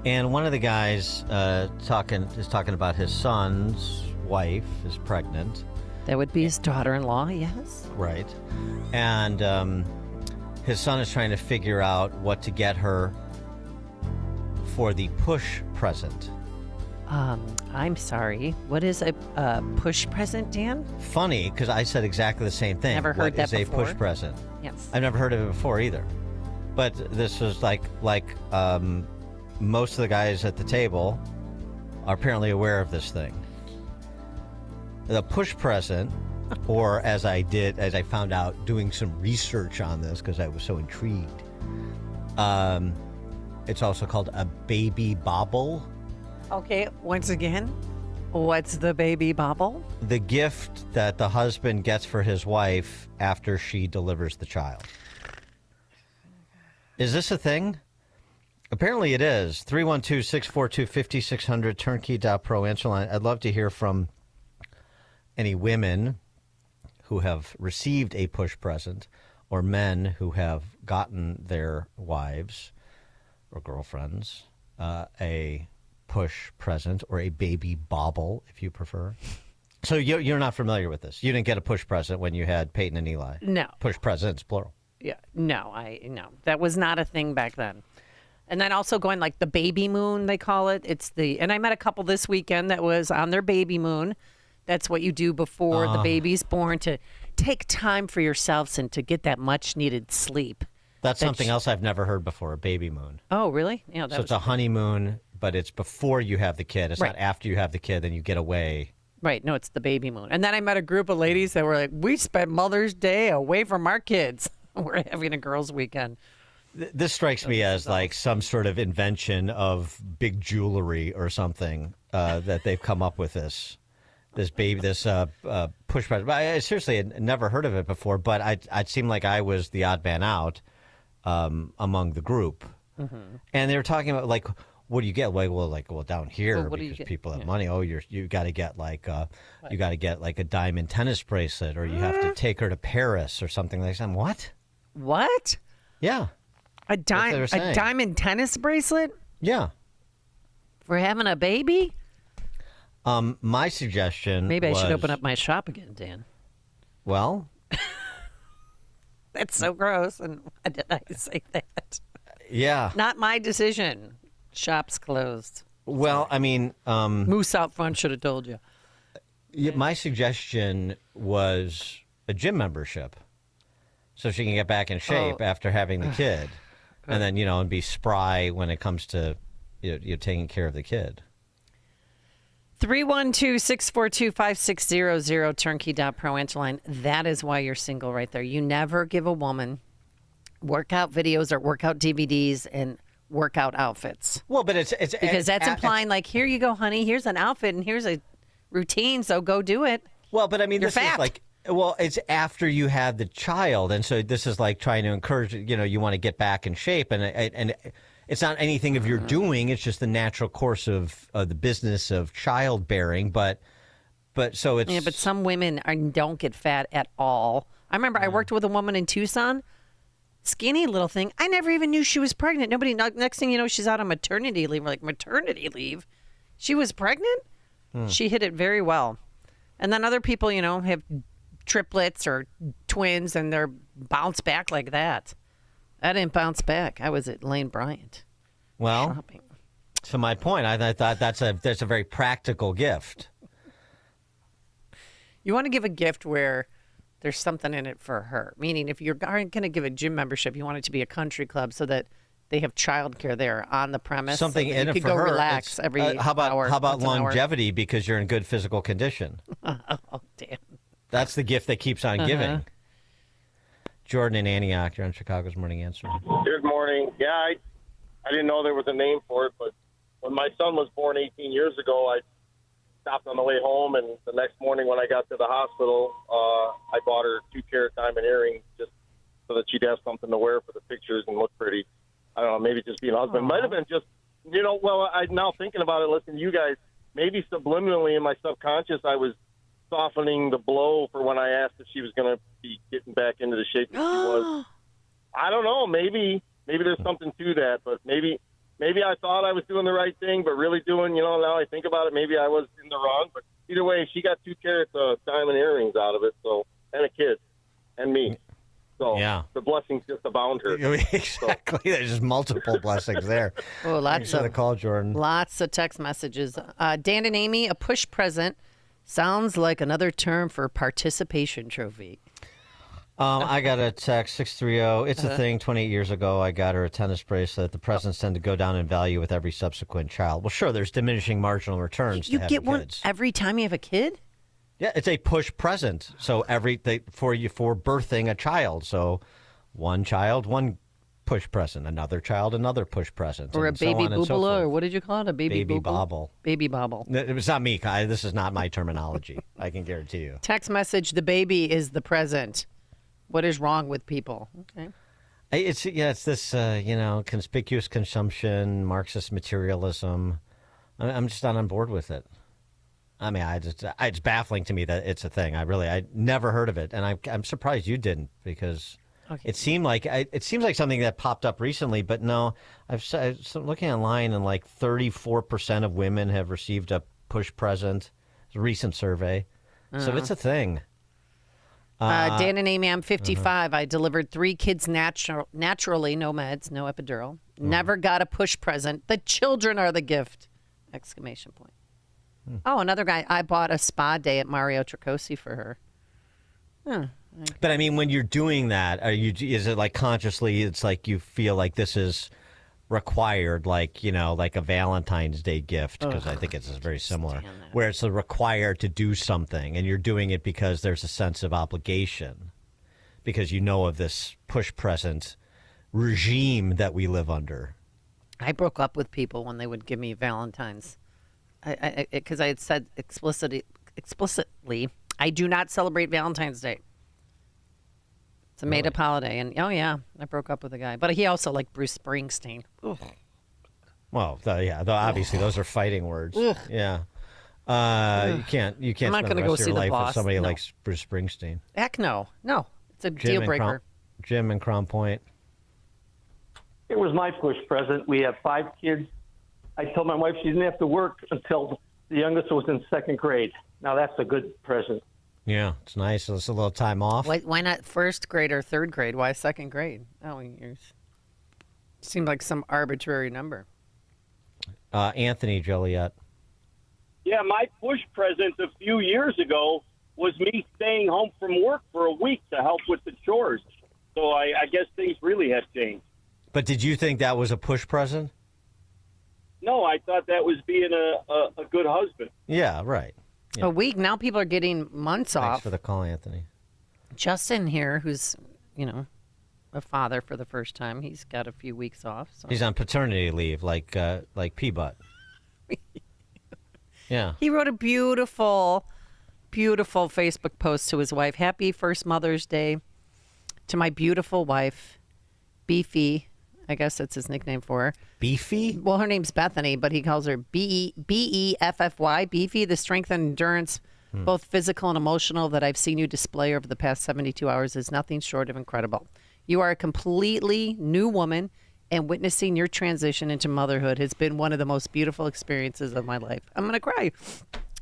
And one of the guys is talking about his son's wife is pregnant. That would be his daughter-in-law, yes. Right. And his son is trying to figure out what to get her for the push present. I'm sorry. What is a push present, Dan? Funny, because I said exactly the same thing. Never heard that before. What is a push before? present? Yes. I've never heard of it before either. But this was like most of the guys at the table are apparently aware of this thing. The push present, or as I found out doing some research on this because I was so intrigued, it's also called a baby bauble. Okay, once again, what's the baby bauble? The gift that the husband gets for his wife after she delivers the child. Is this a thing? Apparently it is. 312-642-5600, turnkey.pro answer line. I'd love to hear from any women who have received a push present or men who have gotten their wives or girlfriends a push present or a baby bauble, if you prefer. So you're not familiar with this. You didn't get a push present when you had Peyton and Eli. No. Push presents, plural. Yeah. No, that was not a thing back then. And then also going like the baby moon, they call it. And I met a couple this weekend that was on their baby moon. That's what you do before the baby's born, to take time for yourselves and to get that much-needed sleep. That's something else I've never heard before, a baby moon. Oh, really? Yeah. So it's a honeymoon, but it's before you have the kid. It's Right. not after you have the kid, then you get away. Right. No, it's the baby moon. And then I met a group of ladies that were like, we spent Mother's Day away from our kids. We're having a girls' weekend. This strikes me as like some sort of invention of big jewelry or something that they've come up with this push button. I seriously had never heard of it before, but I'd seemed like I was the odd man out among the group. Mm-hmm. And they were talking about like, what do you get? Well, down here because people have money. Oh, you got to get like a diamond tennis bracelet, or you have to take her to Paris or something like that. What? What? Yeah. A diamond tennis bracelet? Yeah. For having a baby? My suggestion Maybe I should open up my shop again, Dan. Well, that's so gross. And why did I say that? Yeah. Not my decision. Shop's closed. Well, I mean, Moose out front should have told you. My suggestion was a gym membership, so she can get back in shape after having the kid, and then and be spry when it comes to you taking care of the kid. 312-642-5600 turnkey.pro answer line. That is why you're single right there. You never give a woman workout videos or workout DVDs and workout outfits. Well, but it's because that's implying like, here you go, honey. Here's an outfit and here's a routine. So go do it. Well, but I mean, You're this fat. is like, well, it's after you have the child, and so this is like trying to encourage. You want to get back in shape, and it's not anything of your doing. It's just the natural course of the business of childbearing. But so it's But some women don't get fat at all. I remember I worked with a woman in Tucson. Skinny little thing. I never even knew she was pregnant. Next thing you know, she's out on maternity leave. We're like, maternity leave? She was pregnant? She hit it very well. And then other people, have triplets or twins and they're bounced back like that. I didn't bounce back. I was at Lane Bryant. Well, shopping. To my point, I thought that's a very practical gift. You want to give a gift where there's something in it for her. Meaning, if you're going to give a gym membership, you want it to be a country club so that they have childcare there on the premise. Something so in you it could for go her. relax every hour. How about once an hour. longevity because you're in good physical condition? Oh, damn. That's the gift that keeps on giving. Jordan in Antioch, you're on Chicago's Morning Answer. Good morning. Yeah, I didn't know there was a name for it, but when my son was born 18 years ago, I stopped on the way home, and the next morning when I got to the hospital, I bought her 2-carat diamond earrings just so that she'd have something to wear for the pictures and look pretty. I don't know, maybe just being a husband. Might have been just, I'm now thinking about it, listening to you guys, maybe subliminally in my subconscious, I was softening the blow for when I asked if she was going to be getting back into the shape that she was. I don't know. Maybe there's something to that, but maybe I thought I was doing the right thing, but really doing, now I think about it, maybe I was in the wrong. But either way, she got 2 carats of diamond earrings out of it, so, and a kid, and me. So yeah, the blessings just abound her. Exactly. There's just multiple blessings there. Oh, Thanks for the call, Jordan. Lots of text messages. Dan and Amy, a push present sounds like another term for participation trophy. I got a text, 630. It's a thing. 28 years ago, I got her a tennis bracelet. The presents tend to go down in value with every subsequent child. Well, sure, there's diminishing marginal returns. You to get one kids. every time you have a kid? Yeah, it's a push present. So for birthing a child. So one child, one push present. Another child, another push present. Or a and so baby on and so boobala, forth. or what did you call it? A baby booble? bobble. Baby bobble. It's not me. This is not my terminology. I can guarantee you. Text message, the baby is the present. What is wrong with people? Okay. It's this conspicuous consumption, Marxist materialism. I'm just not on board with it. I mean, it's baffling to me that it's a thing. I never heard of it, and I'm surprised you didn't because it seemed like something that popped up recently. But no, I'm looking online, and like 34% of women have received a push present. It's a recent survey, so it's a thing. Dan and Amy, I'm 55. I delivered 3 kids naturally, no meds, no epidural. Never got a push present. The children are the gift! ! Oh, another guy. I bought a spa day at Mario Tricosi for her. But I mean, when you're doing that, is it like consciously? It's like you feel like this is required, like like a Valentine's Day gift, because I think it's very similar, where it's required to do something, and you're doing it because there's a sense of obligation, because of this push present regime that we live under. I broke up with people when they would give me Valentine's, because I had said explicitly, I do not celebrate Valentine's Day. It's a made-up holiday, and I broke up with a guy, but he also liked Bruce Springsteen. Ugh. Well, obviously those are fighting words. Ugh. Yeah, you can't. I'm not spend the go rest of see your the life boss. with somebody who No. likes Bruce Springsteen. Heck no, it's a deal breaker. Jim in Crown Point. It was my push present. We have 5 kids. I told my wife she didn't have to work until the youngest was in 2nd grade. Now that's a good present. Yeah, it's nice. It's a little time off. Why not 1st grade or 3rd grade? Why 2nd grade? Oh, you seemed like some arbitrary number. Anthony Joliet. Yeah, my push present a few years ago was me staying home from work for a week to help with the chores. So I guess things really have changed. But did you think that was a push present? No, I thought that was being a good husband. Yeah, right. Yeah. A week. Now people are getting months off. Thanks for the call, Anthony. Justin here, who's, a father for the first time, he's got a few weeks off. So. He's on paternity leave, like P-Butt. Yeah. He wrote a beautiful, beautiful Facebook post to his wife. Happy first Mother's Day to my beautiful wife, Beefy. I guess that's his nickname for her. Beefy? Well, her name's Bethany, but he calls her B-E-F-F-Y, Beefy, the strength and endurance, both physical and emotional, that I've seen you display over the past 72 hours is nothing short of incredible. You are a completely new woman, and witnessing your transition into motherhood has been one of the most beautiful experiences of my life. I'm going to cry.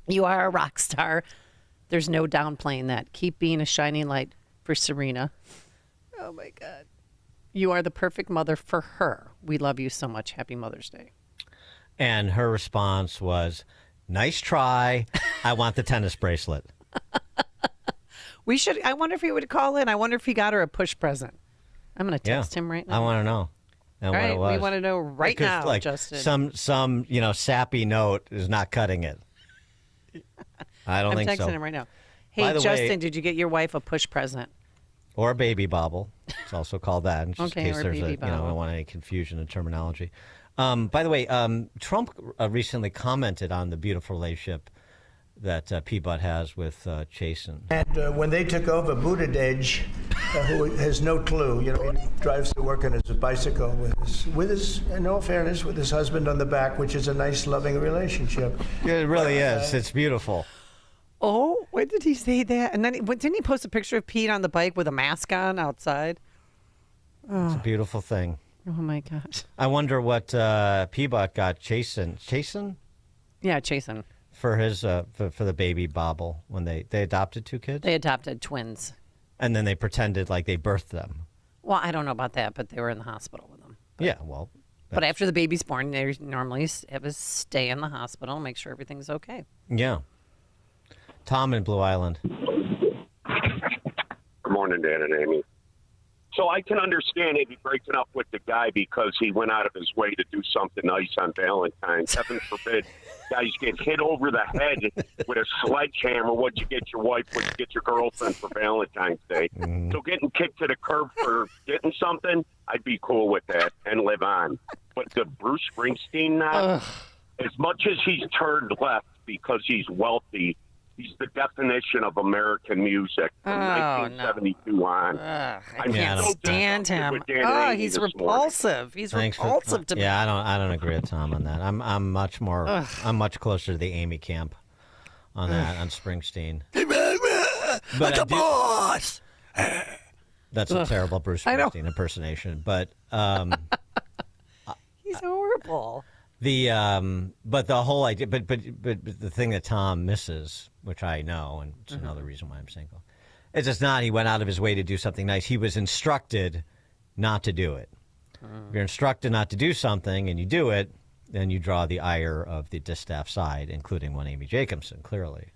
You are a rock star. There's no downplaying that. Keep being a shining light for Serena. Oh, my God. You are the perfect mother for her. We love you so much. Happy Mother's Day. And her response was, nice try. I want the tennis bracelet. I wonder if he would call in. I wonder if he got her a push present. I'm going to text him right now. I want to know. All what right, it was. we want to know right now, like, Justin. Some sappy note is not cutting it. I don't think so. I'm texting him right now. Hey, Justin, did you get your wife a push present? Or a baby bobble. It's also called that. Just in case there's I don't want any confusion in terminology. By the way, Trump recently commented on the beautiful relationship that P-Butt has with Chasen. And when they took over, Buttigieg, who has no clue, he drives to work on his bicycle with his, in all fairness, with his husband on the back, which is a nice, loving relationship. Yeah, it really is. It's beautiful. Oh, when did he say that? And then didn't he post a picture of Pete on the bike with a mask on outside? It's a beautiful thing. Oh, my gosh. I wonder what P-Butt got Chasen? Yeah, Chasen. For his for the baby bobble when they adopted 2 kids? They adopted twins. And then they pretended like they birthed them. Well, I don't know about that, but they were in the hospital with them. Yeah, well. But after the baby's born, they normally have a stay in the hospital and make sure everything's okay. Yeah. Tom in Blue Island. Good morning, Dan and Amy. So I can understand if he's breaking up with the guy because he went out of his way to do something nice on Valentine's. Heaven forbid guys get hit over the head with a sledgehammer. What'd you get your wife? What'd you get your girlfriend for Valentine's Day? So getting kicked to the curb for getting something, I'd be cool with that and live on. But the Bruce Springsteen now, as much as he's turned left because he's wealthy, he's the definition of American music from 1972 on. I can't stand him. He's repulsive. He's repulsive to me. Yeah, I don't agree with Tom on that. I'm much more. I'm much closer to the Amy camp on that on Springsteen. But boss. That's a terrible Bruce Springsteen impersonation. But he's horrible. But the whole idea, but the thing that Tom misses, which I know, and it's another reason why I'm single, is it's not he went out of his way to do something nice. He was instructed not to do it. If you're instructed not to do something and you do it, then you draw the ire of the distaff side, including one Amy Jacobson, clearly.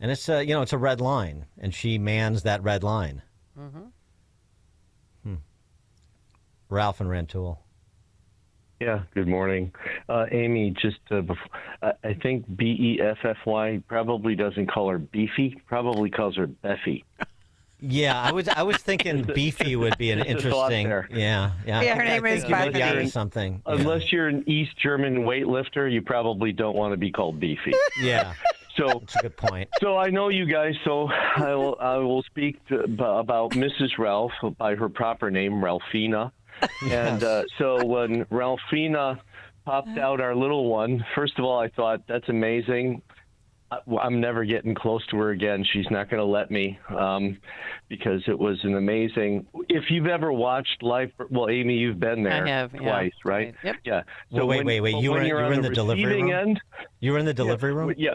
And it's it's a red line, and she mans that red line. Mm-hmm. Ralph and Rantoul. Yeah, good morning. Amy, just I think Beffy probably doesn't call her Beefy, probably calls her Beffy. Yeah, I was thinking Beefy would be an interesting. Yeah. Her name is Beffy. Something. Unless you're an East German weightlifter, you probably don't want to be called Beefy. Yeah. So that's a good point. So I know you guys. So I will speak about Mrs. Ralph by her proper name, Ralphina. And so when Ralphina popped out our little one, first of all, I thought, that's amazing. I'm never getting close to her again. She's not going to let me because it was an amazing. If you've ever watched live, well, Amy, you've been there. I have, twice, right? Yep. Yeah. So wait. You were in the delivery room? You were in the delivery room? Yeah.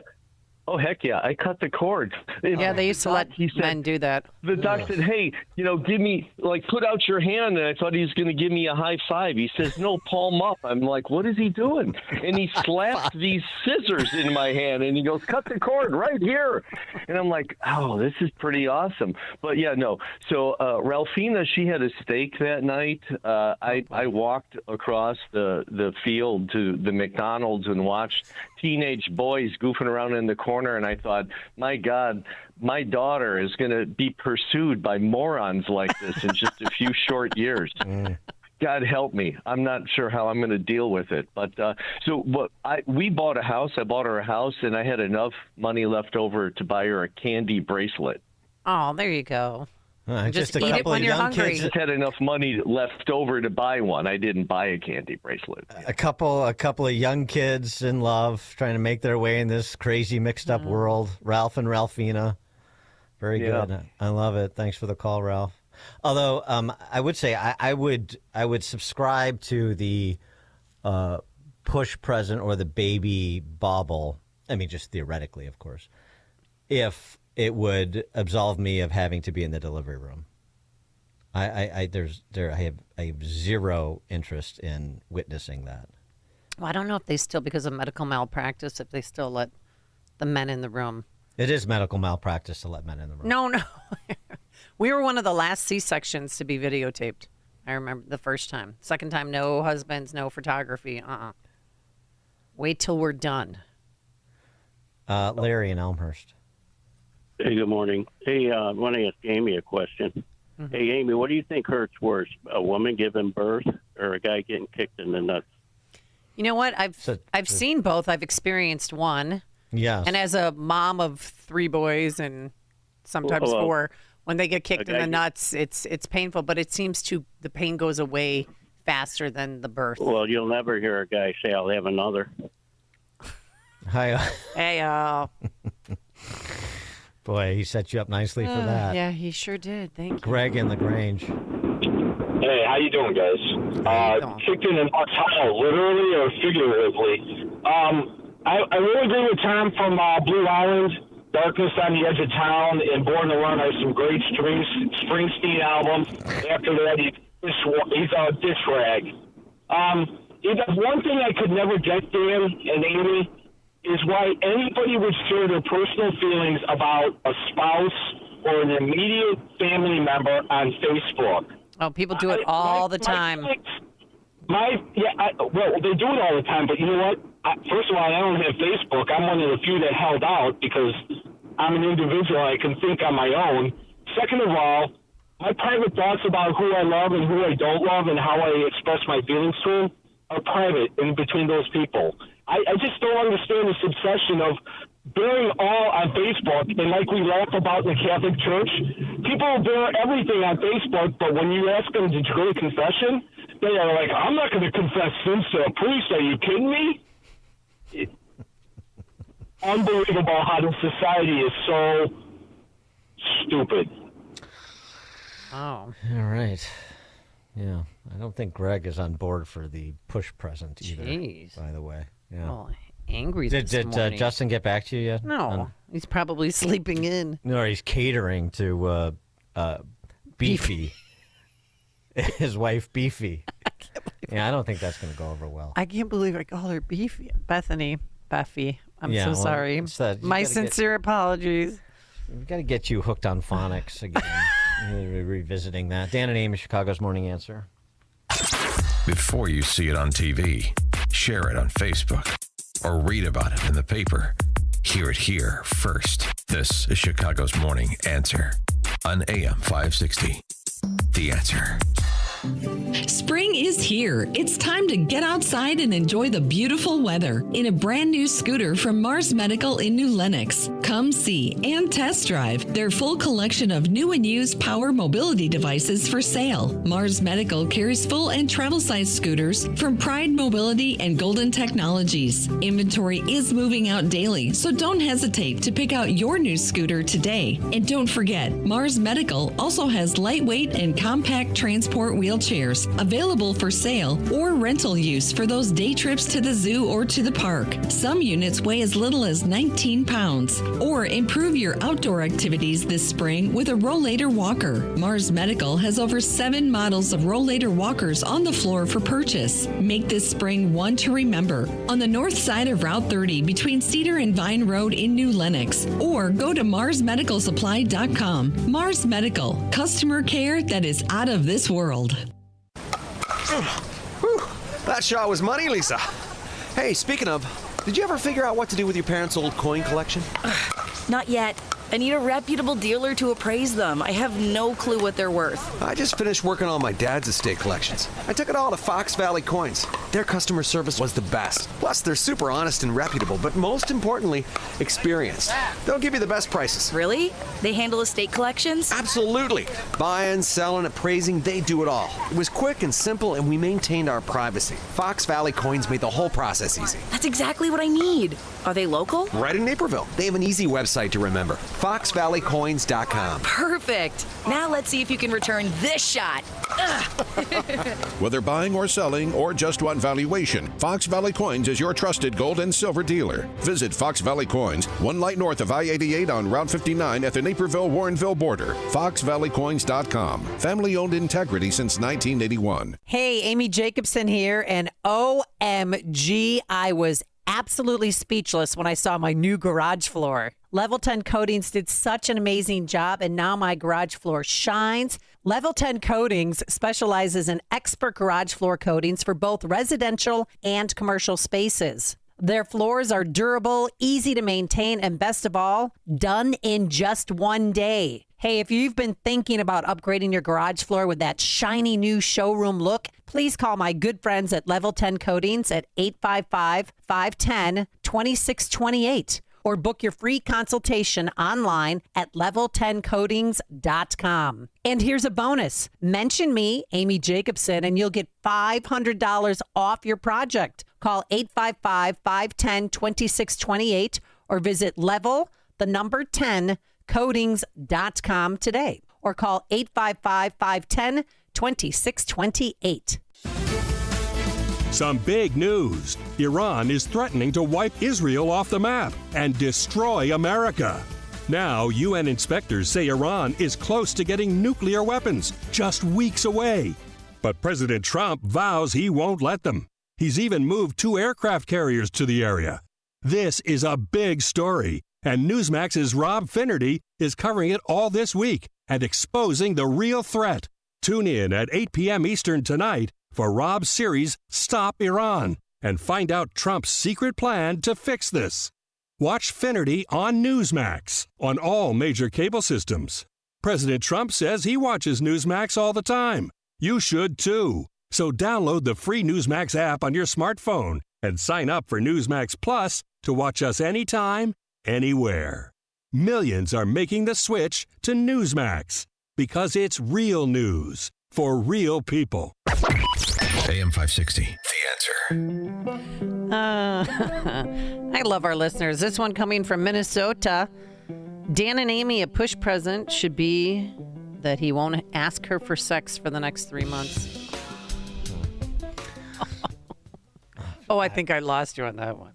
Oh, heck yeah. I cut the cord. Yeah, they used to let men do that. The doc said, hey, give me, put out your hand. And I thought he was going to give me a high five. He says, no, palm up. I'm like, what is he doing? And he slapped these scissors in my hand. And he goes, cut the cord right here. And I'm like, oh, this is pretty awesome. But, yeah, no. So Ralphina, she had a steak that night. I walked across the field to the McDonald's and watched teenage boys goofing around in the corner, and I thought, my God, my daughter is going to be pursued by morons like this in just a few short years. God help me. I'm not sure how I'm going to deal with it. But we bought a house. I bought her a house, and I had enough money left over to buy her a candy bracelet. Oh, there you go. Just a eat it couple when of you're young hungry. kids. I just had enough money left over to buy one. I didn't buy a candy bracelet. A couple of young kids in love, trying to make their way in this crazy mixed-up world. Ralph and Ralphina. Very good. I love it. Thanks for the call, Ralph. Although I would say I would subscribe to the push present or the baby bauble. I mean, just theoretically, of course, if it would absolve me of having to be in the delivery room. I have zero interest in witnessing that. Well, I don't know if they still, because of medical malpractice, if they still let the men in the room. It is medical malpractice to let men in the room. No. We were one of the last C-sections to be videotaped. I remember the first time. Second time, no husbands, no photography. Wait till we're done. Larry in Elmhurst. Hey, good morning. Hey, I want to ask Amy a question. Mm-hmm. Hey, Amy, what do you think hurts worse, a woman giving birth or a guy getting kicked in the nuts? You know what? I've seen both. I've experienced one. Yes. And as a mom of 3 boys and sometimes 4, when they get kicked in the nuts, it's painful, but it seems the pain goes away faster than the birth. Well, you'll never hear a guy say, I'll have another. Hi. Hey, Boy, he set you up nicely for that. Yeah, he sure did. Thank you. Greg in LaGrange. Hey, how you doing, guys? Kicked in the nuts, how, literally or figuratively? I really agree with Tom from Blue Island, Darkness on the Edge of Town, and Born to Run are some great Springsteen albums. After that, he's a diss rag. There's one thing I could never get, Dan and Amy, is why anybody would share their personal feelings about a spouse or an immediate family member on Facebook. Oh, people do it all the time. Well, they do it all the time, but you know what? First of all, I don't have Facebook. I'm one of the few that held out because I'm an individual. I can think on my own. Second of all, my private thoughts about who I love and who I don't love and how I express my feelings to them are private in between those people. I just don't understand this obsession of bearing all on Facebook, and like we laugh about in the Catholic Church, people bear everything on Facebook, but when you ask them, did you go to confession? They are like, I'm not going to confess sins to a priest. Are you kidding me? Unbelievable how this society is so stupid. Oh. All right. Yeah. I don't think Greg is on board for the push present either, Jeez. by the way. Yeah. Oh, angry Did this morning. Justin get back to you yet? No. He's probably sleeping in. No, he's catering to Beefy. His wife, Beefy. Yeah, I don't think that's going to go over well. I can't believe I called her Beefy. Buffy. I'm Yeah, so well, sorry. it's that- you My gotta sincere apologies. We've got to get you hooked on phonics again. We're revisiting that. Dan and Amy, Chicago's Morning Answer. Before you see it on TV, share it on Facebook, or read about it in the paper. Hear it here first. This is Chicago's Morning Answer on AM 560. The Answer. Spring is here. It's time to get outside and enjoy the beautiful weather in a brand new scooter from Mars Medical in New Lenox. Come see and test drive their full collection of new and used power mobility devices for sale. Mars Medical carries full and travel size scooters from Pride Mobility and Golden Technologies. Inventory is moving out daily, so don't hesitate to pick out your new scooter today. And don't forget, Mars Medical also has lightweight and compact transport wheelchairs available for sale or rental use for those day trips to the zoo or to the park. Some units weigh as little as 19 pounds. Or improve your outdoor activities this spring with a rollator walker. Mars Medical has over 7 models of rollator walkers on the floor for purchase. Make this spring one to remember on the north side of Route 30 between Cedar and Vine Road in New Lenox. Or go to marsmedicalsupply.com. Mars Medical, customer care that is out of this world. Whew, that shot was money, Lisa. Hey, speaking of, did you ever figure out what to do with your parents' old coin collection? Not yet. I need a reputable dealer to appraise them. I have no clue what they're worth. I just finished working on my dad's estate collections. I took it all to Fox Valley Coins. Their customer service was the best. Plus, they're super honest and reputable, but most importantly, experienced. They'll give you the best prices. Really? They handle estate collections? Absolutely. Buying, selling, appraising, they do it all. It was quick and simple, and we maintained our privacy. Fox Valley Coins made the whole process easy. That's exactly what I need. Are they local? Right in Naperville. They have an easy website to remember. FoxValleyCoins.com. Perfect. Now let's see if you can return this shot. Whether buying or selling or just want valuation, Fox Valley Coins is your trusted gold and silver dealer. Visit Fox Valley Coins, 1 light north of I-88 on Route 59 at the Naperville-Warrenville border. FoxValleyCoins.com. Family-owned integrity since 1981. Hey, Amy Jacobson here, and OMG, I was absolutely speechless when I saw my new garage floor. Level 10 Coatings did such an amazing job, and now my garage floor shines. Level 10 Coatings specializes in expert garage floor coatings for both residential and commercial spaces. Their floors are durable, easy to maintain, and best of all, done in just one day. Hey, if you've been thinking about upgrading your garage floor with that shiny new showroom look, please call my good friends at Level 10 Coatings at 855-510-2628 or book your free consultation online at level10coatings.com. And here's a bonus. Mention me, Amy Jacobson, and you'll get $500 off your project. Call 855-510-2628 or visit level10coatings.com today or call 855-510-2628. Some big news. Iran is threatening to wipe Israel off the map and destroy America. Now, UN inspectors say Iran is close to getting nuclear weapons, just weeks away. But President Trump vows he won't let them. He's even moved 2 aircraft carriers to the area. This is a big story, and Newsmax's Rob Finnerty is covering it all this week and exposing the real threat. Tune in at 8 p.m. Eastern tonight for Rob's series Stop Iran and find out Trump's secret plan to fix this. Watch Finnerty on Newsmax on all major cable systems. President Trump says he watches Newsmax all the time. You should too. So download the free Newsmax app on your smartphone and sign up for Newsmax Plus to watch us anytime, anywhere. Millions are making the switch to Newsmax because it's real news for real people. AM 560, The I love our listeners. This one coming from Minnesota. Dan and Amy, a push present should be that he won't ask her for sex for the next 3 months. Oh, I think I lost you on that one.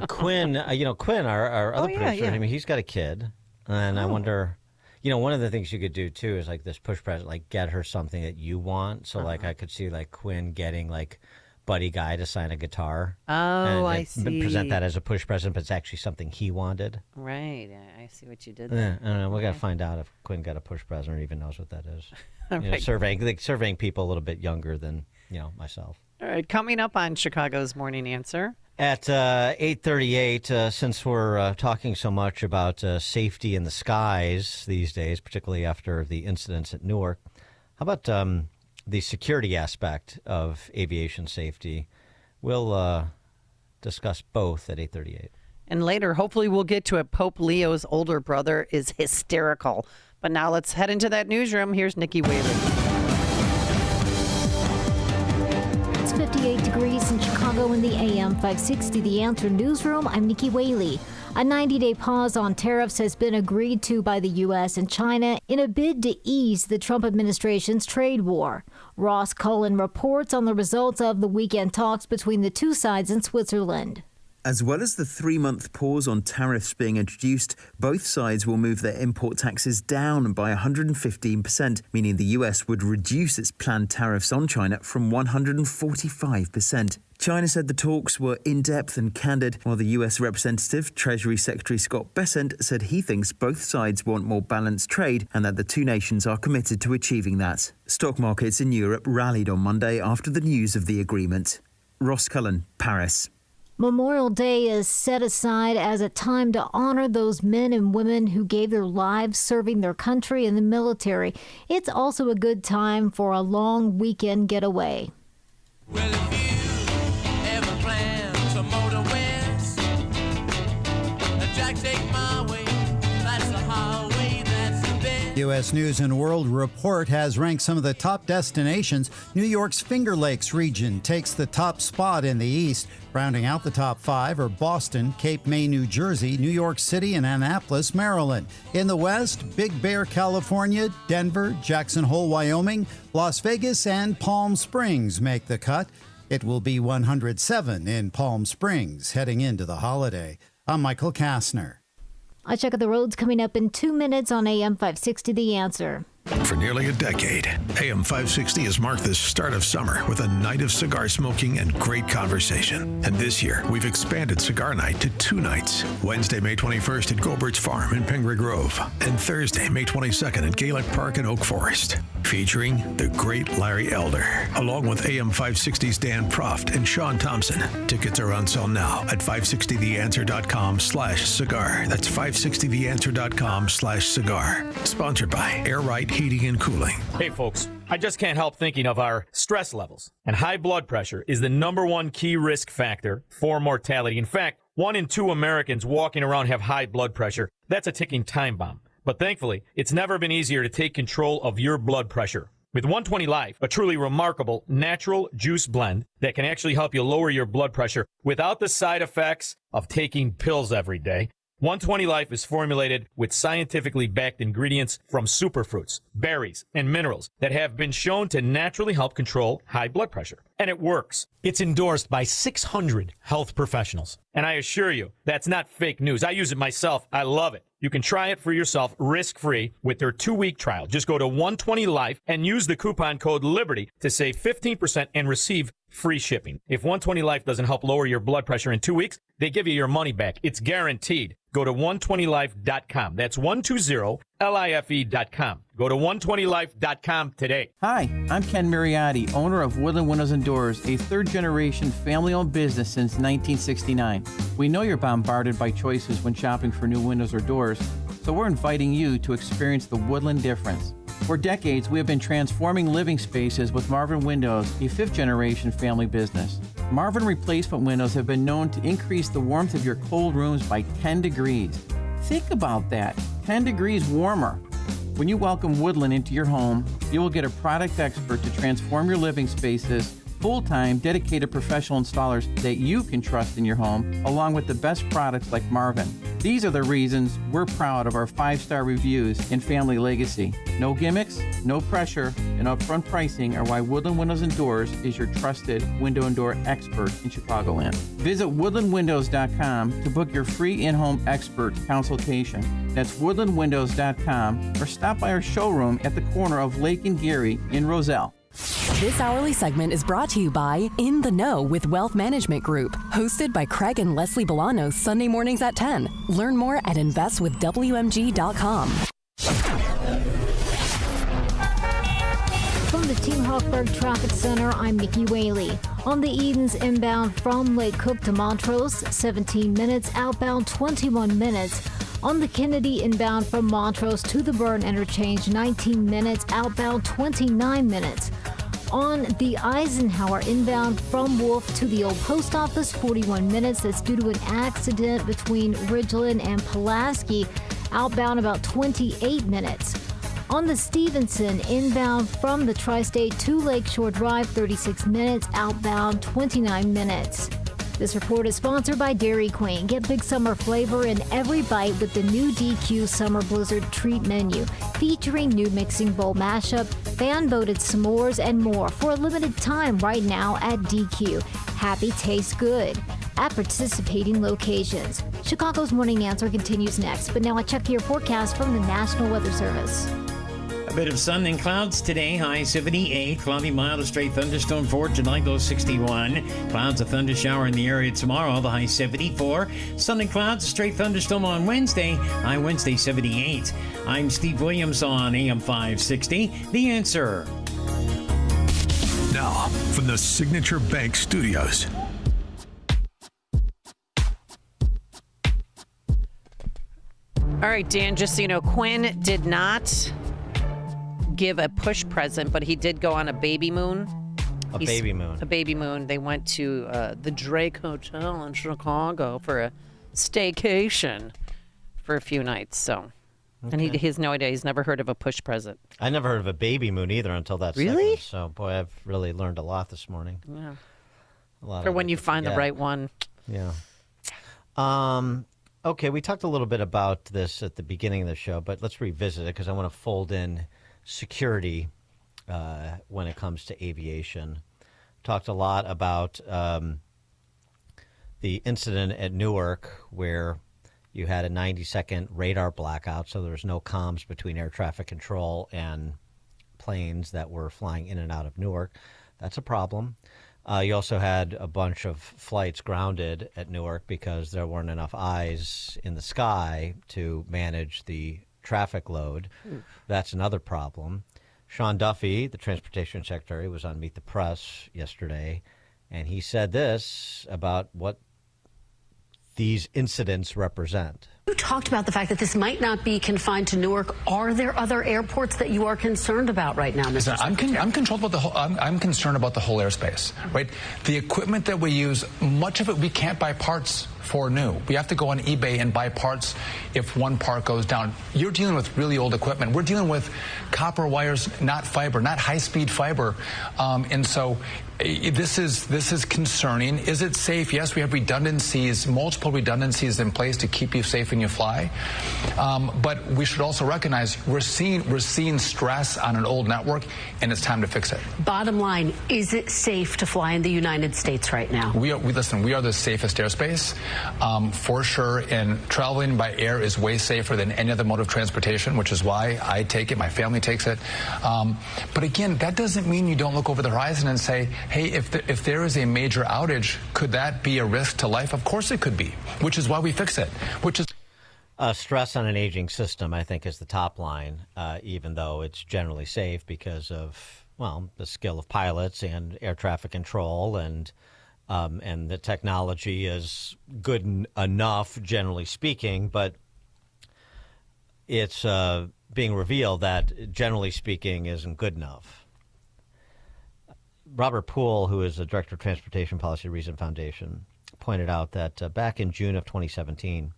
Quinn, Quinn, our other producer, yeah. I mean, he's got a kid, and I wonder, One of the things you could do too is like this push present, like get her something that you want. So like I could see like Quinn getting like Buddy Guy to sign a guitar. Oh, and I see. Present that as a push present, but it's actually something he wanted. Right. I see what you did Yeah, there. I don't know. We got Okay. to find out if Quinn got a push present or even knows what that is. Right. Surveying people a little bit younger than myself. All right. Coming up on Chicago's Morning Answer. At 8:38, since we're talking so much about safety in the skies these days, particularly after the incidents at Newark, how about the security aspect of aviation safety? We'll discuss both at 8:38. And later, hopefully, we'll get to it. Pope Leo's older brother is hysterical. But now let's head into that newsroom. Here's Nikki Whalen. It's 58 degrees in Chicago in the AM 560 The Answer Newsroom. I'm Nikki Whaley. A 90-day pause on tariffs has been agreed to by the U.S. and China in a bid to ease the Trump administration's trade war. Ross Cullen reports on the results of the weekend talks between the two sides in Switzerland. As well as the 3-month pause on tariffs being introduced, both sides will move their import taxes down by 115%, meaning the US would reduce its planned tariffs on China from 145%. China said the talks were in-depth and candid, while the US representative, Treasury Secretary Scott Bessent, said he thinks both sides want more balanced trade and that the two nations are committed to achieving that. Stock markets in Europe rallied on Monday after the news of the agreement. Ross Cullen, Paris. Memorial Day is set aside as a time to honor those men and women who gave their lives serving their country in the military. It's also a good time for a long weekend getaway. U.S. News and World Report has ranked some of the top destinations. New York's Finger Lakes region takes the top spot in the east. Rounding out the top 5 are Boston, Cape May, New Jersey, New York City, and Annapolis, Maryland. In the west, Big Bear, California, Denver, Jackson Hole, Wyoming, Las Vegas, and Palm Springs make the cut. It will be 107 in Palm Springs heading into the holiday. I'm Michael Kastner. I check out the roads coming up in 2 minutes on AM 560 The Answer. For nearly a decade, AM 560 has marked the start of summer with a night of cigar smoking and great conversation. And this year, we've expanded Cigar Night to 2 nights. Wednesday, May 21st at Gobert's Farm in Pingree Grove, and Thursday, May 22nd at Gaelic Park in Oak Forest. Featuring the great Larry Elder, along with AM 560's Dan Proft and Sean Thompson. Tickets are on sale now at 560theanswer.com/cigar. That's 560theanswer.com/cigar. Sponsored by Air Right Heating and Cooling. Hey folks, I just can't help thinking of our stress levels. And high blood pressure is the #1 key risk factor for mortality. In fact, 1 in 2 Americans walking around have high blood pressure. That's a ticking time bomb. But thankfully, it's never been easier to take control of your blood pressure. With 120 Life, a truly remarkable natural juice blend that can actually help you lower your blood pressure without the side effects of taking pills every day. 120 Life is formulated with scientifically backed ingredients from superfruits, berries, and minerals that have been shown to naturally help control high blood pressure. And it works. It's endorsed by 600 health professionals. And I assure you, that's not fake news. I use it myself. I love it. You can try it for yourself risk-free with their 2-week trial. Just go to 120 Life and use the coupon code LIBERTY to save 15% and receive free shipping. If 120 Life doesn't help lower your blood pressure in 2 weeks, they give you your money back. It's guaranteed. Go to 120life.com. That's 120life.com. Go to 120life.com today. Hi, I'm Ken Mariotti, owner of Woodland Windows and Doors, a third-generation family-owned business since 1969. We know you're bombarded by choices when shopping for new windows or doors, so we're inviting you to experience the Woodland difference. For decades, we have been transforming living spaces with Marvin Windows, a 5th-generation family business. Marvin replacement windows have been known to increase the warmth of your cold rooms by 10 degrees. Think about that, 10 degrees warmer. When you welcome Woodland into your home, you will get a product expert to transform your living spaces full-time, dedicated professional installers that you can trust in your home, along with the best products like Marvin. These are the reasons we're proud of our 5-star reviews and family legacy. No gimmicks, no pressure, and upfront pricing are why Woodland Windows and Doors is your trusted window and door expert in Chicagoland. Visit woodlandwindows.com to book your free in-home expert consultation. That's woodlandwindows.com, or stop by our showroom at the corner of Lake and Geary in Roselle. This hourly segment is brought to you by In the Know with Wealth Management Group, hosted by Craig and Leslie Bolano Sunday mornings at 10. Learn more at investwithwmg.com. From the Team Hochberg Traffic Center, I'm Nikki Whaley. On the Edens inbound from Lake Cook to Montrose, 17 minutes, outbound 21 minutes. On the Kennedy inbound from Montrose to the Burn Interchange, 19 minutes, outbound 29 minutes. On the Eisenhower inbound from Wolf to the Old Post Office, 41 minutes. That's due to an accident between Ridgeland and Pulaski, outbound about 28 minutes. On the Stevenson inbound from the Tri-State to Lakeshore Drive, 36 minutes, outbound 29 minutes. This report is sponsored by Dairy Queen. Get big summer flavor in every bite with the new DQ Summer Blizzard Treat Menu, featuring new mixing bowl mashup, fan-voted s'mores, and more for a limited time right now at DQ. Happy tastes good at participating locations. Chicago's Morning Answer continues next, but now I check your forecast from the National Weather Service. A bit of sun and clouds today, high 78. Cloudy, mild to straight thunderstorm for tonight, low 61. Clouds, a thunder shower in the area tomorrow, the high 74. Sun and clouds, a straight thunderstorm on Wednesday, high Wednesday 78. I'm Steve Williams on AM 560. The Answer. Now, from the Signature Bank Studios. All right, Dan, just so you know, Quinn did not give a push present, but he did go on a baby moon. A baby moon. They went to the Drake Hotel in Chicago for a staycation for a few nights. So, and he has no idea. He's never heard of a push present. I never heard of a baby moon either until that Really? segment. So, boy, I've really learned a lot this morning. Yeah. A lot For of when it you to find the forget. right one. Yeah. Okay, we talked a little bit about this at the beginning of the show, but let's revisit it because I want to fold in security when it comes to aviation. Talked a lot about the incident at Newark where you had a 90-second radar blackout, so there was no comms between air traffic control and planes that were flying in and out of Newark. That's a problem. You also had a bunch of flights grounded at Newark because there weren't enough eyes in the sky to manage the traffic load. That's another problem. Sean Duffy, the transportation secretary, was on Meet the Press yesterday, and he said this about what these incidents represent. You talked about the fact that this might not be confined to Newark. Are there other airports that you are concerned about right now, Mr. Secretary? I'm controlled about the whole. I'm concerned about the whole airspace. Right, the equipment that we use, much of it we can't buy parts for new. We have to go on eBay and buy parts if one part goes down. You're dealing with really old equipment. We're dealing with copper wires, not fiber, not high-speed fiber, and so. This is concerning. Is it safe? Yes, we have redundancies, multiple redundancies in place to keep you safe when you fly. But we should also recognize we're seeing stress on an old network, and it's time to fix it. Bottom line, is it safe to fly in the United States right now? We are the safest airspace for sure, and traveling by air is way safer than any other mode of transportation, which is why I take it, my family takes it. But again, that doesn't mean you don't look over the horizon and say, hey, if there is a major outage, could that be a risk to life? Of course it could be, which is why we fix it, which is... Stress on an aging system, I think, is the top line, even though it's generally safe because of, well, the skill of pilots and air traffic control, and the technology is good enough, generally speaking, but it's being revealed that, generally speaking, isn't good enough. Robert Poole, who is the Director of Transportation Policy Reason Foundation, pointed out that back in June of 2017,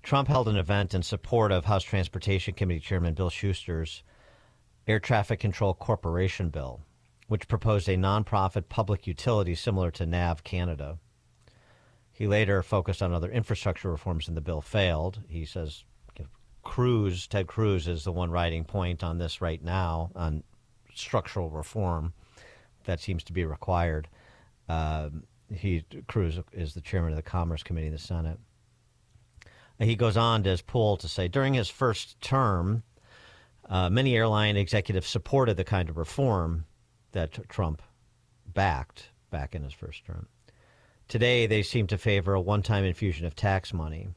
Trump held an event in support of House Transportation Committee Chairman Bill Schuster's Air Traffic Control Corporation bill. which proposed a nonprofit public utility similar to NAV Canada. He later focused on other infrastructure reforms, and the bill failed. He says Ted Cruz is the one writing point on this right now, on structural reform that seems to be required. Cruz is the chairman of the Commerce Committee in the Senate. He goes on to his poll to say, during his first term, many airline executives supported the kind of reform that Trump backed back in his first term. Today, they seem to favor a one-time infusion of tax money.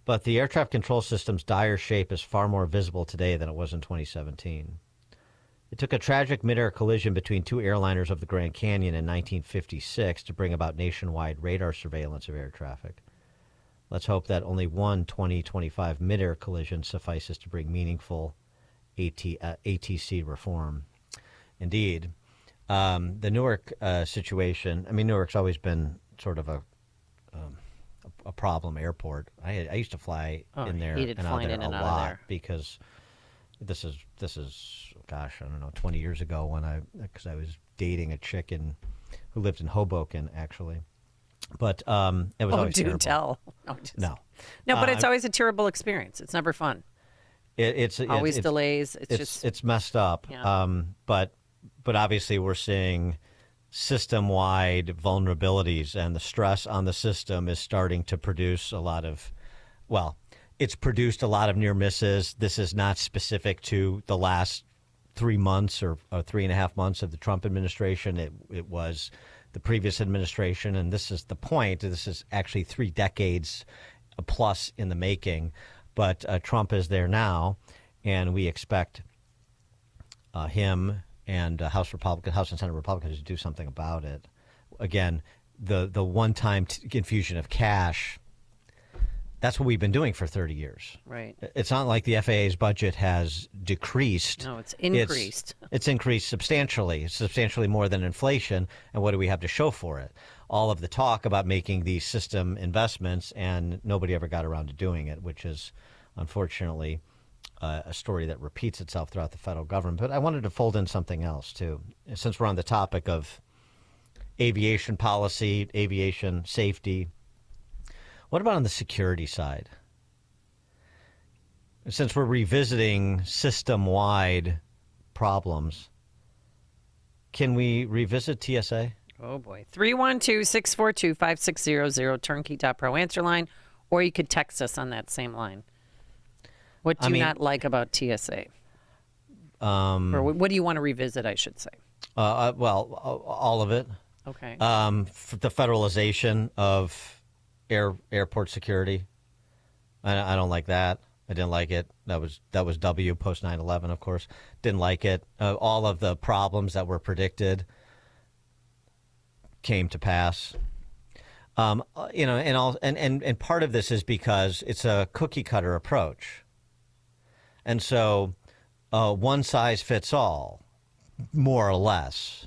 But the air traffic control system's dire shape is far more visible today than it was in 2017. It took a tragic mid-air collision between two airliners of the Grand Canyon in 1956 to bring about nationwide radar surveillance of air traffic. Let's hope that only one 2025 mid-air collision suffices to bring meaningful ATC reform. Indeed. The Newark situation, I mean, Newark's always been sort of a problem airport. I used to fly in there and out there a lot because this is gosh, I don't know, 20 years ago because I was dating a chick who lived in Hoboken, actually. But it was always terrible. Tell. No, but it's always a terrible experience. It's never fun. It's always delays. It's messed up. Yeah. But obviously we're seeing system-wide vulnerabilities, and the stress on the system is starting to produce it's produced a lot of near misses. This is not specific to the last 3 months or 3.5 months of the Trump administration. It was the previous administration, and this is the point. This is actually 3 decades plus in the making, but Trump is there now, and we expect him and House and Senate Republicans to do something about it. Again, the one-time infusion of cash, that's what we've been doing for 30 years. Right. It's not like the FAA's budget has decreased. No, it's increased. It's increased substantially more than inflation. And what do we have to show for it? All of the talk about making these system investments, and nobody ever got around to doing it, which is unfortunately a story that repeats itself throughout the federal government. But I wanted to fold in something else, too. Since we're on the topic of aviation policy, aviation safety, what about on the security side? Since we're revisiting system-wide problems, can we revisit TSA? Oh, boy. 312-642-5600, turnkey.pro answer line, or you could text us on that same line. What do you not like about TSA? Or what do you want to revisit, I should say? All of it. Okay. The federalization of airport security. I don't like that. I didn't like it. That was W post 9/11, of course. Didn't like it. All of the problems that were predicted came to pass. And part of this is because it's a cookie cutter approach. And so one size fits all, more or less.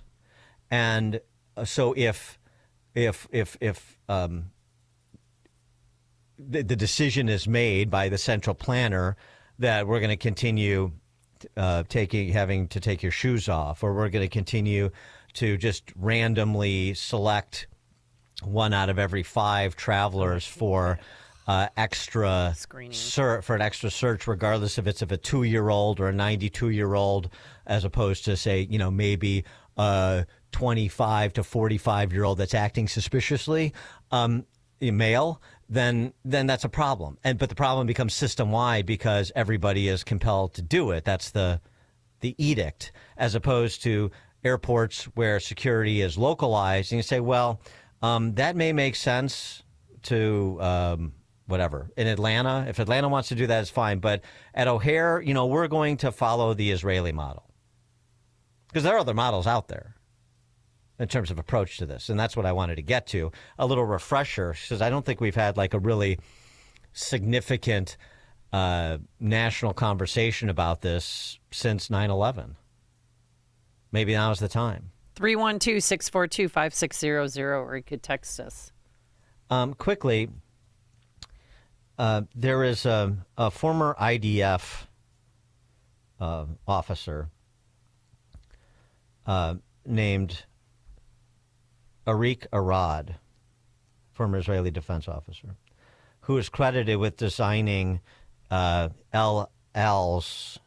And so if the decision is made by the central planner that we're going to continue having to take your shoes off, or we're going to continue to just randomly select 1 out of every 5 travelers for extra for an extra search, regardless if it's of a 2-year-old or a 92-year-old, as opposed to, say, maybe a 25 to 45-year-old that's acting suspiciously, male, then that's a problem. But the problem becomes system-wide because everybody is compelled to do it. That's the edict, as opposed to airports where security is localized. And you say, well, that may make sense to whatever. In Atlanta, if Atlanta wants to do that, it's fine. But at O'Hare, we're going to follow the Israeli model. Because there are other models out there in terms of approach to this. And that's what I wanted to get to. A little refresher, because I don't think we've had like a really significant national conversation about this since 9/11. Maybe now is the time. 312-642-5600, or you could text us. Quickly, there is a former IDF officer named Arik Arad, former Israeli defense officer, who is credited with designing El Al's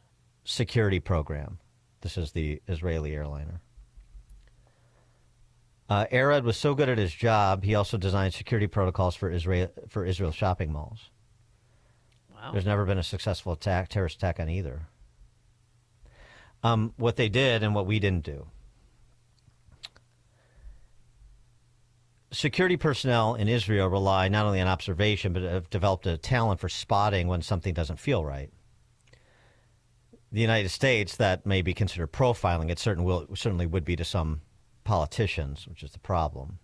security program. This is the Israeli airliner. Arad was so good at his job, he also designed security protocols for Israel shopping malls. Wow. There's never been a successful terrorist attack on either. What they did and what we didn't do. Security personnel in Israel rely not only on observation, but have developed a talent for spotting when something doesn't feel right. The United States, that may be considered profiling. It certainly would be to some politicians, which is the problem.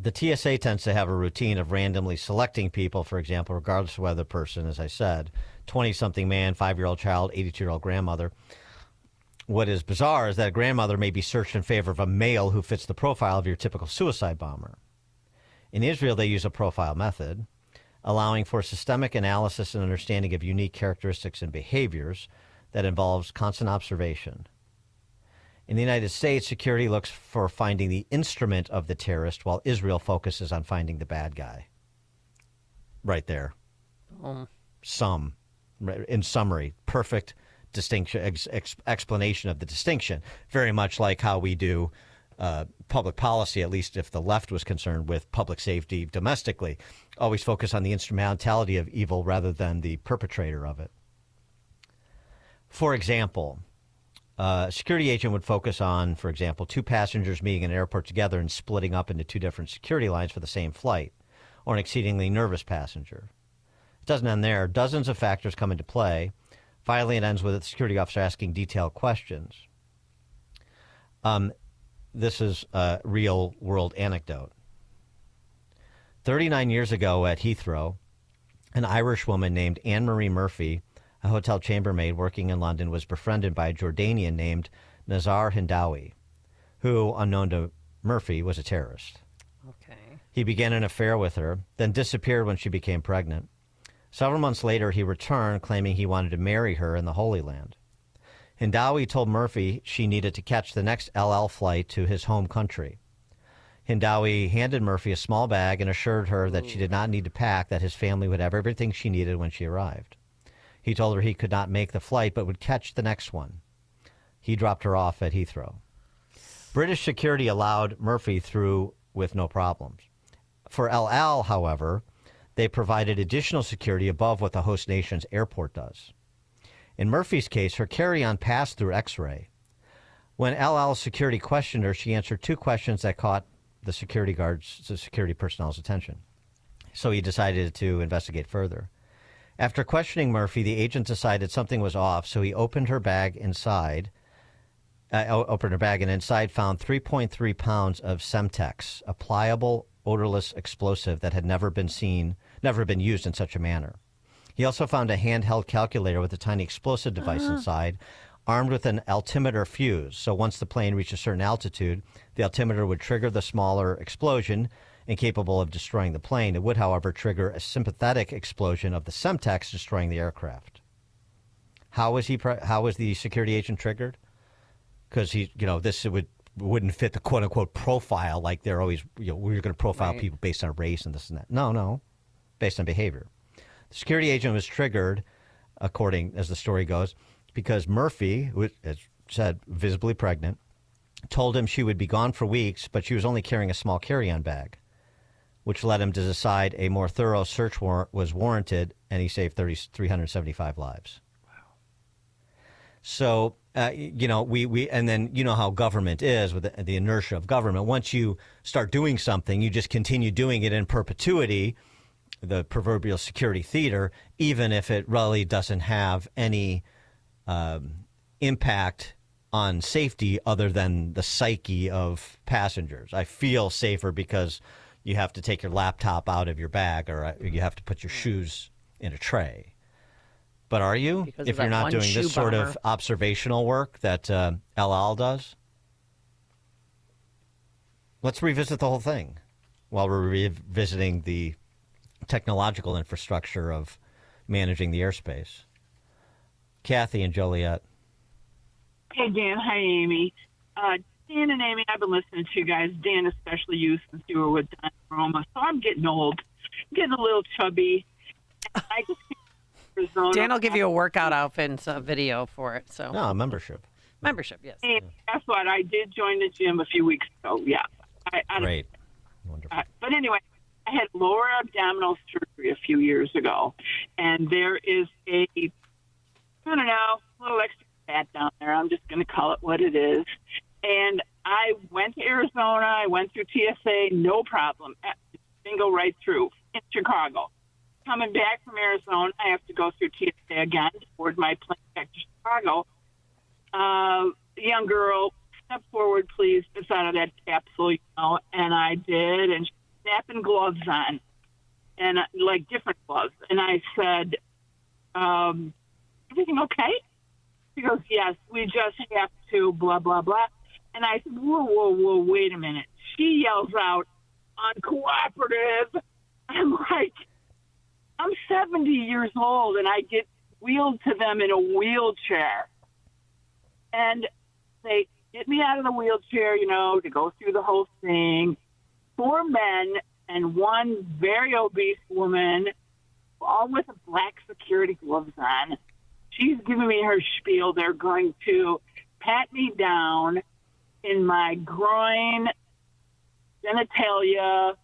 The TSA tends to have a routine of randomly selecting people, for example, regardless of whether the person, as I said, 20-something man, 5-year-old child, 82-year-old grandmother. What is bizarre is that a grandmother may be searched in favor of a male who fits the profile of your typical suicide bomber. In Israel, they use a profile method, allowing for systemic analysis and understanding of unique characteristics and behaviors that involves constant observation. In the United States, security looks for finding the instrument of the terrorist, while Israel focuses on finding the bad guy. Right there. In summary, perfect distinction, explanation of the distinction. Very much like how we do public policy, at least if the left was concerned with public safety domestically. Always focus on the instrumentality of evil rather than the perpetrator of it. For example, a security agent would focus on, for example, 2 passengers meeting in an airport together and splitting up into 2 different security lines for the same flight, or an exceedingly nervous passenger. It doesn't end there. Dozens of factors come into play. Finally, it ends with the security officer asking detailed questions. This is a real-world anecdote. 39 years ago at Heathrow, an Irish woman named Anne-Marie Murphy, a hotel chambermaid working in London, was befriended by a Jordanian named Nazar Hindawi, who, unknown to Murphy, was a terrorist. Okay. He began an affair with her, then disappeared when she became pregnant. Several months later, he returned, claiming he wanted to marry her in the Holy Land. Hindawi told Murphy she needed to catch the next LL flight to his home country. Hindawi handed Murphy a small bag and assured her that she did not need to pack, that his family would have everything she needed when she arrived. He told her he could not make the flight, but would catch the next one. He dropped her off at Heathrow. British security allowed Murphy through with no problems. For LL, however, they provided additional security above what the host nation's airport does. In Murphy's case, her carry-on passed through X-ray. When LL's security questioned her, she answered 2 questions that caught the security personnel's attention. So he decided to investigate further. After questioning Murphy, the agent decided something was off, so he opened her bag and inside found 3.3 pounds of Semtex, a pliable, odorless explosive that had never been used in such a manner. He also found a handheld calculator with a tiny explosive device inside, armed with an altimeter fuse. So once the plane reached a certain altitude, the altimeter would trigger the smaller explosion, incapable of destroying the plane. It would, however, trigger a sympathetic explosion of the Semtex, destroying the aircraft. How was the security agent triggered? Because this wouldn't fit the quote unquote profile, like they're always, we're going to profile people based on race and this and that. No, based on behavior. The security agent was triggered, according as the story goes, because Murphy, who, as said, visibly pregnant, told him she would be gone for weeks, but she was only carrying a small carry-on bag, which led him to decide a more thorough search warrant was warranted, and he saved 375 lives. Wow. So, and then you know how government is with the inertia of government. Once you start doing something, you just continue doing it in perpetuity, the proverbial security theater, even if it really doesn't have any impact on safety other than the psyche of passengers. I feel safer because you have to take your laptop out of your bag, or you have to put your shoes in a tray. But are you, if you're not doing this sort of observational work that LL does? Let's revisit the whole thing while we're revisiting the technological infrastructure of managing the airspace. Kathy and Joliet. Hey, Dan. Hi, Amy. Dan and Amy, I've been listening to you guys. Dan, especially you, since you were with Don Roma. So I'm getting old. I'm getting a little chubby. And I just Arizona. Dan will give you a workout outfit and some video for it. So No, membership. Membership, yes. And guess what? I did join the gym a few weeks ago. Yeah. Great. Wonderful. But anyway, I had lower abdominal surgery a few years ago, and there is a little extra fat down there. I'm just going to call it what it is. And I went to Arizona. I went through TSA, no problem. Go right through in Chicago. Coming back from Arizona, I have to go through TSA again to board my plane back to Chicago. Young girl, step forward, please. It's out of that capsule, and I did, and she's snapping gloves on, and like different gloves. And I said, everything okay? She goes, yes, we just have to, blah, blah, blah. And I said, whoa, wait a minute. She yells out, uncooperative. I'm like, I'm 70 years old, and I get wheeled to them in a wheelchair. And they get me out of the wheelchair, to go through the whole thing. 4 men and 1 very obese woman, all with black security gloves on. She's giving me her spiel. They're going to pat me down in my groin, genitalia,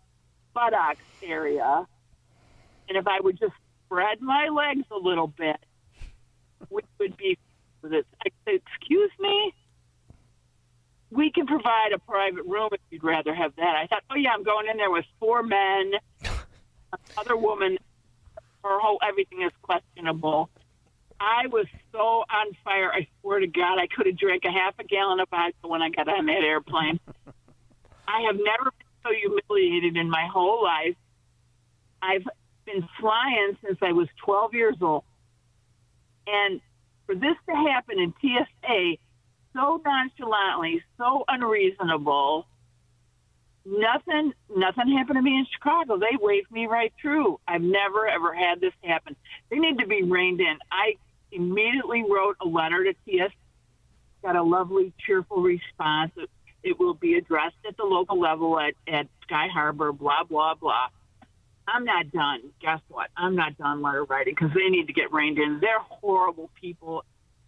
buttocks area. And if I would just spread my legs a little bit, we would be with it. I said, excuse me? We can provide a private room if you'd rather have that. I thought, oh, yeah, I'm going in there with 4 men, another woman. Everything is questionable. I was so on fire. I swear to God, I could have drank a half a gallon of vodka when I got on that airplane. I have never been so humiliated in my whole life. I've been flying since I was 12 years old. And for this to happen in TSA so nonchalantly, so unreasonable, nothing happened to me in Chicago. They waved me right through. I've never, ever had this happen. They need to be reined in. I immediately wrote a letter to TSA, got a lovely, cheerful response. It will be addressed at the local level at Sky Harbor, blah, blah, blah. I'm not done. Guess what? I'm not done letter writing because they need to get reined in. They're horrible people.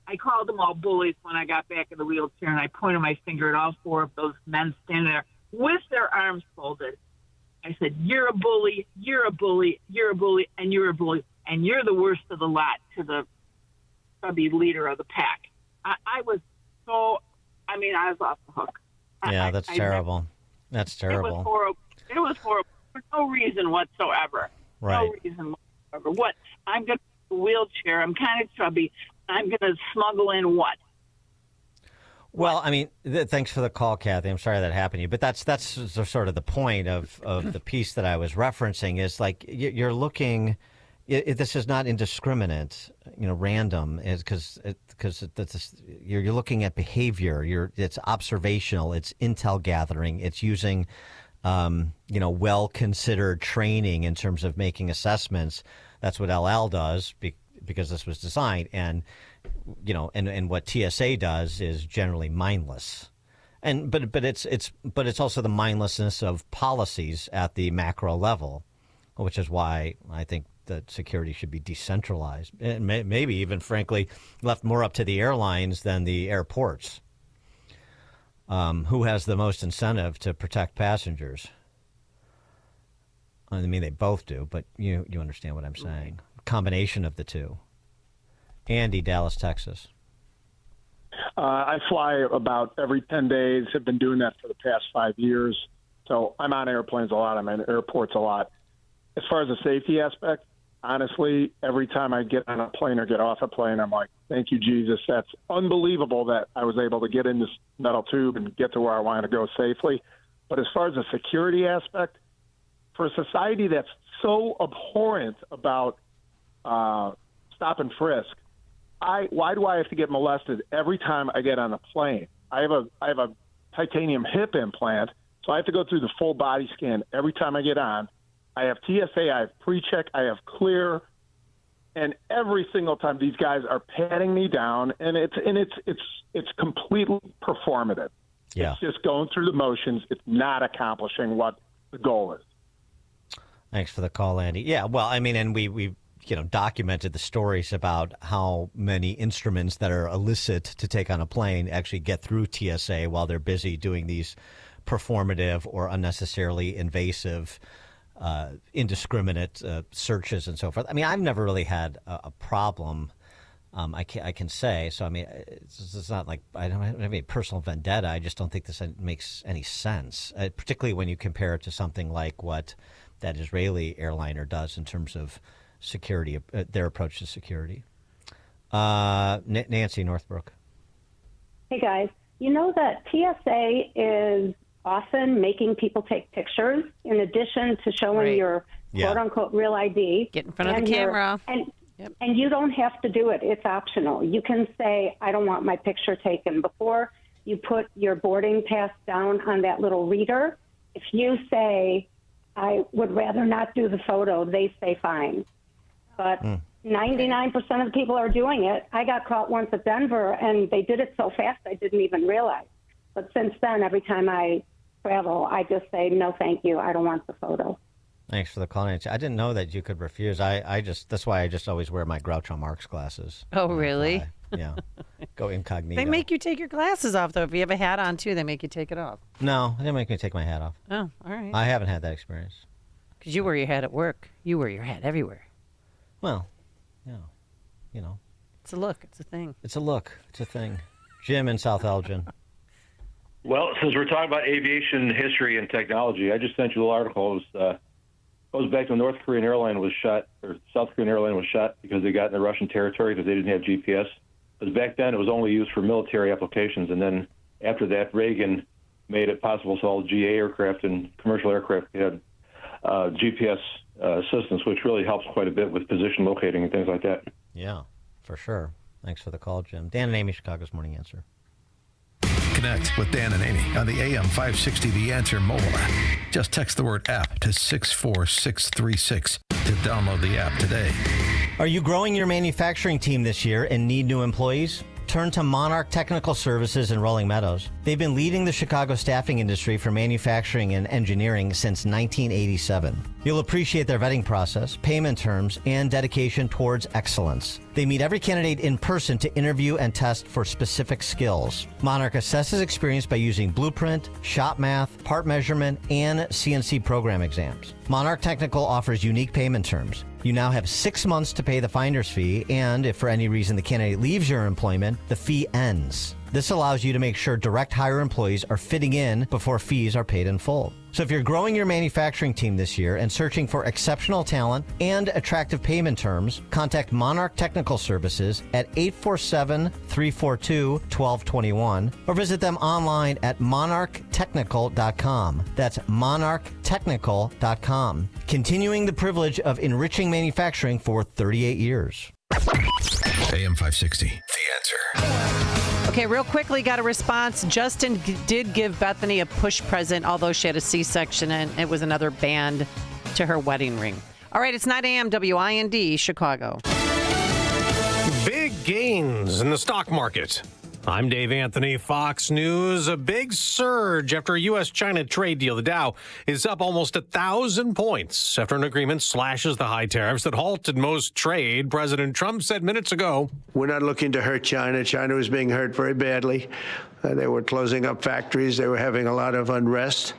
I called them all bullies when I got back in the wheelchair, and I pointed my finger at all 4 of those men standing there with their arms folded. I said, you're a bully, you're a bully, you're a bully, and you're a bully, and you're the worst of the lot to the chubby leader of the pack. I was off the hook. Yeah, that's terrible. That's terrible. It was horrible. It was horrible for no reason whatsoever. Right. No reason whatsoever. What? I'm going to a wheelchair. I'm kind of chubby. I'm going to smuggle in what? Well, I mean, thanks for the call, Kathy. I'm sorry that happened to you, but that's sort of the point of the piece that I was referencing is like you're looking. This is not indiscriminate, random, is because you're looking at behavior. It's observational. It's intel gathering. It's using, well considered training in terms of making assessments. That's what LL does because this was designed, and what TSA does is generally mindless, but it's also the mindlessness of policies at the macro level, which is why I think that security should be decentralized and maybe even, frankly, left more up to the airlines than the airports. Who has the most incentive to protect passengers? I mean, they both do, but you understand what I'm saying. Combination of the two. Andy, Dallas, Texas. I fly about every 10 days. Have been doing that for the past 5 years. So I'm on airplanes a lot. I'm in airports a lot. As far as the safety aspect, honestly, every time I get on a plane or get off a plane, I'm like, thank you, Jesus. That's unbelievable that I was able to get in this metal tube and get to where I wanted to go safely. But as far as the security aspect, for a society that's so abhorrent about stop and frisk, why do I have to get molested every time I get on a plane? I have a titanium hip implant, so I have to go through the full body scan every time I get on. I have TSA, I have pre-check, I have clear, And every single time, these guys are patting me down, and it's completely performative. Yeah. It's just going through the motions. It's not accomplishing what the goal is. Thanks for the call, Andy. Yeah, well, I mean, and we documented the stories about how many instruments that are illicit to take on a plane actually get through TSA while they're busy doing these performative or unnecessarily invasive, indiscriminate searches and so forth. I mean, I've never really had a problem. I can say so. I mean, it's not like I don't have any personal vendetta. I just don't think this makes any sense, particularly when you compare it to something like what that Israeli airliner does in terms of security, their approach to security. Nancy, Northbrook. Hey, guys. You know that TSA is often making people take pictures in addition to showing your quote-unquote real ID. Get in front of the camera. And you don't have to do it. It's optional. You can say, I don't want my picture taken. Before you put your boarding pass down on that little reader, if you say, I would rather not do the photo, they say fine. But 99% of the people are doing it. I got caught once at Denver, and they did it so fast I didn't even realize. But since then, every time I travel, I just say, no, thank you. I don't want the photo. Thanks for the call, Nancy. I didn't know that you could refuse. That's why I just always wear my Groucho Marx glasses. Oh, really? Yeah. Go incognito. They make you take your glasses off, though. If you have a hat on, too, they make you take it off. No, they didn't make me take my hat off. Oh, all right. I haven't had that experience. Because you wear your hat at work. You wear your hat everywhere. Well, yeah, you know. It's a look. It's a thing. It's a look. It's a thing. Jim in South Elgin. Well, since we're talking about aviation history and technology, I just sent you a little article. It goes back to when North Korean airline was shot, or South Korean airline was shot because they got in the Russian territory because they didn't have GPS. Because back then it was only used for military applications, and then after that, Reagan made it possible so all GA aircraft and commercial aircraft had GPS assistance, which really helps quite a bit with position locating and things like that. Yeah, for sure. Thanks for the call, Jim. Dan and Amy, Chicago's Morning Answer. Connect with Dan and Amy on the AM 560 The Answer mobile app. Just text the word app to 64636 to download the app today. Are you growing your manufacturing team this year and need new employees? Turn to Monarch Technical Services in Rolling Meadows. They've been leading the Chicago staffing industry for manufacturing and engineering since 1987. You'll appreciate their vetting process, payment terms, and dedication towards excellence. They meet every candidate in person to interview and test for specific skills. Monarch assesses experience by using blueprint, shop math, part measurement, and CNC program exams. Monarch Technical offers unique payment terms. You now have 6 months to pay the finder's fee, and if for any reason the candidate leaves your employment, the fee ends. This allows you to make sure direct hire employees are fitting in before fees are paid in full. So if you're growing your manufacturing team this year and searching for exceptional talent and attractive payment terms, contact Monarch Technical Services at 847-342-1221 or visit them online at monarchtechnical.com. That's monarchtechnical.com. Continuing the privilege of enriching manufacturing for 38 years. AM 560, The Answer. Okay, real quickly, got a response. Justin did give Bethany a push present, although she had a C-section, and it was another band to her wedding ring. All right, it's 9 a.m. WIND, Chicago. Big gains in the stock market. I'm Dave Anthony, Fox News. A big surge after a U.S.-China trade deal. The Dow is up almost 1,000 points after an agreement slashes the high tariffs that halted most trade. President Trump said minutes ago, we're not looking to hurt China. China was being hurt very badly. They were closing up factories. They were having a lot of unrest.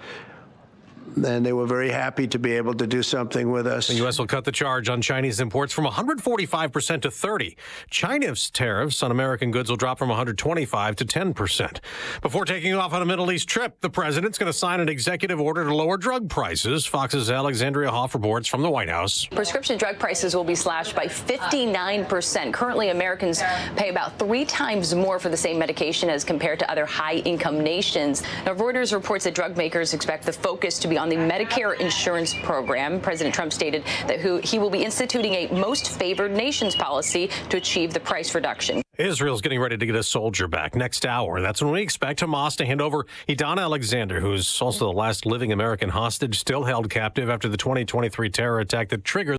And they were very happy to be able to do something with us. The U.S. will cut the charge on Chinese imports from 145% to 30%. China's tariffs on American goods will drop from 125% to 10%. Before taking off on a Middle East trip, the president's going to sign an executive order to lower drug prices. Fox's Alexandria Hoff reports from the White House. Prescription drug prices will be slashed by 59%. Currently, Americans pay about 3 times more for the same medication as compared to other high-income nations. Now, Reuters reports that drug makers expect the focus to be on the Medicare insurance program. President Trump stated that he will be instituting a most favored nations policy to achieve the price reduction. Israel's getting ready to get a soldier back next hour. That's when we expect Hamas to hand over Idan Alexander, who's also the last living American hostage still held captive after the 2023 terror attack that triggered